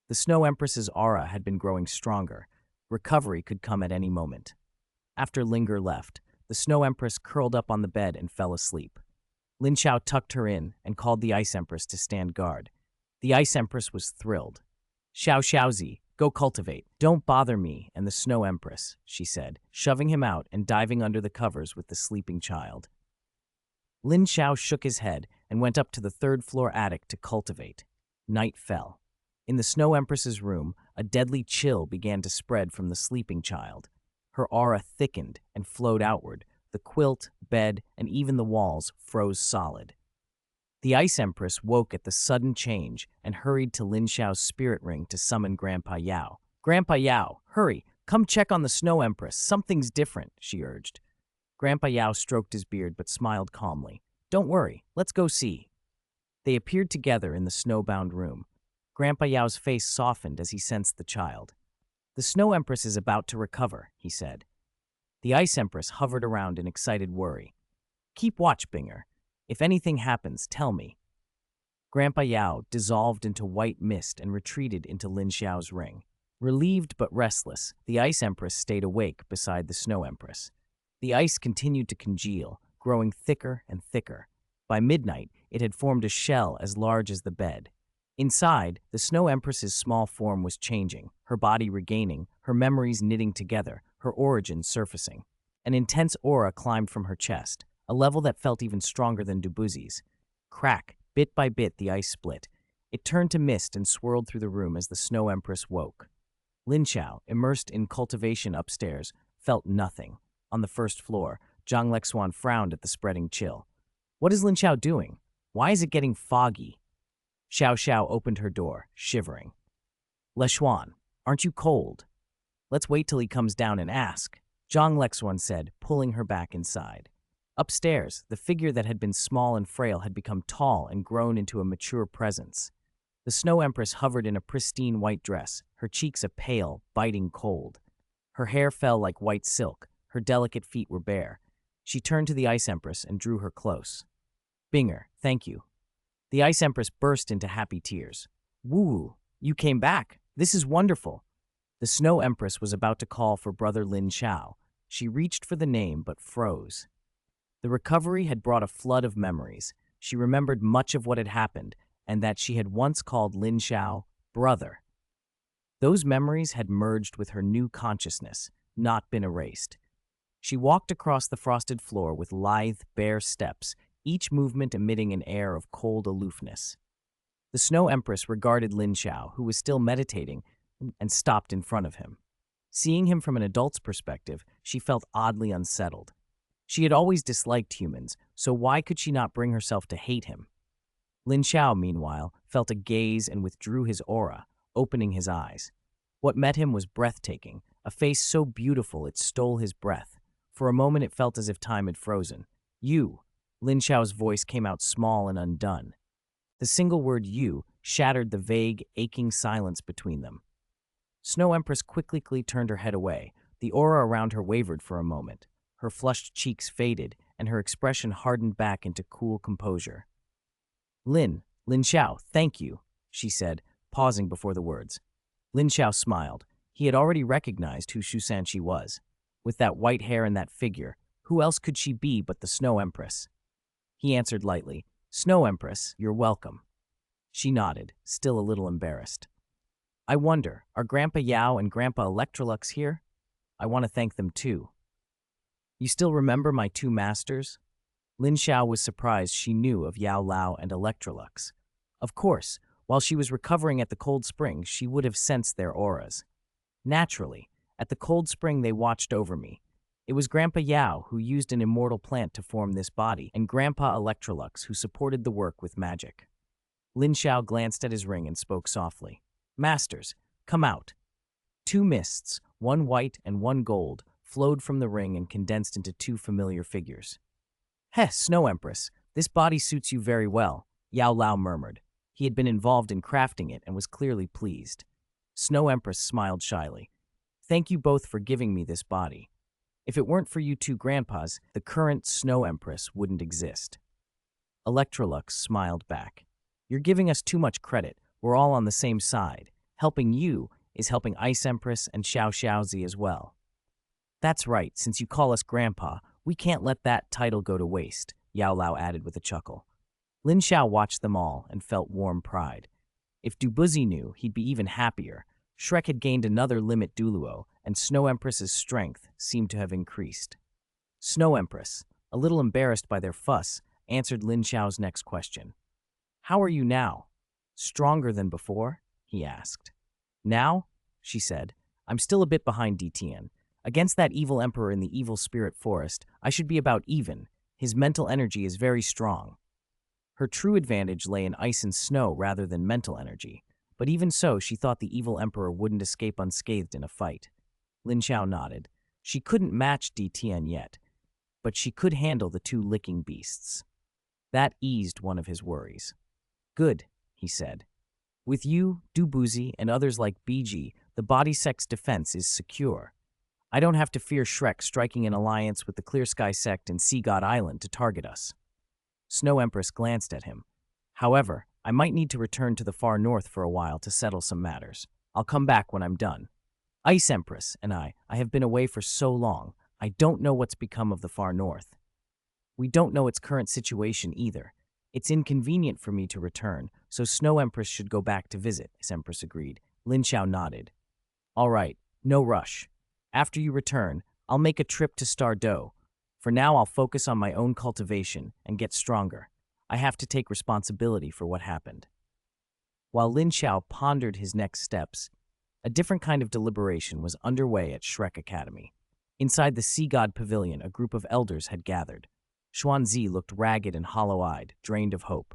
The Snow Empress's aura had been growing stronger. Recovery could come at any moment. After Linger left, the Snow Empress curled up on the bed and fell asleep. Lin Xiao tucked her in and called the Ice Empress to stand guard. The Ice Empress was thrilled. Xiaozi, go cultivate. Don't bother me and the Snow Empress, she said, shoving him out and diving under the covers with the sleeping child. Lin Xiao shook his head and went up to the third-floor attic to cultivate. Night fell. In the Snow Empress's room, a deadly chill began to spread from the sleeping child. Her aura thickened and flowed outward. The quilt, bed, and even the walls froze solid. The Ice Empress woke at the sudden change and hurried to Lin Xiao's spirit ring to summon Grandpa Yao. Grandpa Yao, hurry, come check on the Snow Empress. Something's different, she urged. Grandpa Yao stroked his beard but smiled calmly. Don't worry, let's go see. They appeared together in the snowbound room. Grandpa Yao's face softened as he sensed the child. The Snow Empress is about to recover, he said. The Ice Empress hovered around in excited worry. Keep watch, Binger. If anything happens, tell me. Grandpa Yao dissolved into white mist and retreated into Lin Xiao's ring. Relieved but restless, the Ice Empress stayed awake beside the Snow Empress. The ice continued to congeal, growing thicker and thicker. By midnight, it had formed a shell as large as the bed. Inside, the Snow Empress's small form was changing, her body regaining, her memories knitting together, her origin surfacing. An intense aura climbed from her chest, a level that felt even stronger than Dubuzi's. Crack, bit by bit, the ice split. It turned to mist and swirled through the room as the Snow Empress woke. Lin Xiao, immersed in cultivation upstairs, felt nothing. On the first floor, Zhang Lexuan frowned at the spreading chill. What is Lin Xiao doing? Why is it getting foggy? Xiao Xiao opened her door, shivering. Lexuan, aren't you cold? Let's wait till he comes down and ask, Zhang Lexuan said, pulling her back inside. Upstairs, the figure that had been small and frail had become tall and grown into a mature presence. The Snow Empress hovered in a pristine white dress, her cheeks a pale, biting cold. Her hair fell like white silk, her delicate feet were bare. She turned to the Ice Empress and drew her close. Binger, thank you. The Ice Empress burst into happy tears. Woo, you came back. This is wonderful. The Snow Empress was about to call for Brother Lin Xiao. She reached for the name but froze. The recovery had brought a flood of memories. She remembered much of what had happened and that she had once called Lin Xiao brother. Those memories had merged with her new consciousness, not been erased. She walked across the frosted floor with lithe, bare steps, each movement emitting an air of cold aloofness. The Snow Empress regarded Lin Xiao, who was still meditating, and stopped in front of him. Seeing him from an adult's perspective, she felt oddly unsettled. She had always disliked humans, so why could she not bring herself to hate him? Lin Xiao, meanwhile, felt a gaze and withdrew his aura, opening his eyes. What met him was breathtaking, a face so beautiful it stole his breath. For a moment it felt as if time had frozen. You. Lin Xiao's voice came out small and undone. The single word you shattered the vague, aching silence between them. Snow Empress quickly turned her head away. The aura around her wavered for a moment. Her flushed cheeks faded, and her expression hardened back into cool composure. Lin Xiao, thank you, she said, pausing before the words. Lin Xiao smiled. He had already recognized who Shusanshi was. With that white hair and that figure, who else could she be but the Snow Empress? He answered lightly, Snow Empress, you're welcome. She nodded, still a little embarrassed. I wonder, are Grandpa Yao and Grandpa Electrolux here? I want to thank them too. You still remember my two masters? Lin Xiao was surprised she knew of Yao Lao and Electrolux. Of course, while she was recovering at the cold spring, she would have sensed their auras. Naturally, at the cold spring they watched over me. It was Grandpa Yao who used an immortal plant to form this body, and Grandpa Electrolux who supported the work with magic. Lin Xiao glanced at his ring and spoke softly. Masters, come out. Two mists, one white and one gold, flowed from the ring and condensed into two familiar figures. Heh, Snow Empress, this body suits you very well, Yao Lao murmured. He had been involved in crafting it and was clearly pleased. Snow Empress smiled shyly. Thank you both for giving me this body. If it weren't for you two grandpas, the current Snow Empress wouldn't exist. Electrolux smiled back. You're giving us too much credit. We're all on the same side. Helping you is helping Ice Empress and Xiao Xiaozi as well. That's right, since you call us Grandpa, we can't let that title go to waste, Yao Lao added with a chuckle. Lin Xiao watched them all and felt warm pride. If Dubuzi knew, he'd be even happier. Shrek had gained another limit Douluo, and Snow Empress's strength seemed to have increased. Snow Empress, a little embarrassed by their fuss, answered Lin Xiao's next question. How are you now? Stronger than before? He asked. Now? She said. I'm still a bit behind DTN. Against that evil emperor in the evil spirit forest, I should be about even. His mental energy is very strong. Her true advantage lay in ice and snow rather than mental energy. But even so, she thought the evil emperor wouldn't escape unscathed in a fight. Lin Xiao nodded. She couldn't match DTN yet, but she could handle the two licking beasts. That eased one of his worries. Good, he said. With you, Dubuzi, and others like BG, the body sex defense is secure. I don't have to fear Shrek striking an alliance with the Clear Sky sect in Sea God Island to target us. Snow Empress glanced at him. However, I might need to return to the far north for a while to settle some matters. I'll come back when I'm done. Ice Empress and I have been away for so long, I don't know what's become of the far north. We don't know its current situation either. It's inconvenient for me to return, so Snow Empress should go back to visit, Ice Empress agreed. Lin Xiao nodded. All right, no rush. After you return, I'll make a trip to Stardew. For now, I'll focus on my own cultivation and get stronger. I have to take responsibility for what happened. While Lin Xiao pondered his next steps, a different kind of deliberation was underway at Shrek Academy. Inside the Sea God Pavilion, a group of elders had gathered. Xuanzi looked ragged and hollow-eyed, drained of hope.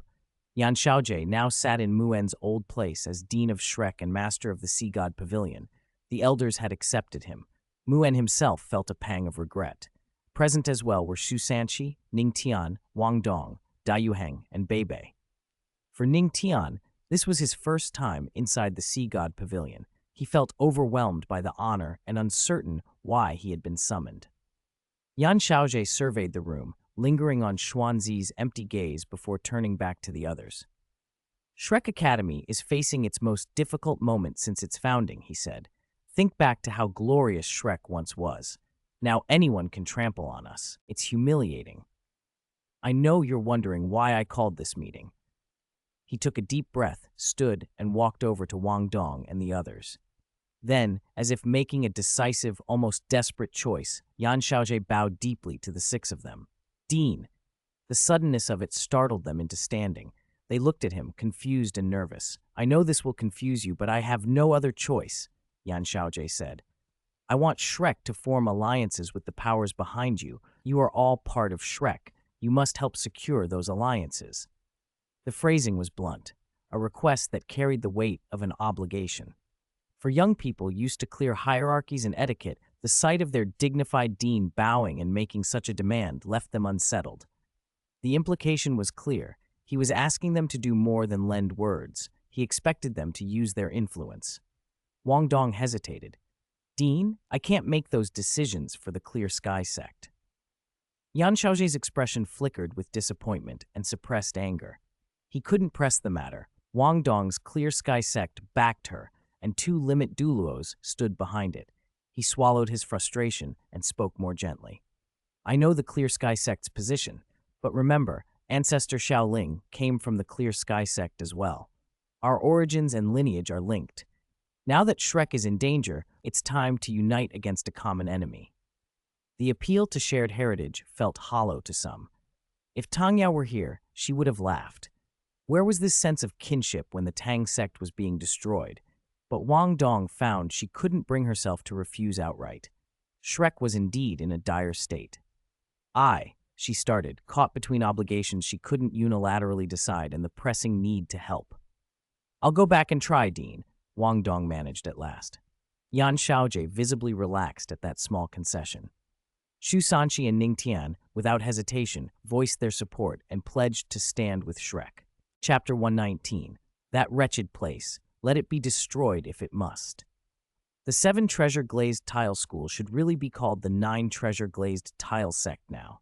Yan Xiaojie now sat in Muen's old place as Dean of Shrek and Master of the Sea God Pavilion. The elders had accepted him. Muen himself felt a pang of regret. Present as well were Shusanshi, Ning Tian, Wang Dong, Dai Yuheng, and Beibei. For Ning Tian, this was his first time inside the Sea God Pavilion. He felt overwhelmed by the honor and uncertain why he had been summoned. Yan Xiaojie surveyed the room, lingering on Xuanzi's empty gaze before turning back to the others. Shrek Academy is facing its most difficult moment since its founding, he said. Think back to how glorious Shrek once was. Now anyone can trample on us. It's humiliating. I know you're wondering why I called this meeting. He took a deep breath, stood, and walked over to Wang Dong and the others. Then, as if making a decisive, almost desperate choice, Yan Xiaojie bowed deeply to the six of them. Dean. The suddenness of it startled them into standing. They looked at him, confused and nervous. I know this will confuse you, but I have no other choice, Yan Xiaojie said. I want Shrek to form alliances with the powers behind you. You are all part of Shrek. You must help secure those alliances. The phrasing was blunt, a request that carried the weight of an obligation. For young people used to clear hierarchies and etiquette, the sight of their dignified dean bowing and making such a demand left them unsettled. The implication was clear. He was asking them to do more than lend words. He expected them to use their influence. Wang Dong hesitated. Dean, I can't make those decisions for the Clear Sky sect. Yan Xiaozhe's expression flickered with disappointment and suppressed anger. He couldn't press the matter. Wang Dong's Clear Sky sect backed her, and 2 limit Douluos stood behind it. He swallowed his frustration and spoke more gently. I know the Clear Sky sect's position, but remember, Ancestor Xiaoling came from the Clear Sky sect as well. Our origins and lineage are linked. Now that Shrek is in danger, it's time to unite against a common enemy. The appeal to shared heritage felt hollow to some. If Tang Yao were here, she would have laughed. Where was this sense of kinship when the Tang sect was being destroyed? But Wang Dong found she couldn't bring herself to refuse outright. Shrek was indeed in a dire state. She started, caught between obligations she couldn't unilaterally decide and the pressing need to help. I'll go back and try, Dean, Wang Dong managed at last. Yan Xiaozhe visibly relaxed at that small concession. Xu Sanqi and Ning Tian, without hesitation, voiced their support and pledged to stand with Shrek. Chapter 119. That wretched place. Let it be destroyed if it must. The 7 treasure glazed tile school should really be called the 9 treasure glazed tile sect now.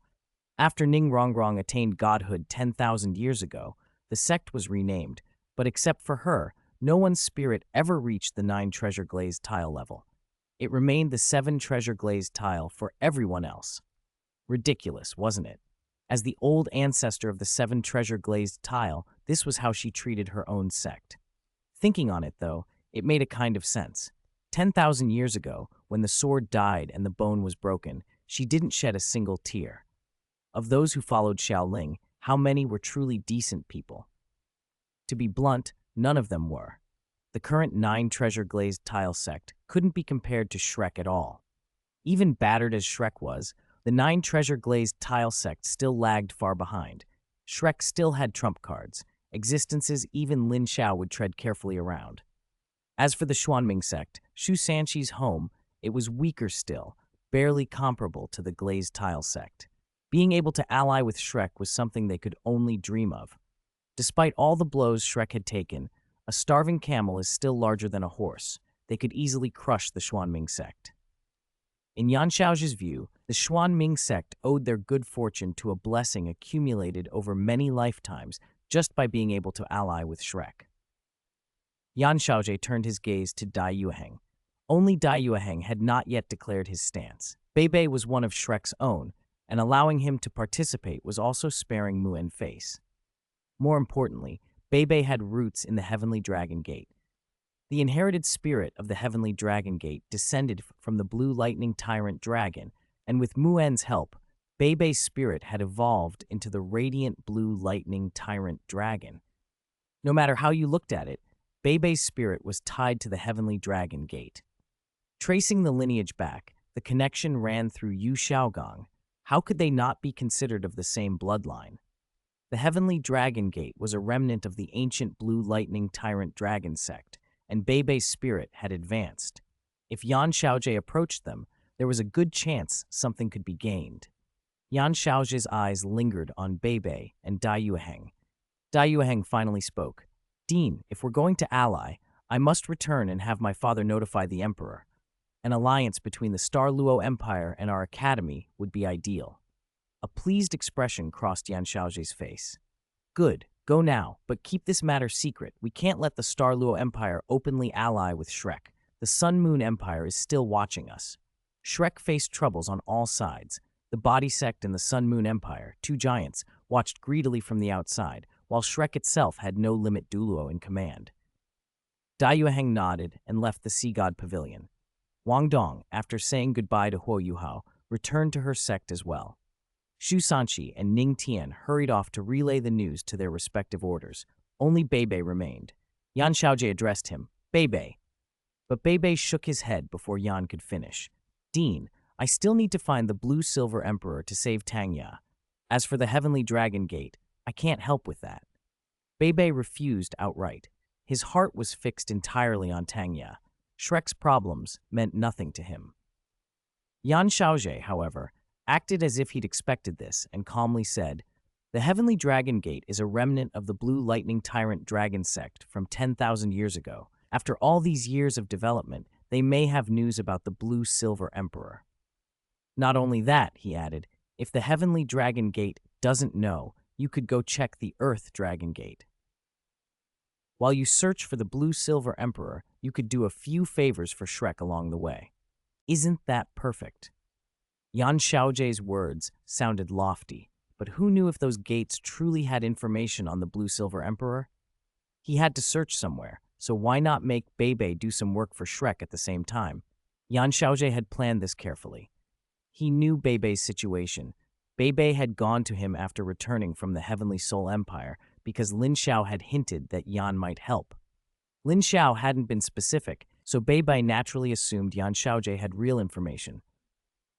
After Ning Rongrong attained godhood 10,000 years ago, the sect was renamed, but except for her, no one's spirit ever reached the 9 treasure glazed tile level. It remained the 7 treasure glazed tile for everyone else. Ridiculous, wasn't it? As the old ancestor of the 7 treasure glazed tile, this was how she treated her own sect. Thinking on it, though, it made a kind of sense. 10,000 years ago, when the sword died and the bone was broken, she didn't shed a single tear. Of those who followed Xiaoling, how many were truly decent people? To be blunt, none of them were. The current 9 treasure glazed tile sect couldn't be compared to Shrek at all. Even battered as Shrek was, the 9 treasure glazed tile sect still lagged far behind. Shrek still had trump cards, existences even Lin Xiao would tread carefully around. As for the Xuanming sect, Xu Sanqi's home, it was weaker still, barely comparable to the glazed tile sect. Being able to ally with Shrek was something they could only dream of. Despite all the blows Shrek had taken, a starving camel is still larger than a horse. They could easily crush the Xuanming sect. In Yan Xiaozhe's view, the Xuanming sect owed their good fortune to a blessing accumulated over many lifetimes just by being able to ally with Shrek. Yan Xiaozhe turned his gaze to Dai Yueheng. Only Dai Yueheng had not yet declared his stance. Bei was one of Shrek's own, and allowing him to participate was also sparing Muen face. More importantly, Bei had roots in the Heavenly Dragon Gate. The inherited spirit of the Heavenly Dragon Gate descended from the Blue Lightning Tyrant Dragon, and with Muen's help, Bei's spirit had evolved into the Radiant Blue Lightning Tyrant Dragon. No matter how you looked at it, Bei's spirit was tied to the Heavenly Dragon Gate. Tracing the lineage back, the connection ran through Yu Xiaogong. How could they not be considered of the same bloodline? The Heavenly Dragon Gate was a remnant of the ancient Blue Lightning Tyrant Dragon sect, and Bei's spirit had advanced. If Yan Xiaozhe approached them, there was a good chance something could be gained. Yan Xiaozhe's eyes lingered on Bei and Dai Yueheng. Dai Yueheng finally spoke. Dean, if we're going to ally, I must return and have my father notify the Emperor. An alliance between the Star Luo Empire and our academy would be ideal. A pleased expression crossed Yan Xiaozhe's face. Good, go now, but keep this matter secret. We can't let the Star Luo Empire openly ally with Shrek. The Sun Moon Empire is still watching us. Shrek faced troubles on all sides. The Body Sect and the Sun Moon Empire, 2 giants, watched greedily from the outside, while Shrek itself had no limit Douluo in command. Dai Yueheng nodded and left the Sea God Pavilion. Wang Dong, after saying goodbye to Huo Yuhao, returned to her sect as well. Xu Sanqi and Ning Tian hurried off to relay the news to their respective orders. Only Bei remained. Yan Xiaozhe addressed him, Bei. But Bei shook his head before Yan could finish. Dean, I still need to find the Blue Silver Emperor to save Tangya. As for the Heavenly Dragon Gate, I can't help with that. Bebe refused outright. His heart was fixed entirely on Tangya. Shrek's problems meant nothing to him. Yan Xiaozhe, however, acted as if he'd expected this and calmly said, "The Heavenly Dragon Gate is a remnant of the Blue Lightning Tyrant Dragon sect from 10,000 years ago. After all these years of development, they may have news about the Blue Silver Emperor." Not only that, he added, if the Heavenly Dragon Gate doesn't know, you could go check the Earth Dragon Gate. While you search for the Blue Silver Emperor, you could do a few favors for Shrek along the way. Isn't that perfect? Yan Xiaozhe's words sounded lofty, but who knew if those gates truly had information on the Blue Silver Emperor? He had to search somewhere, so why not make Bebe do some work for Shrek at the same time? Yan Xiaozhe had planned this carefully. He knew Bebe's situation. Bebe had gone to him after returning from the Heavenly Soul Empire because Lin Xiao had hinted that Yan might help. Lin Xiao hadn't been specific, so Bebe naturally assumed Yan Xiaozhe had real information.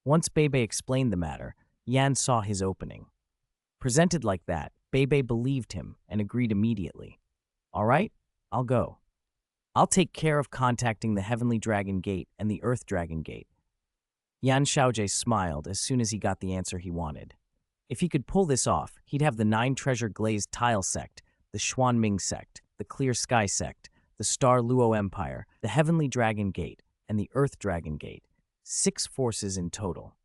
Once Bebe explained the matter, Yan saw his opening. Presented like that, Bebe believed him and agreed immediately. All right, I'll go. I'll take care of contacting the Heavenly Dragon Gate and the Earth Dragon Gate. Yan Xiaozhe smiled as soon as he got the answer he wanted. If he could pull this off, he'd have the 9 treasure glazed tile sect, the Xuanming sect, the Clear Sky sect, the Star Luo Empire, the Heavenly Dragon Gate, and the Earth Dragon Gate. 6 forces in total.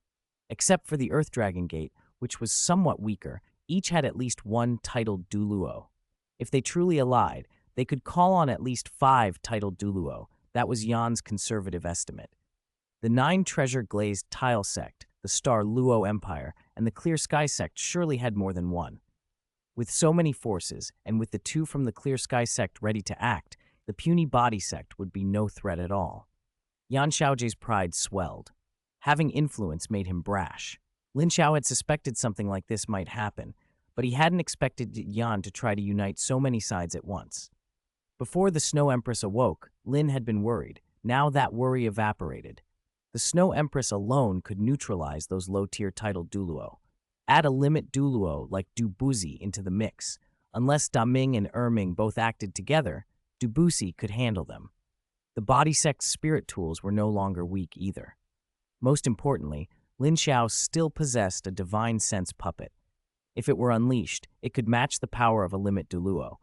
Except for the Earth Dragon Gate, which was somewhat weaker, each had at least one titled Douluo. If they truly allied, they could call on at least 5 titled Douluo. That was Yan's conservative estimate. The 9 treasure glazed tile sect, the Star Luo Empire, and the Clear Sky sect surely had more than one. With so many forces, and with the 2 from the Clear Sky sect ready to act, the puny body sect would be no threat at all. Yan Xiaozhe's pride swelled. Having influence made him brash. Lin Xiao had suspected something like this might happen, but he hadn't expected Yan to try to unite so many sides at once. Before the Snow Empress awoke, Lin had been worried. Now that worry evaporated. The Snow Empress alone could neutralize those low-tier titled Douluo. Add a limit Douluo like Dubuzi into the mix. Unless Daming and Erming both acted together, Dubuzi could handle them. The body sect's spirit tools were no longer weak either. Most importantly, Lin Xiao still possessed a divine sense puppet. If it were unleashed, it could match the power of a limit Douluo.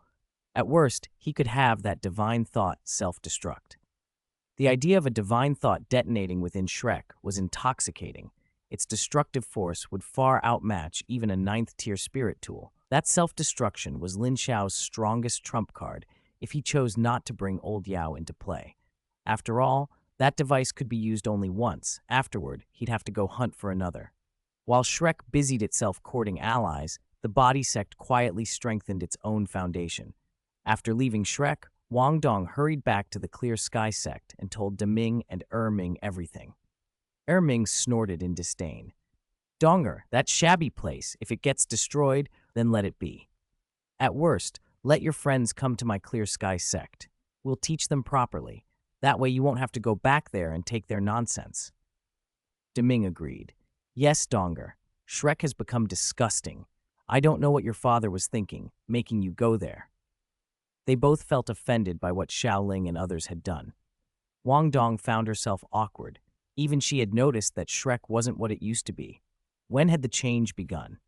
At worst, he could have that divine thought self-destruct. The idea of a divine thought detonating within Shrek was intoxicating. Its destructive force would far outmatch even a 9th-tier spirit tool. That self-destruction was Lin Xiao's strongest trump card if he chose not to bring Old Yao into play. After all, that device could be used only once. Afterward, he'd have to go hunt for another. While Shrek busied itself courting allies, the body sect quietly strengthened its own foundation. After leaving Shrek, Wang Dong hurried back to the Clear Sky sect and told Daming and Erming everything. Erming snorted in disdain. "Donger, that shabby place, if it gets destroyed, then let it be. At worst, let your friends come to my Clear Sky sect. We'll teach them properly. That way you won't have to go back there and take their nonsense." Daming agreed. "Yes, Donger, Shrek has become disgusting. I don't know what your father was thinking, making you go there." They both felt offended by what Xiaoling and others had done. Wang Dong found herself awkward. Even she had noticed that Shrek wasn't what it used to be. When had the change begun?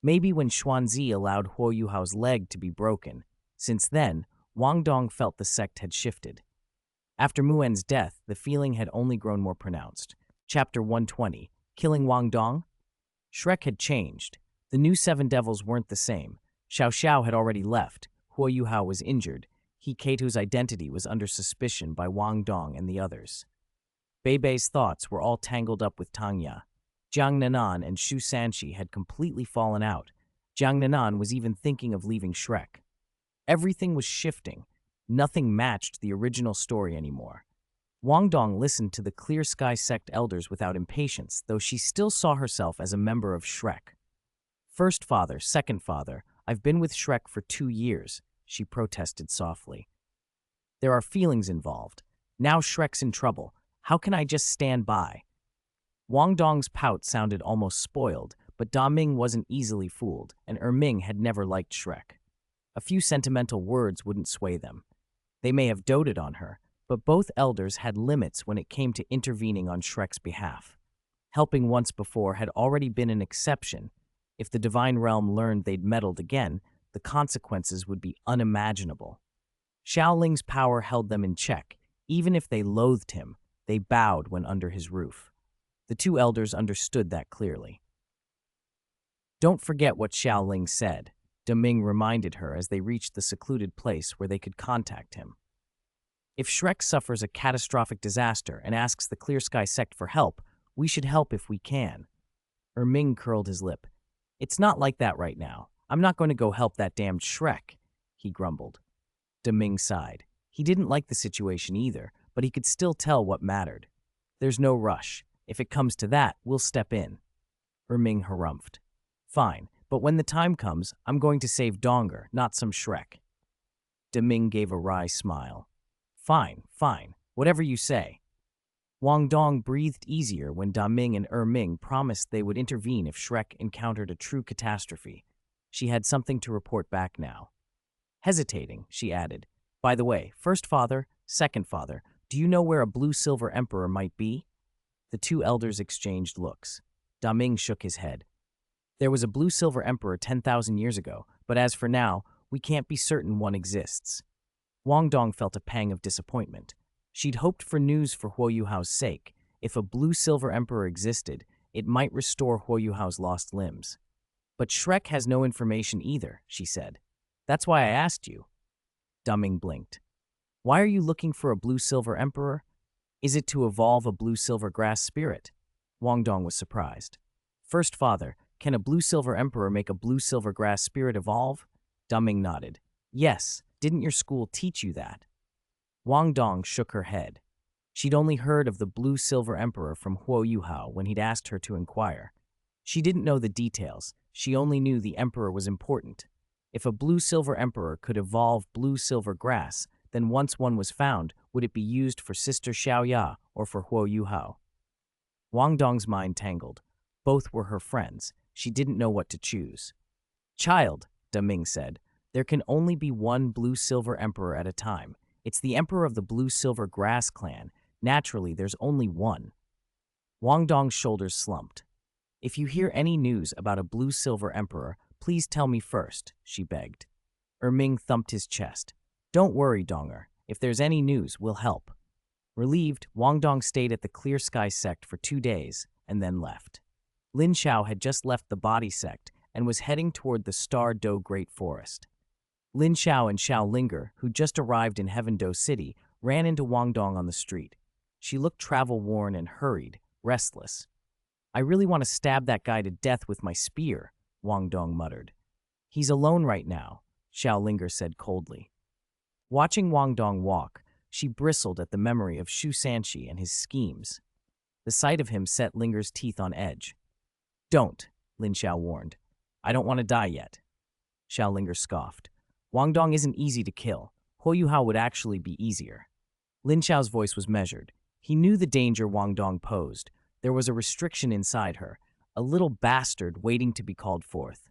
Maybe when Xuanzi allowed Huo Yuhao's leg to be broken. Since then, Wang Dong felt the sect had shifted. After Muen's death, the feeling had only grown more pronounced. Chapter 120, Killing Wang Dong? Shrek had changed. The new 7 devils weren't the same. Xiao Xiao had already left. Huo Yuhao was injured. He Keitu's identity was under suspicion by Wang Dong and the others. Bebe's thoughts were all tangled up with Tangya. Jiang Nanan and Shu Sanchi had completely fallen out. Jiang Nanan was even thinking of leaving Shrek. Everything was shifting. Nothing matched the original story anymore. Wang Dong listened to the Clear Sky sect elders without impatience, though she still saw herself as a member of Shrek. "First father, second father, I've been with Shrek for 2 years, she protested softly. There are feelings involved. Now Shrek's in trouble. How can I just stand by? Wang Dong's pout sounded almost spoiled, but Da Ming wasn't easily fooled, and Ming had never liked Shrek. A few sentimental words wouldn't sway them. They may have doted on her, but both elders had limits when it came to intervening on Shrek's behalf. Helping once before had already been an exception. If the divine realm learned they'd meddled again, the consequences would be unimaginable. Xiaoling's power held them in check. Even if they loathed him, they bowed when under his roof. The two elders understood that clearly. Don't forget what Xiaoling said, Da Ming reminded her as they reached the secluded place where they could contact him. If Shrek suffers a catastrophic disaster and asks the Clear Sky sect for help, we should help if we can. Ming curled his lip. It's not like that right now. I'm not going to go help that damned Shrek, he grumbled. Da Ming sighed. He didn't like the situation either, but he could still tell what mattered. There's no rush. If it comes to that, we'll step in. Ming harumphed. Fine, but when the time comes, I'm going to save Donger, not some Shrek. Da Ming gave a wry smile. Fine, whatever you say. Wang Dong breathed easier when Da Ming and Ming promised they would intervene if Shrek encountered a true catastrophe. She had something to report back now. Hesitating, she added, By the way, first father, second father, do you know where a blue-silver emperor might be? The two elders exchanged looks. Da Ming shook his head. There was a blue-silver emperor 10,000 years ago, but as for now, we can't be certain one exists. Wang Dong felt a pang of disappointment. She'd hoped for news for Huo Yuhao's sake. If a blue-silver emperor existed, it might restore Huo Yuhao's lost limbs. But Shrek has no information either, she said. That's why I asked you. Da Ming blinked. Why are you looking for a blue-silver emperor? Is it to evolve a blue-silver grass spirit? Wang Dong was surprised. First father, can a blue-silver emperor make a blue-silver grass spirit evolve? Da Ming nodded. Yes, didn't your school teach you that? Wang Dong shook her head. She'd only heard of the blue-silver emperor from Huo Yuhao when he'd asked her to inquire. She didn't know the details. She only knew the emperor was important. If a blue-silver emperor could evolve blue-silver grass, then once one was found, would it be used for Sister Xiaoya or for Huo Yuhao? Wang Dong's mind tangled. Both were her friends. She didn't know what to choose. Child, Da Ming said, there can only be one blue-silver emperor at a time. It's the emperor of the blue-silver grass clan. Naturally, there's only one. Wang Dong's shoulders slumped. If you hear any news about a blue-silver emperor, please tell me first, she begged. Ming thumped his chest. Don't worry, Donger. If there's any news, we'll help. Relieved, Wang Dong stayed at the Clear Sky sect for 2 days and then left. Lin Xiao had just left the body sect and was heading toward the Star Do Great Forest. Lin Xiao and Xiao Linger, who just arrived in Heaven Do City, ran into Wang Dong on the street. She looked travel-worn and hurried, restless. I really want to stab that guy to death with my spear, Wang Dong muttered. He's alone right now, Xiao Linger said coldly. Watching Wang Dong walk, she bristled at the memory of Shu Sanchi and his schemes. The sight of him set Linger's teeth on edge. Don't, Lin Xiao warned. I don't want to die yet. Xiao Linger scoffed. Wang Dong isn't easy to kill. Huo Yuhao would actually be easier. Lin Xiao's voice was measured. He knew the danger Wang Dong posed. There was a restriction inside her, a little bastard waiting to be called forth.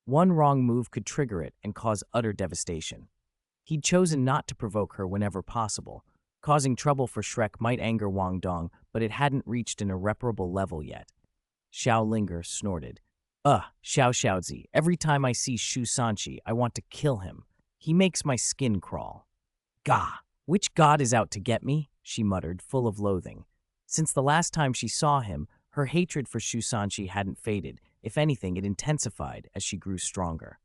One wrong move could trigger it and cause utter devastation. He'd chosen not to provoke her whenever possible. Causing trouble for Shrek might anger Wang Dong, but it hadn't reached an irreparable level yet. Xiao Linger snorted. Xiao Xiaozi, every time I see Shu Sanchi, I want to kill him. He makes my skin crawl. Gah! Which god is out to get me? She muttered, full of loathing. Since the last time she saw him, her hatred for Shu Sanchi hadn't faded. If anything, it intensified as she grew stronger.